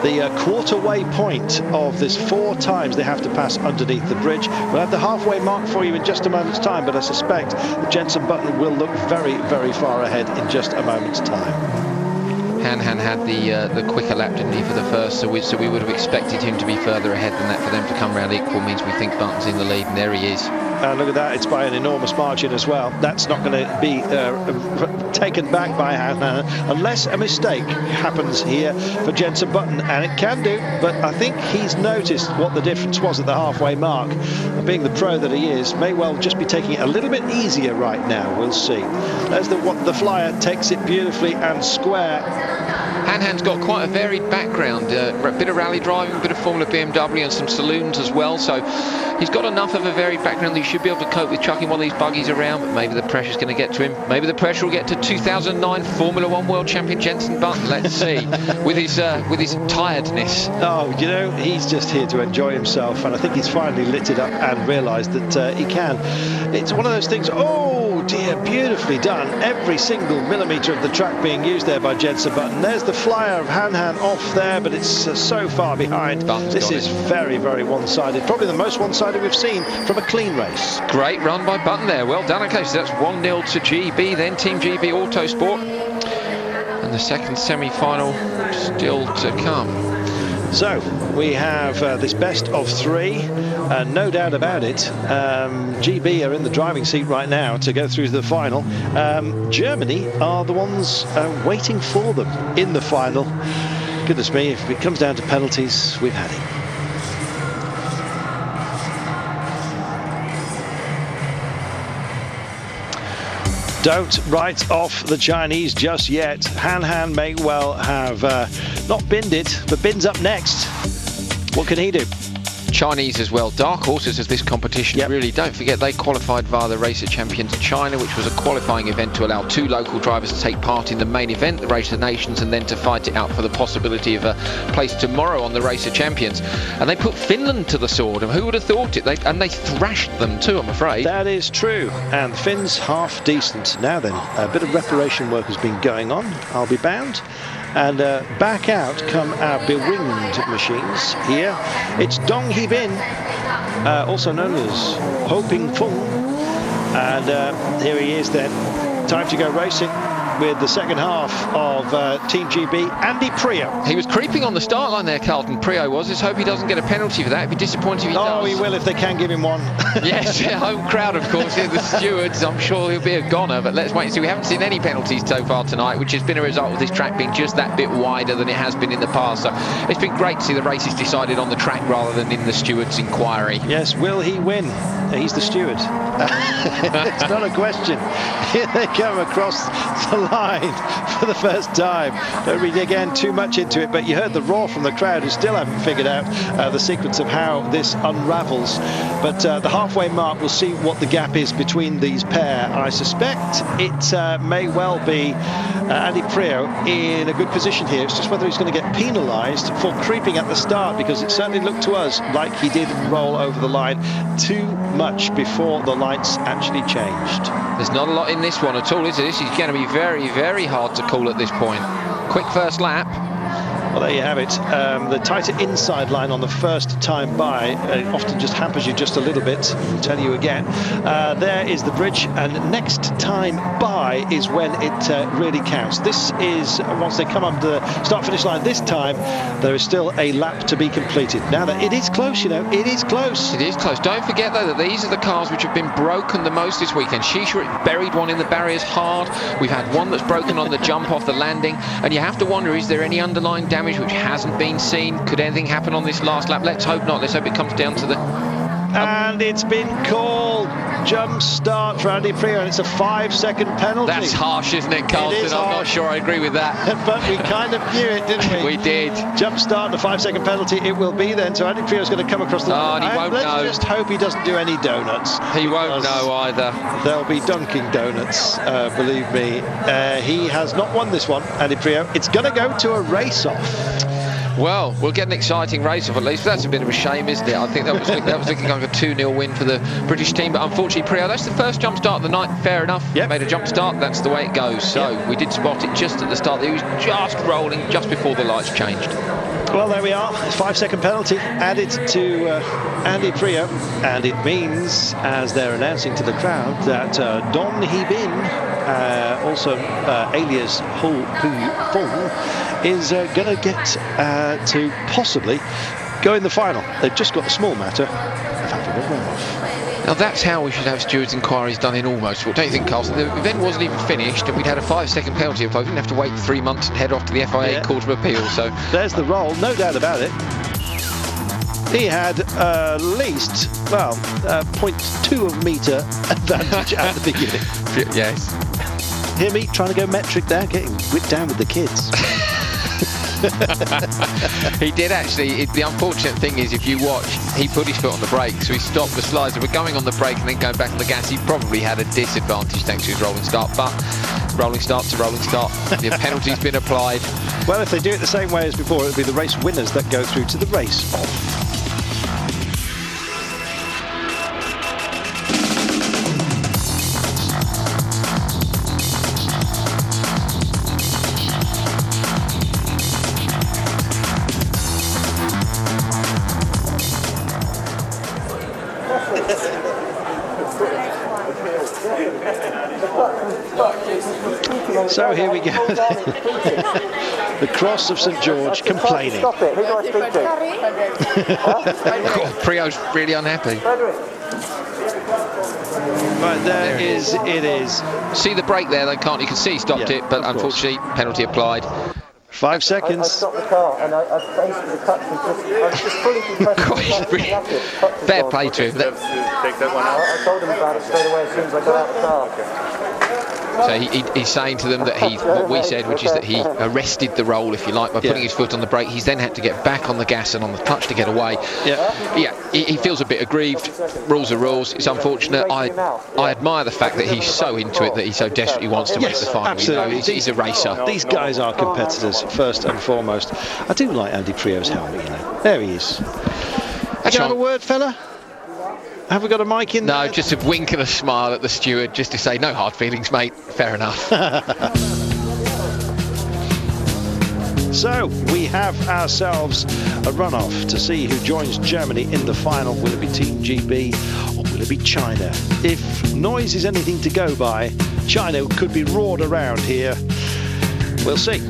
the quarter-way point of this 4 times they have to pass underneath the bridge. We'll have the halfway mark for you in just a moment's time, but I suspect that Jenson Button will look very far ahead in just a moment's time. Han had the quicker lap, didn't he, for the first, so we would have expected him to be further ahead than that. For them to come round equal means we think Button's in the lead, and there he is. Look at that, it's by an enormous margin as well. That's not going to be taken back by Han unless a mistake happens here for Jenson Button, and it can do, but I think he's noticed what the difference was at the halfway mark. Being the pro that he is, may well just be taking it a little bit easier right now. We'll see. There's the flyer, takes it beautifully and square. Han's got quite a varied background, a bit of rally driving, a bit of Formula BMW and some saloons as well, so He's got enough of a varied background that he should be able to cope with chucking one of these buggies around, but maybe the pressure's going to get to him. Maybe the pressure will get to 2009 Formula 1 World Champion Jenson Button. Let's see, with his tiredness. Oh, you know, he's just here to enjoy himself, and I think he's finally lit it up and realised that he can. It's one of those things, oh dear, beautifully done. Every single millimetre of the track being used there by Jenson Button. There's the flyer of Han off there, but it's so far behind. This is very, very one-sided. Probably the most one-sided we've seen from a clean race. Great run by Button there. Well done. Okay, so that's 1-0 to GB, then Team GB Autosport. And the second semi-final still to come. So we have this best of three, no doubt about it. GB are in the driving seat right now to go through to the final. Germany are the ones waiting for them in the final. Goodness me, if it comes down to penalties, we've had it. Don't write off the Chinese just yet. Han may well have not binned it, but Bin's up next. What can he do? Chinese as well. Dark horses of this competition, really. Don't forget they qualified via the Race of Champions China, which was a qualifying event to allow 2 local drivers to take part in the main event, the Race of Nations, and then to fight it out for the possibility of a place tomorrow on the Race of Champions. And they put Finland to the sword, and who would have thought it? They thrashed them too, I'm afraid. That is true, and the Finns half decent. Now then, a bit of reparation work has been going on, I'll be bound. And back out come our bewinged machines here. It's Dong Hee Bin, also known as Ho Ping Fung. And here he is then. Time to go racing with the second half of Team GB, Andy Prio. He was creeping on the start line there, Carlton. Prio was. Let's hope he doesn't get a penalty for that. It'd be disappointing if he does. Oh, he will if they can give him one. Yes, home crowd, of course. Yeah, the stewards, I'm sure he'll be a goner, but let's wait and see. We haven't seen any penalties so far tonight, which has been a result of this track being just that bit wider than it has been in the past. So it's been great to see the races decided on the track rather than in the steward's inquiry. Yes, will he win? He's the steward. It's not a question. Here they come across the line for the first time. Don't read again too much into it, but you heard the roar from the crowd who still haven't figured out the sequence of how this unravels. But the halfway mark, we'll see what the gap is between these pair. I suspect it may well be Andy Prio in a good position here. It's just whether he's going to get penalised for creeping at the start, because it certainly looked to us like he did roll over the line too much before the lights actually changed. There's not a lot in this one at all, is it? This is going to be very, very hard to call at this point. Quick first lap. Well, there you have it. The tighter inside line on the first time by often just hampers you just a little bit. I'll tell you again. There is the bridge, and next time by is when it really counts. This is once they come up to the start-finish line. This time there is still a lap to be completed. Now that it is close, you know, it is close. It is close. Don't forget though that these are the cars which have been broken the most this weekend. Shisha buried one in the barriers hard. We've had one that's broken on the jump off the landing, and you have to wonder, is there any underlying damage which hasn't been seen? Could anything happen on this last lap? Let's hope not. Let's hope it comes down to the... And it's been called jump start for Andy Prio, and it's a 5-second penalty. That's harsh, isn't it, Carlton? I'm not sure I agree with that. But we kind of knew it, didn't we? We did. Jump start, the 5-second penality it will be then. So Andy Prio's going to come across the line. And he won't Let's know. just hope he doesn't do any donuts. He won't know either. There'll be dunking donuts, believe me. He has not won this one, Andy Prio. It's going to go to a race-off. Well, we'll get an exciting race-off at least, but that's a bit of a shame, isn't it? I think that was looking like a 2-0 win for the British team, but unfortunately, Prio, that's the first jump start of the night. Fair enough. Yep. Made a jump start, that's the way it goes. So we did spot it just at the start. He was just rolling just before the lights changed. Well, there we are. 5-second penalty added to Andy Prio, and it means, as they're announcing to the crowd, that Don Hee Bin, also alias Ho Ping Fung, is going to get to possibly go in the final. They've just got the small matter of having a run-off. Now that's how we should have stewards' inquiries done in all motorsport. Don't you think, Carlson? The event wasn't even finished and we'd had a 5-second penalty. We didn't have to wait 3 months and head off to the FIA Court of Appeal. So there's the roll, no doubt about it. He had at least, well, 0.2 of metre advantage at the beginning. Yes. Hear me trying to go metric there, getting whipped down with the kids. He did actually. The unfortunate thing is, if you watch, he put his foot on the brake, so he stopped the slides. If we're going on the brake and then going back on the gas, he probably had a disadvantage thanks to his rolling start. But rolling start to rolling start, the penalty's been applied. Well, if they do it the same way as before, it'll be the race winners that go through to the race off. So here we go. The cross of St George complaining. Stop it. Who do I speak to? Prio's really unhappy. Right, it is. See the brake there, though, can't you? Can see he stopped it, but unfortunately, penalty applied. 5 seconds. I stopped the car and I basically the clutch was just fully compressed. Fair play to him. Take that one out. I told him about it straight away as soon as I got out the car. So he's saying to them that what we said, which is that he arrested the roll, if you like, by putting his foot on the brake. He's then had to get back on the gas and on the clutch to get away. He feels a bit aggrieved. Rules are rules. It's unfortunate. I admire the fact that he's so into it, that he so desperately wants to make the final. Absolutely. You know, he's a racer. These guys are competitors, first and foremost. I do like Andy Prio's helmet, you know. There he is. Have you have a word, fella? Have we got a mic in there? No, just a wink and a smile at the steward, just to say, no hard feelings, mate. Fair enough. So, we have ourselves a runoff to see who joins Germany in the final. Will it be Team GB or will it be China? If noise is anything to go by, China could be roared around here. We'll see.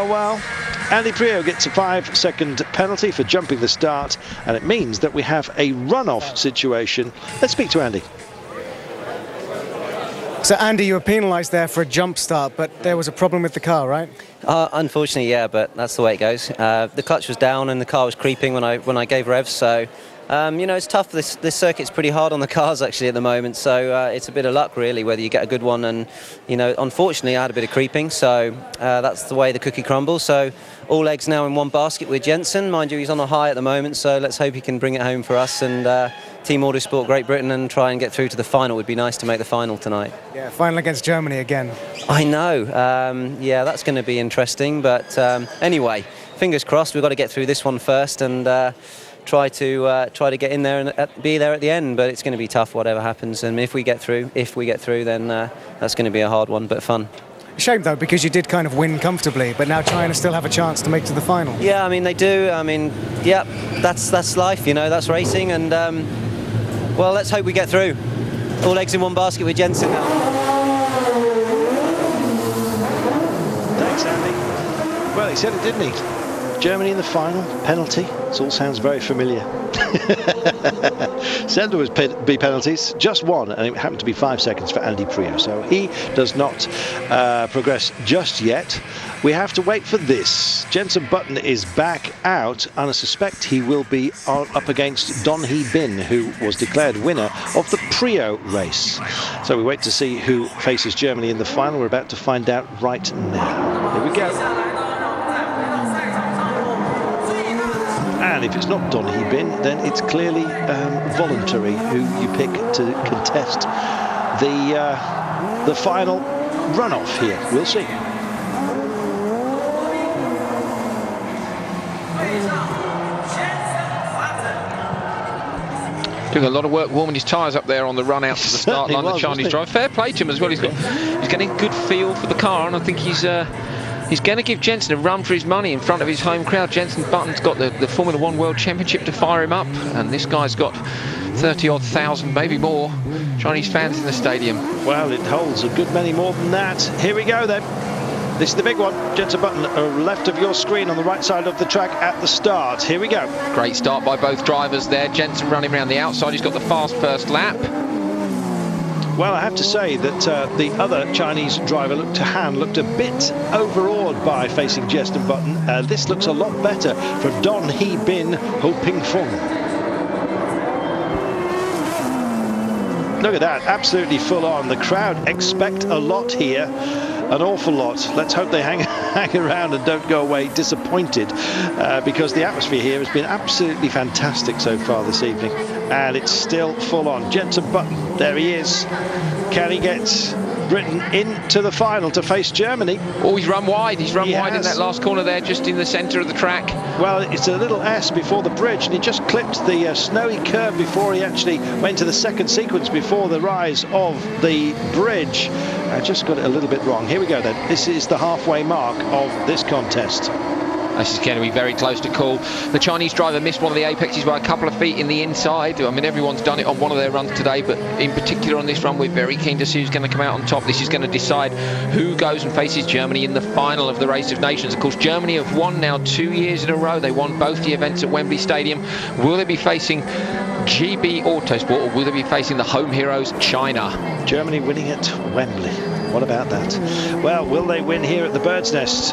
Well. Andy Prio gets a 5-second penalty for jumping the start, and it means that we have a runoff situation. Let's speak to Andy. So, Andy, you were penalised there for a jump start, but there was a problem with the car, right? Unfortunately, yeah, but that's the way it goes. The clutch was down and the car was creeping when I gave revs, so... it's tough. This circuit's pretty hard on the cars actually at the moment, so it's a bit of luck really whether you get a good one. And unfortunately I had a bit of creeping, so that's the way the cookie crumbles. So all eggs now in one basket with Jensen. Mind you, he's on a high at the moment, so let's hope he can bring it home for us and Team Autosport Great Britain and try and get through to the final. It would be nice to make the final tonight. Yeah, final against Germany again. I know. Yeah, that's going to be interesting. But anyway, fingers crossed. We've got to get through this one first and. Try to get in there and be there at the end, but it's going to be tough whatever happens. And if we get through, then that's going to be a hard one, but fun. Shame though, because you did kind of win comfortably, but now China still have a chance to make it to the final. Yeah, I mean they do. I mean, yeah, that's life, that's racing, and well, let's hope we get through. All eggs in one basket with Jensen now. Thanks, Andy. Well, he said it, didn't he? Germany in the final, penalty. It all sounds very familiar. Said there would be penalties, just one, and it happened to be 5 seconds for Andy Prio. So he does not progress just yet. We have to wait for this. Jensen Button is back out, and I suspect he will be up against Don Hee Bin, who was declared winner of the Prio race. So we wait to see who faces Germany in the final. We're about to find out right now. Here we go. And if it's not Don Hee Bin, then it's clearly voluntary who you pick to contest the final runoff here. We'll see. Doing a lot of work warming his tyres up there on the run out to the start line, the Chinese driver. Fair play to him as well. He's getting a good feel for the car, and I think he's He's going to give Jensen a run for his money in front of his home crowd. Jensen Button's got the Formula One World Championship to fire him up, and this guy's got 30-odd thousand, maybe more, Chinese fans in the stadium. Well, it holds a good many more than that. Here we go then. This is the big one. Jensen Button, left of your screen on the right side of the track at the start. Here we go. Great start by both drivers there. Jensen running around the outside. He's got the fast first lap. Well, I have to say that the other Chinese driver, Han, looked a bit overawed by facing Jensen Button. This looks a lot better for Don He Bin Ho Ping Fung. Look at that, absolutely full on. The crowd expect a lot here, an awful lot. Let's hope they hang around and don't go away disappointed, because the atmosphere here has been absolutely fantastic so far this evening, and it's still full on. Jensen Button, there he is. Can he get Britain into the final to face Germany? Oh, he's run wide. He's run wide in that last corner there, just in the centre of the track. Well, it's a little S before the bridge, and he just clipped the snowy curve before he actually went to the second sequence before the rise of the bridge. I just got it a little bit wrong. Here we go then. This is the halfway mark of this contest. This is going to be very close to call. The Chinese driver missed one of the apexes by a couple of feet in the inside. I mean, everyone's done it on one of their runs today, but in particular on this run, we're very keen to see who's going to come out on top. This is going to decide who goes and faces Germany in the final of the Race of Nations. Of course, Germany have won now 2 years in a row. They won both the events at Wembley Stadium. Will they be facing GB Autosport, or will they be facing the home heroes, China? Germany winning at Wembley. What about that? Well, will they win here at the Bird's Nest?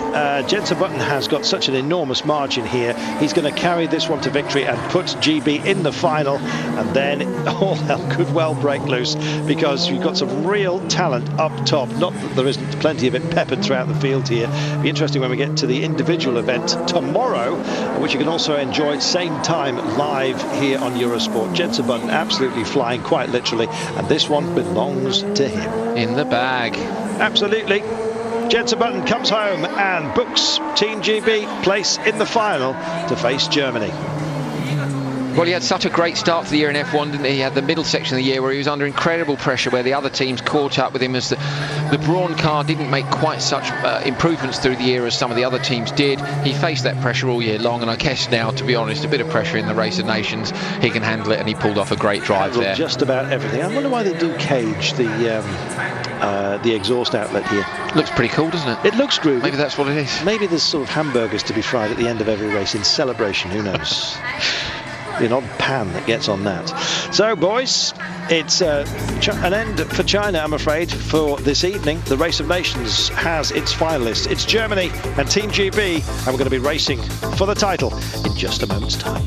Jensen Button has got such an enormous margin here. He's going to carry this one to victory and put GB in the final, and then all hell could well break loose, because you've got some real talent up top. Not that there isn't plenty of it peppered throughout the field here. It'll be interesting when we get to the individual event tomorrow, which you can also enjoy same time live here on Eurosport. Jensen Button absolutely flying, quite literally, and this one belongs to him. In the bag. Absolutely. Jensen Button comes home and books Team GB place in the final to face Germany. Well, he had such a great start to the year in F1, didn't he? He had the middle section of the year where he was under incredible pressure, where the other teams caught up with him, as the Brawn car didn't make quite such improvements through the year as some of the other teams did. He faced that pressure all year long, and I guess now, to be honest, a bit of pressure in the Race of Nations, he can handle it, and he pulled off a great drive there. Just about everything. I wonder why they do cage the exhaust outlet here. Looks pretty cool, doesn't it? It looks groovy. Maybe that's what it is. Maybe there's sort of hamburgers to be fried at the end of every race in celebration, who knows? An odd pan that gets on that. So, boys, it's an end for China, I'm afraid, for this evening. The Race of Nations has its finalists. It's Germany and Team GB, and we're going to be racing for the title in just a moment's time.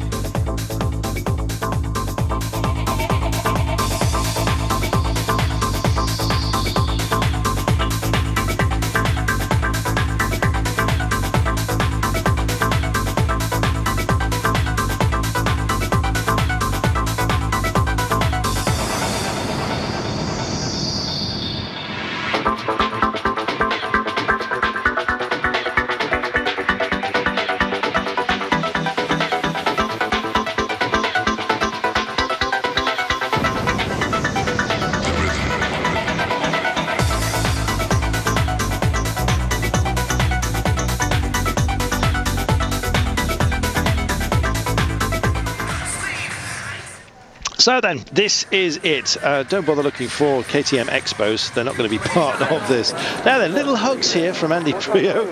So then, this is it. Don't bother looking for KTM Expos. They're not going to be part of this. Now then, little hugs here from Andy Prio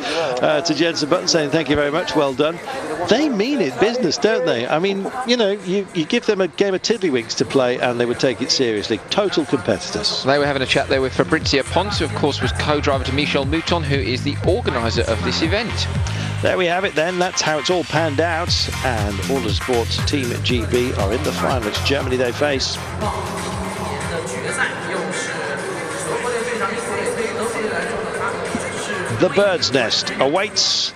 to Jensen Button saying thank you very much, well done. They mean it business, don't they? I mean, you know, you give them a game of tiddlywinks to play and they would take it seriously. Total competitors. They were having a chat there with Fabrizio Ponce, who of course was co-driver to Michel Mouton, who is the organiser of this event. There we have it then. That's how it's all panned out. And Autosport Team GB are in the final. It's Germany they face. The Bird's Nest awaits.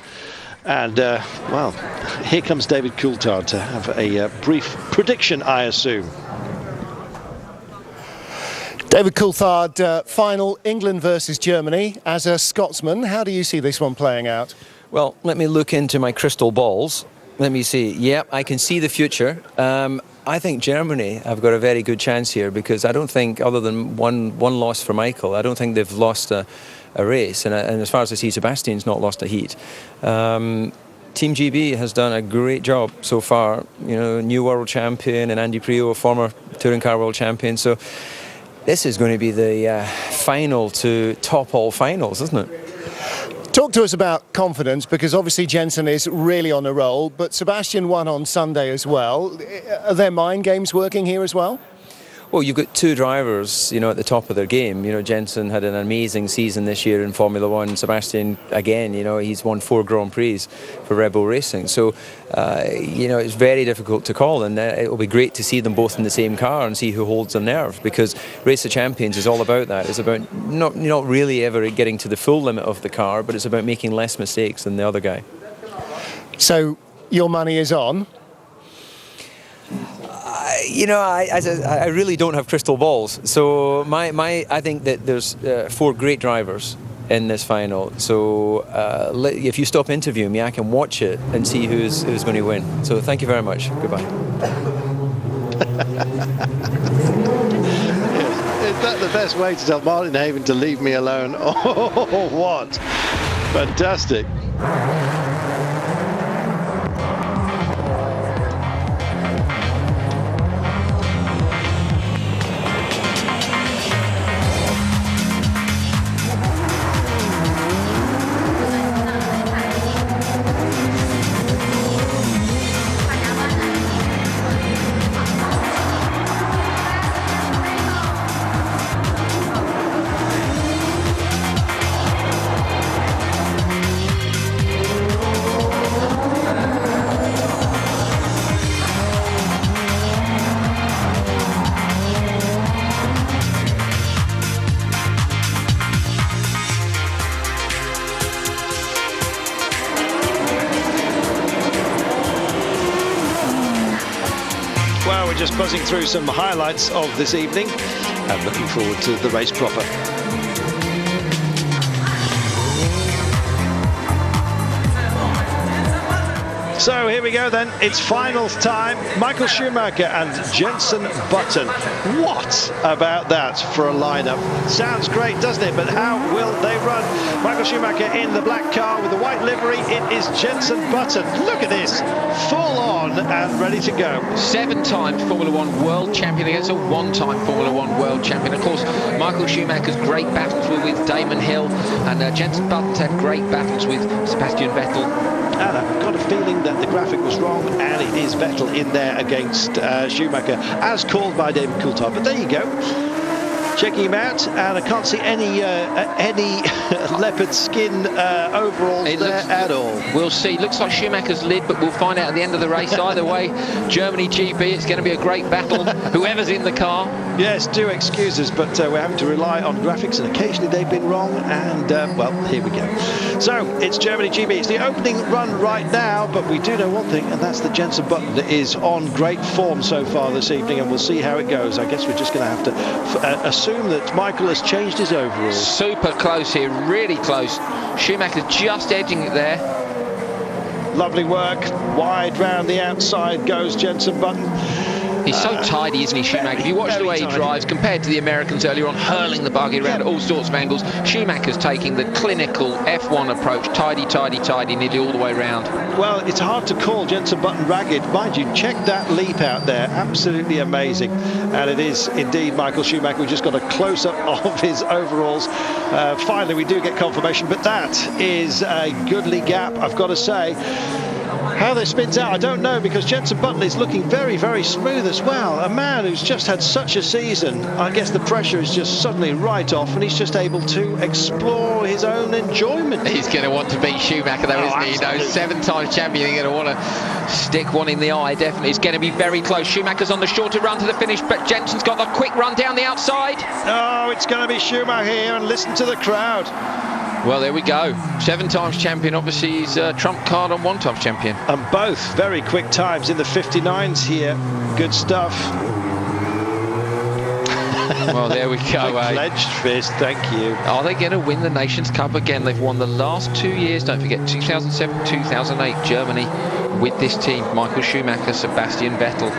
And, well, here comes David Coulthard to have a brief prediction, I assume. David Coulthard, final England versus Germany. As a Scotsman, how do you see this one playing out? Well, let me look into my crystal balls. Let me see. Yep, I can see the future. I think Germany have got a very good chance here, because I don't think, other than one loss for Michael, I don't think they've lost a race. And as far as I see, Sebastian's not lost a heat. Team GB has done a great job so far. You know, new world champion, and Andy Priaulx, former touring car world champion. So this is going to be the final to top all finals, isn't it? Talk to us about confidence, because obviously Jensen is really on a roll, but Sebastian won on Sunday as well. Are there mind games working here as well? Well, you've got two drivers, you know, at the top of their game. You know, Jensen had an amazing season this year in Formula One. Sebastian, again, you know, he's won 4 Grand Prix for Red Bull Racing. So, you know, it's very difficult to call, and it will be great to see them both in the same car and see who holds their nerve, because Race of Champions is all about that. It's about not really ever getting to the full limit of the car, but it's about making less mistakes than the other guy. So, your money is on? You know, I really don't have crystal balls. So I think that there's 4 great drivers in this final. So if you stop interviewing me, I can watch it and see who's going to win. So thank you very much. Goodbye. Is that the best way to tell Martin Haven to leave me alone? Oh, what? Fantastic. Just buzzing through some highlights of this evening and looking forward to the race proper. So here we go then, it's finals time. Michael Schumacher and Jenson Button. What about that for a lineup? Sounds great, doesn't it? But how will they run? Michael Schumacher in the black car with the white livery. It is Jenson Button. Look at this, full on and ready to go. 7-time Formula One world champion against a 1-time Formula One world champion. Of course, Michael Schumacher's great battles were with Damon Hill, and Jenson Button's had great battles with Sebastian Vettel. And I've got a feeling that the graphic was wrong, and it is Vettel in there against Schumacher, as called by David Coulthard. But there you go. Checking him out, and I can't see any leopard skin overalls there at all. We'll see. Looks like Schumacher's lid, but we'll find out at the end of the race. Either way, Germany GP, it's going to be a great battle. Whoever's in the car. Yes, do excuse us, but we're having to rely on graphics, and occasionally they've been wrong, and well, here we go. So, it's Germany GB. It's the opening run right now, but we do know one thing, and that's that Jenson Button is on great form so far this evening, and we'll see how it goes. I guess we're just going to have to assume that Michael has changed his overalls. Super close here, really close. Schumacher's just edging it there. Lovely work. Wide round the outside goes Jenson Button. He's so tidy, isn't he, Schumacher? If you watch the way he drives, compared to the Americans earlier on, hurling the buggy around all sorts of angles, Schumacher's taking the clinical F1 approach, tidy, tidy, tidy, nearly all the way around. Well, it's hard to call Jenson Button ragged. Mind you, check that leap out there. Absolutely amazing. And it is indeed Michael Schumacher. We just got a close-up of his overalls. Finally, we do get confirmation, but that is a goodly gap, I've got to say. How they spins out, I don't know, because Jenson Button is looking very, very smooth as well. A man who's just had such a season. I guess the pressure is just suddenly right off, and he's just able to explore his own enjoyment. He's going to want to beat Schumacher, though, isn't he? You know, 7-time champion, he's going to want to stick one in the eye, definitely. It's going to be very close. Schumacher's on the shorter run to the finish, but Jenson's got the quick run down the outside. Oh, it's going to be Schumacher here, and listen to the crowd. Well, there we go. 7 times champion, obviously he's a trump card on 1 times champion. And both very quick times in the 59s here. Good stuff. Well, there we go. Pledged fist, thank you. Are they going to win the Nations Cup again? They've won the last 2 years, don't forget, 2007, 2008, Germany with this team, Michael Schumacher, Sebastian Vettel.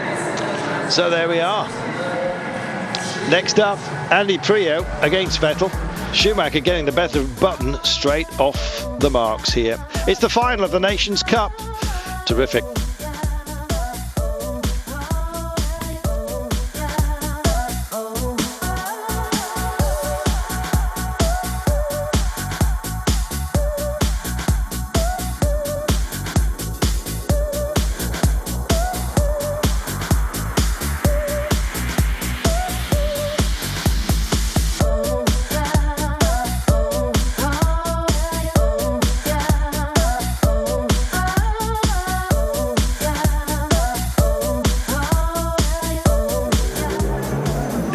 So there we are. Next up, Andy Priaulx against Vettel. Schumacher getting the better Button straight off the marks here. It's the final of the Nations Cup. Terrific.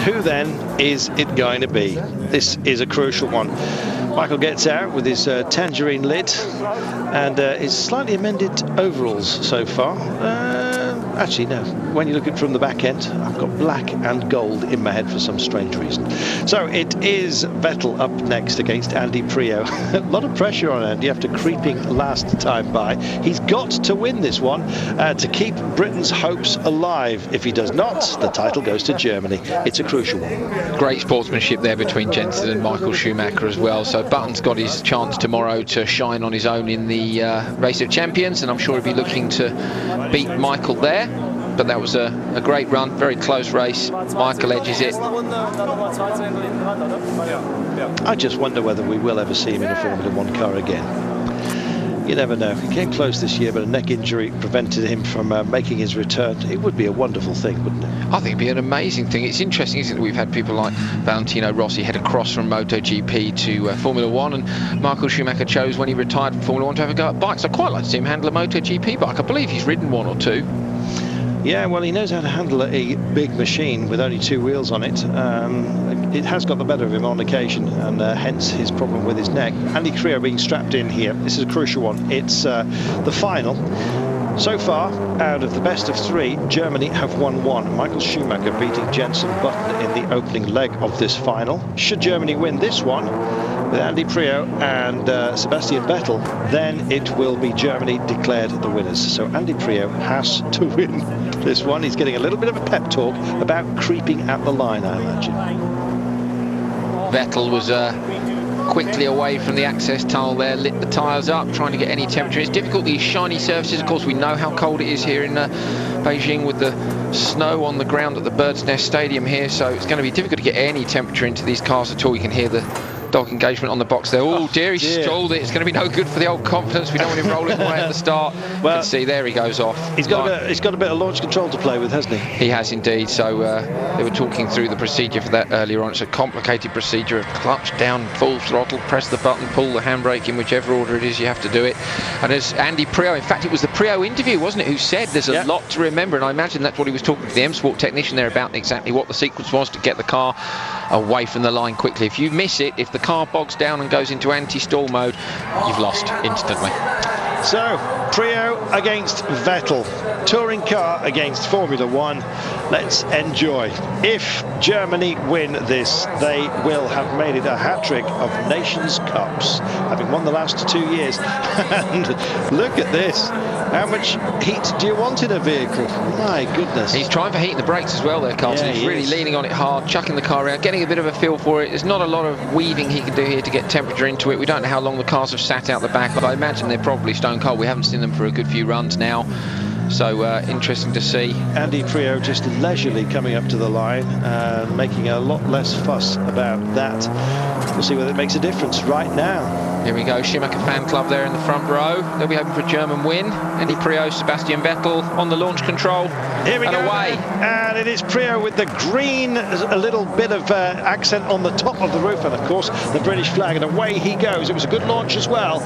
Who then is it going to be? This is a crucial one. Michael gets out with his tangerine lid and his slightly amended overalls so far. Actually, no. When you look at it from the back end, I've got black and gold in my head for some strange reason. So it is Vettel up next against Andy Priaulx. A lot of pressure on Andy after creeping last time by. He's got to win this one to keep Britain's hopes alive. If he does not, the title goes to Germany. It's a crucial one. Great sportsmanship there between Jensen and Michael Schumacher as well. So Button's got his chance tomorrow to shine on his own in the Race of Champions, and I'm sure he'll be looking to beat Michael there. But that was a great run, very close race. Michael edges it. I just wonder whether we will ever see him in a Formula One car again. You never know. He came close this year, but a neck injury prevented him from making his return. It would be a wonderful thing, wouldn't it? I think it'd be an amazing thing. It's interesting, isn't it? We've had people like Valentino Rossi head across from MotoGP to Formula One, and Michael Schumacher chose when he retired from Formula One to have a go at bikes. I'd quite like to see him handle a MotoGP bike. I believe he's ridden one or two. Yeah, well, he knows how to handle a big machine with only two wheels on it. It has got the better of him on occasion, and hence his problem with his neck. Andy Priaulx being strapped in here. This is a crucial one. It's the final. So far, out of the best of three, Germany have won one. Michael Schumacher beating Jensen Button in the opening leg of this final. Should Germany win this one, with Andy Priaulx and Sebastian Vettel, then it will be Germany declared the winners. So Andy Priaulx has to win this one. He's getting a little bit of a pep talk about creeping at the line, I imagine. Vettel was quickly away from the access tunnel there, lit the tyres up, trying to get any temperature. It's difficult, these shiny surfaces. Of course, we know how cold it is here in Beijing with the snow on the ground at the Bird's Nest Stadium here, so it's going to be difficult to get any temperature into these cars at all. You can hear the dog engagement on the box there. Oh dear, he stalled it. It's going to be no good for the old confidence. We don't want him rolling away at the start. Well, you can see there he goes off. He's got a bit of launch control to play with, hasn't he? He has indeed. So they were talking through the procedure for that earlier on. It's a complicated procedure. Clutch down, full throttle, press the button, pull the handbrake in whichever order it is you have to do it. And as Andy Priaulx, in fact it was the Priaulx interview, wasn't it, who said there's a lot to remember, and I imagine that's what he was talking to the M-Sport technician there about, exactly what the sequence was to get the car away from the line quickly. If you miss it, if the car bogs down and goes into anti-stall mode, you've lost instantly. So, Priaulx against Vettel. Touring car against Formula One. Let's enjoy. If Germany win this, they will have made it a hat-trick of Nations Cups, having won the last 2 years. And look at this. How much heat do you want in a vehicle? My goodness. He's trying for heat in the brakes as well there, Carlton. Yeah, he's really leaning on it hard, chucking the car around, getting a bit of a feel for it. There's not a lot of weaving he can do here to get temperature into it. We don't know how long the cars have sat out the back, but I imagine they're probably stone cold. We haven't seen them for a good few runs now. So interesting to see. Andy Priaulx just leisurely coming up to the line, making a lot less fuss about that. We'll see whether it makes a difference right now. Here we go, Schumacher fan club there in the front row. They'll be hoping for a German win. Andy Priaulx, Sebastian Vettel on the launch control. Here we go. Away. And it is Priaulx with the green, a little bit of accent on the top of the roof, and of course the British flag, and away he goes. It was a good launch as well.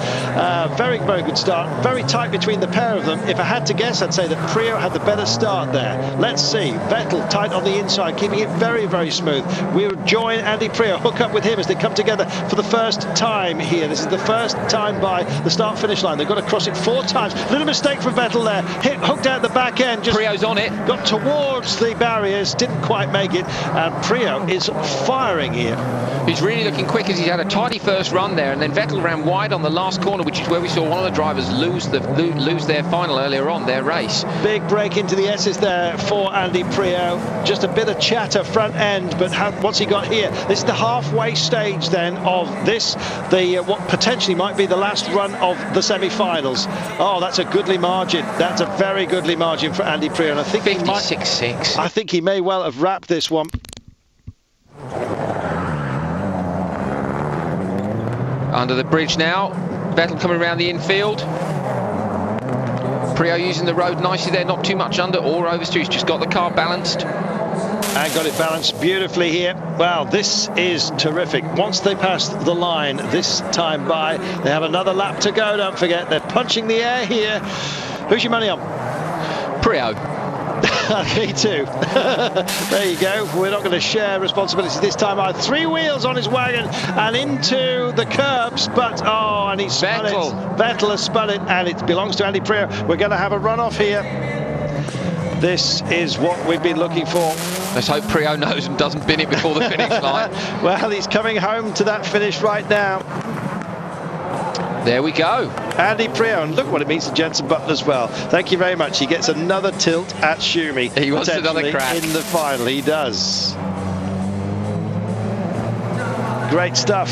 Very, very good start. Very tight between the pair of them. If I had to guess, I'd say that Priaulx had the better start there. Let's see. Vettel tight on the inside, keeping it very, very smooth. We'll join Andy Priaulx, hook up with him as they come together for the first time here. This is is the first time by the start-finish line. They've got to cross it 4 times. Little mistake from Vettel there. Hooked out the back end. Prio's on it. Got towards the barriers, didn't quite make it. And Prio is firing here. He's really looking quick as he's had a tidy first run there, and then Vettel ran wide on the last corner, which is where we saw one of the drivers lose their final earlier on, their race. Big break into the S's there for Andy Prio. Just a bit of chatter front end, but what's he got here? This is the halfway stage then of this, what potentially might be the last run of the semi-finals. Oh, that's a goodly margin. That's a very goodly margin for Andy Prio, and I think 56.6. I think he may well have wrapped this one. Under the bridge now, Vettel coming around the infield. Prio using the road nicely there, not too much under or oversteer. He's just got the car balanced. And got it balanced beautifully here. Well, this is terrific. Once they pass the line this time by, they have another lap to go. Don't forget, they're punching the air here. Who's your money on? Prio. Me too. There you go. We're not going to share responsibility this time. I had 3 wheels on his wagon and into the curbs, but and he spun it. Vettel has spun it, and it belongs to Andy Prio. We're going to have a runoff here. This is what we've been looking for. Let's hope Prio knows and doesn't bin it before the finish line. Well, he's coming home to that finish right now. There we go. Andy Prio, and look what it means to Jenson Button as well. Thank you very much. He gets another tilt at Schumi. He wants another crack in the final. He does. Great stuff.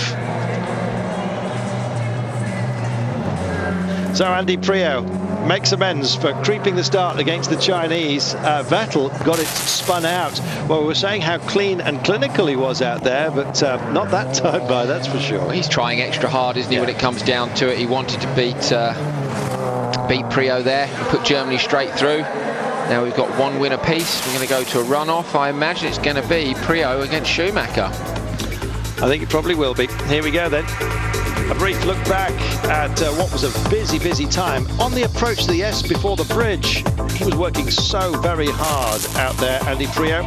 So Andy Prio makes amends for creeping the start against the Chinese. Vettel got it spun out. Well, we were saying how clean and clinical he was out there, but not that time by, that's for sure. He's trying extra hard, isn't he, when it comes down to it. He wanted to beat Prio there and put Germany straight through. Now we've got 1 win apiece. We're going to go to a runoff. I imagine it's going to be Prio against Schumacher. I think it probably will be. Here we go then. A brief look back at what was a busy time. On the approach to the S before the bridge, he was working so very hard out there, Andy Prio.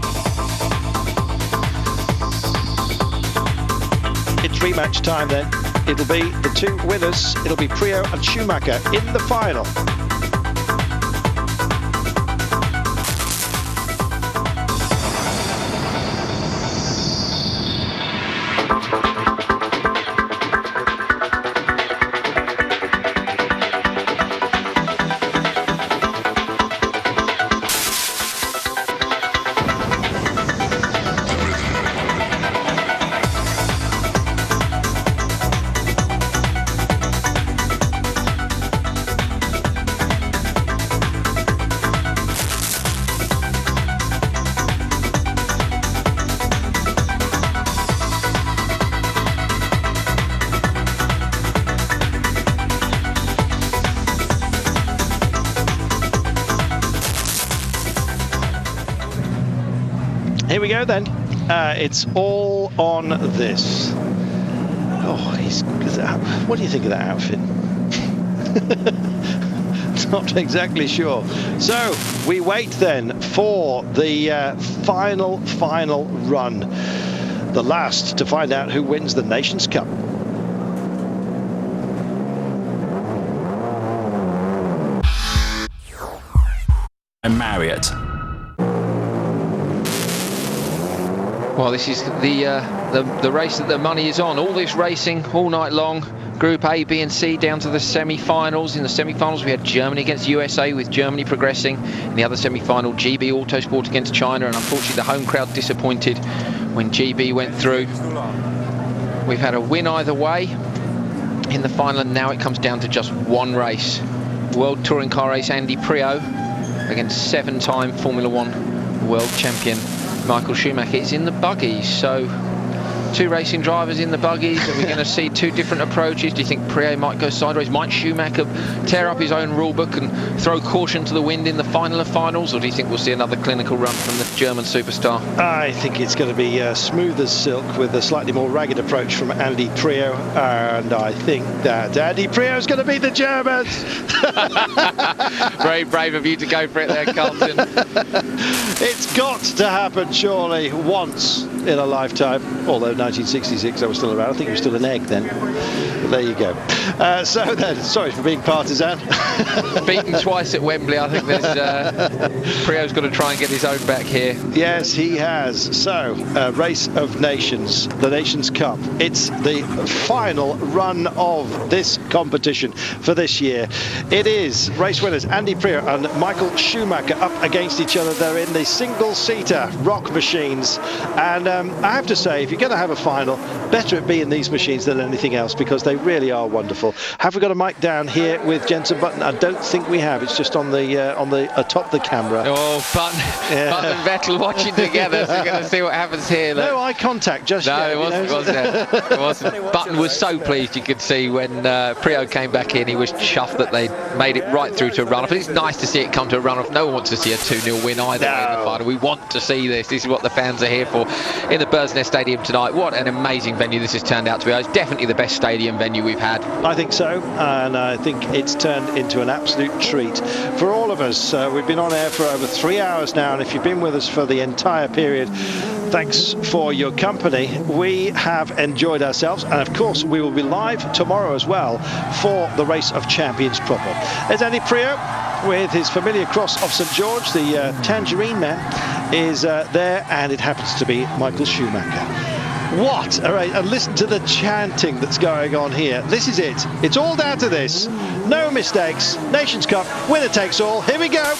It's rematch time then. It'll be the 2 winners. It'll be Prio and Schumacher in the final. Here we go then. It's all on this. Oh, what do you think of that outfit? Not exactly sure. So we wait then for the final run. The last to find out who wins the Nations Cup. And Marriott. Well, this is the race that the money is on. All this racing all night long. Group A, B and C down to the semi-finals. In the semi-finals we had Germany against USA, with Germany progressing. In the other semi-final, GB Autosport against China, and unfortunately the home crowd disappointed when GB went through. We've had a win either way in the final, and now it comes down to just 1 race. World Touring Car Race Andy Prio against 7-time Formula 1 world champion Michael Schumacher. Is in the buggies, so 2 racing drivers in the buggies. Are we going to see 2 different approaches? Do you think Prio might go sideways? Might Schumacher tear up his own rule book and throw caution to the wind in the final of finals? Or do you think we'll see another clinical run from the German superstar? I think it's going to be smooth as silk with a slightly more ragged approach from Andy Prio. And I think that Andy Prio is going to beat the Germans. Very brave of you to go for it there, Carlton. It's got to happen, surely, once in a lifetime. Although 1966 I was still around. I think he was still an egg then. But there you go. So then, sorry for being partisan. Beaten twice at Wembley. I think there's Prio's got to try and get his own back here. Yes, he has. So, Race of Nations, the Nations Cup. It's the final run of this competition for this year. It is race winners Andy Prio and Michael Schumacher up against each other. They're in the single-seater rock machines. And I have to say, if you're going to have a final, better it be in these machines than anything else, because they really are wonderful. Have we got a mic down here with Jenson Button? I don't think we have. It's just on the atop the camera. Oh, Button and Vettel watching together. So we're going to see what happens here. Look. No eye contact just yet. No, it wasn't. It wasn't. Button was so pleased, you could see when Prio came back in. He was chuffed that they made it right through to a run-off. It's nice to see it come to a run-off. No one wants to see a 2-0 win either way in the final. We want to see this. This is what the fans are here for in the Bursness Stadium tonight. What an amazing venue this has turned out to be. It's definitely the best stadium venue we've had. I think so, and I think it's turned into an absolute treat for all of us. We've been on air for over 3 hours now, and if you've been with us for the entire period, thanks for your company. We have enjoyed ourselves, and of course we will be live tomorrow as well for the Race of Champions proper. There's Andy Prio with his familiar cross of St George. The Tangerine Man is there, and it happens to be Michael Schumacher. What? All right, and listen to the chanting that's going on here. This is it. It's all down to this. No mistakes. Nations Cup, winner takes all. Here we go.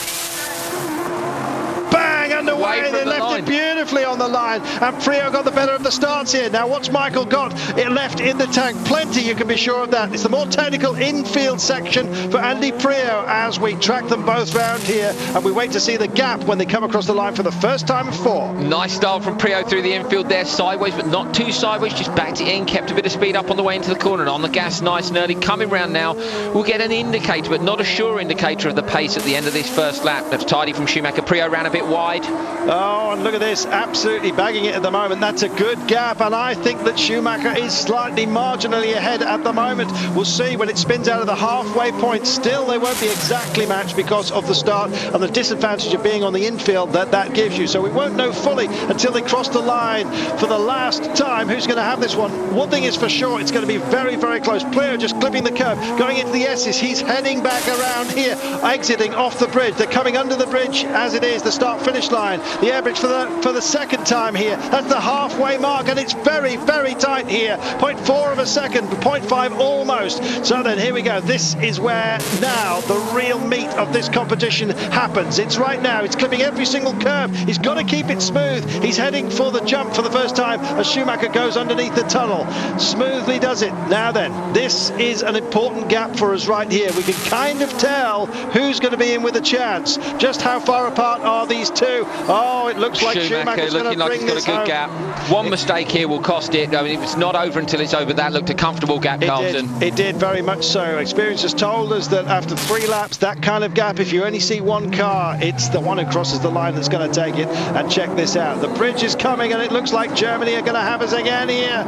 Bang, underway. They left it beautifully on the line, and Prio got the better of the starts here. Now what's Michael got? It left in the tank. Plenty, you can be sure of that. It's the more technical infield section for Andy Prio as we track them both round here, and we wait to see the gap when they come across the line for the first time of 4. Nice style from Prio through the infield there, sideways, but not too sideways, just backed it in, kept a bit of speed up on the way into the corner, and on the gas nice and early. Coming round now, we'll get an indicator, but not a sure indicator of the pace at the end of this first lap. That's tidy from Schumacher. Prio ran a bit wide. Oh, and look at this, absolutely bagging it at the moment. That's a good gap, and I think that Schumacher is slightly marginally ahead at the moment. We'll see when it spins out of the halfway point. Still, they won't be exactly matched because of the start and the disadvantage of being on the infield that gives you. So we won't know fully until they cross the line for the last time who's going to have this one. One thing is for sure, it's going to be very, very close. Prio just clipping the curve, going into the S's. He's heading back around here, exiting off the bridge. They're coming under the bridge as it is, the start-finish line. The air bridge for the second time here. That's the halfway mark, and it's very, very tight here. 0.4 of a second, 0.5 almost. So then here we go. This is where now the real meat of this competition happens. It's right now. It's clipping every single curve. He's got to keep it smooth. He's heading for the jump for the first time as Schumacher goes underneath the tunnel. Smoothly does it. Now then, this is an important gap for us right here. We can kind of tell who's going to be in with a chance. Just how far apart are these two? Oh, it looks like Schumacher's going to bring this home. Looking like he's got a good gap. One mistake here will cost it. I mean, it's not over until it's over. That looked a comfortable gap, Carlton. It did very much so. Experience has told us that after 3 laps, that kind of gap, if you only see one car, it's the one who crosses the line that's going to take it. And check this out. The bridge is coming, and it looks like Germany are going to have us again here.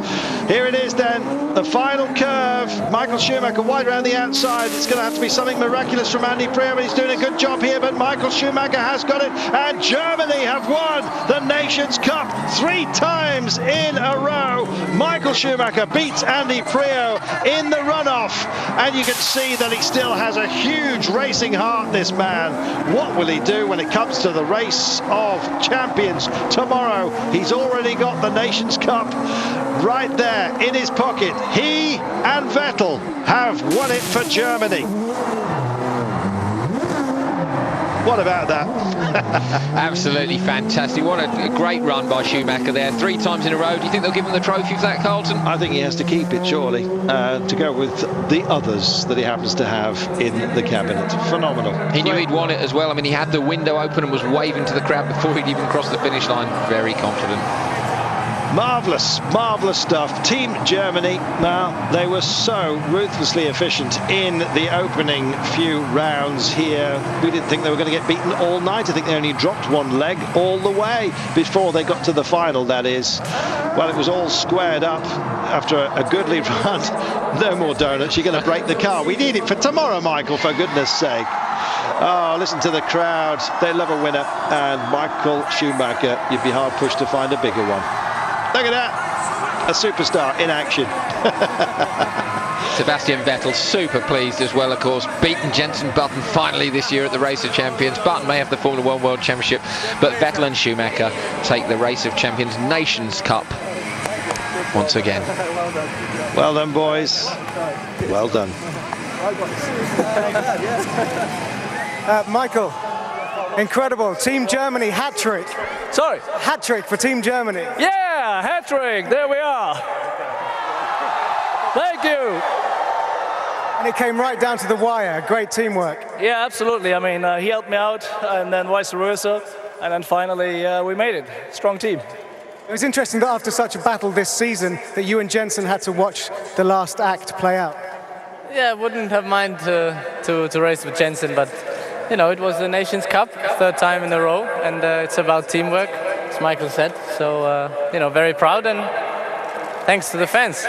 Here it is then. The final curve. Michael Schumacher wide around the outside. It's going to have to be something miraculous from Andy Prio, but he's doing a good job here. But Michael Schumacher has got it, and Germany have won the Nations Cup 3 times in a row. Michael Schumacher beats Andy Prio in the runoff, and you can see that he still has a huge racing heart, this man. What will he do when it comes to the Race of Champions tomorrow? He's already got the Nations Cup right there in his pocket. He and Vettel have won it for Germany. What about that? Absolutely fantastic. What a great run by Schumacher there. 3 times in a row. Do you think they'll give him the trophy for that, Carlton? I think he has to keep it, surely, to go with the others that he happens to have in the cabinet. Phenomenal. He knew he'd won it as well. I mean, he had the window open and was waving to the crowd before he'd even crossed the finish line. Very confident. Marvellous, marvellous stuff. Team Germany, now, they were so ruthlessly efficient in the opening few rounds here. We didn't think they were going to get beaten all night. I think they only dropped one leg all the way before they got to the final, that is. Well, it was all squared up after a goodly run. No more donuts. You're going to break the car. We need it for tomorrow, Michael, for goodness sake. Oh, listen to the crowd. They love a winner. And Michael Schumacher, you'd be hard pushed to find a bigger one. Look at that. A superstar in action. Sebastian Vettel super pleased as well, of course, beaten Jenson Button finally this year at the Race of Champions. Button may have the Formula 1 World Championship, but Vettel and Schumacher take the Race of Champions Nations Cup once again. Well done, boys. Well done. Michael, incredible. Team Germany hat-trick. Sorry? Hat-trick for Team Germany. Yeah, hat-trick. There we are. Thank you. And it came right down to the wire. Great teamwork. Yeah, absolutely. I mean, he helped me out, and then vice versa. And then finally, we made it. Strong team. It was interesting that after such a battle this season, that you and Jenson had to watch the last act play out. Yeah, I wouldn't have mind to race with Jenson, but you know, it was the Nations Cup, third time in a row, and it's about teamwork, as Michael said. So, you know, very proud, and thanks to the fans.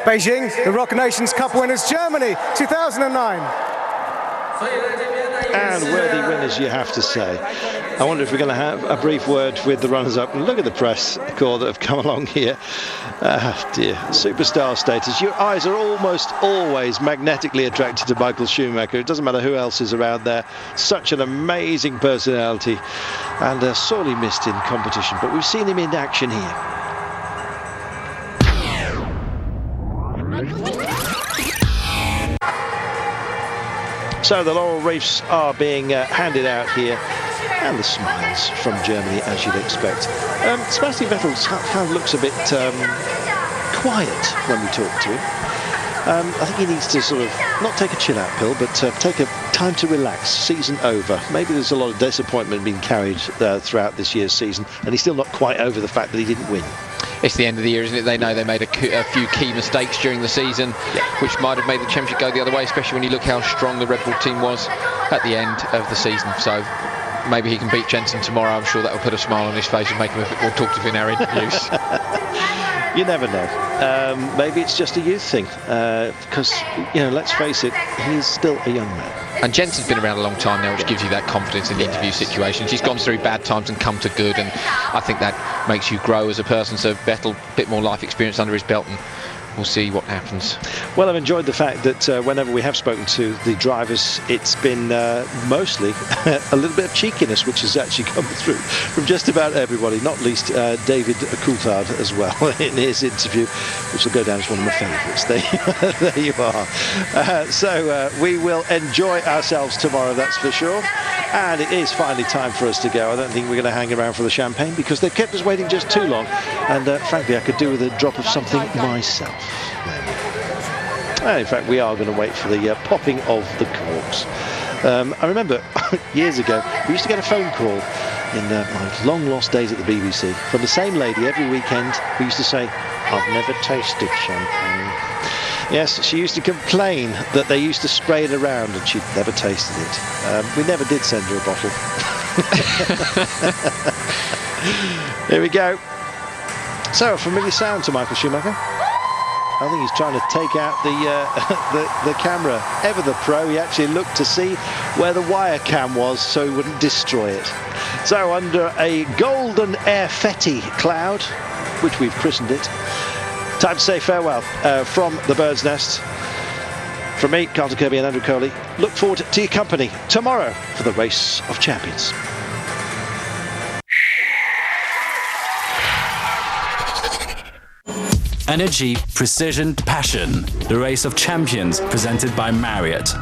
Beijing, the Rock Nations Cup winners, Germany, 2009. And worthy winners, you have to say. I wonder if we're going to have a brief word with the runners-up. And look at the press corps that have come along here. Dear, superstar status. Your eyes are almost always magnetically attracted to Michael Schumacher. It doesn't matter who else is around there. Such an amazing personality, and sorely missed in competition. But we've seen him in action here. So the laurel wreaths are being handed out here, and the smiles from Germany, as you'd expect. Sebastian Vettel kind of looks a bit quiet when we talk to him. I think he needs to sort of not take a chill-out pill, but take a time to relax. Season over. Maybe there's a lot of disappointment being carried throughout this year's season, and he's still not quite over the fact that he didn't win. It's the end of the year, isn't it? They know they made a few key mistakes during the season, which might have made the championship go the other way, especially when you look how strong the Red Bull team was at the end of the season. So maybe he can beat Jenson tomorrow. I'm sure that will put a smile on his face and make him a bit more talkative in our interviews. You never know. Maybe it's just a youth thing, because, you know, let's face it, he's still a young man. And Jenson's been around a long time now, which gives you that confidence in the interview situations. He's gone through bad times and come to good, and I think that makes you grow as a person. So Vettel, a bit more life experience under his belt, and we'll see what happens. Well, I've enjoyed the fact that whenever we have spoken to the drivers, it's been mostly a little bit of cheekiness, which has actually come through from just about everybody, not least David Coulthard as well in his interview, which will go down as one of my favourites. There you are. So we will enjoy ourselves tomorrow, that's for sure. And it is finally time for us to go. I don't think we're going to hang around for the champagne, because they've kept us waiting just too long. And frankly, I could do with a drop of something myself. And in fact, we are going to wait for the popping of the corks. I remember years ago, we used to get a phone call in my long lost days at the BBC from the same lady every weekend who used to say, "I've never tasted champagne." Yes, she used to complain that they used to spray it around and she'd never tasted it. We never did send her a bottle. Here we go. So, a familiar sound to Michael Schumacher. I think he's trying to take out the camera. Ever the pro, he actually looked to see where the wire cam was so he wouldn't destroy it. So, under a golden airfetti cloud, which we've christened it, time to say farewell from the Bird's Nest. From me, Carlton Kirby and Andrew Coley. Look forward to your company tomorrow for the Race of Champions. Energy, precision, passion. The Race of Champions, presented by Marriott.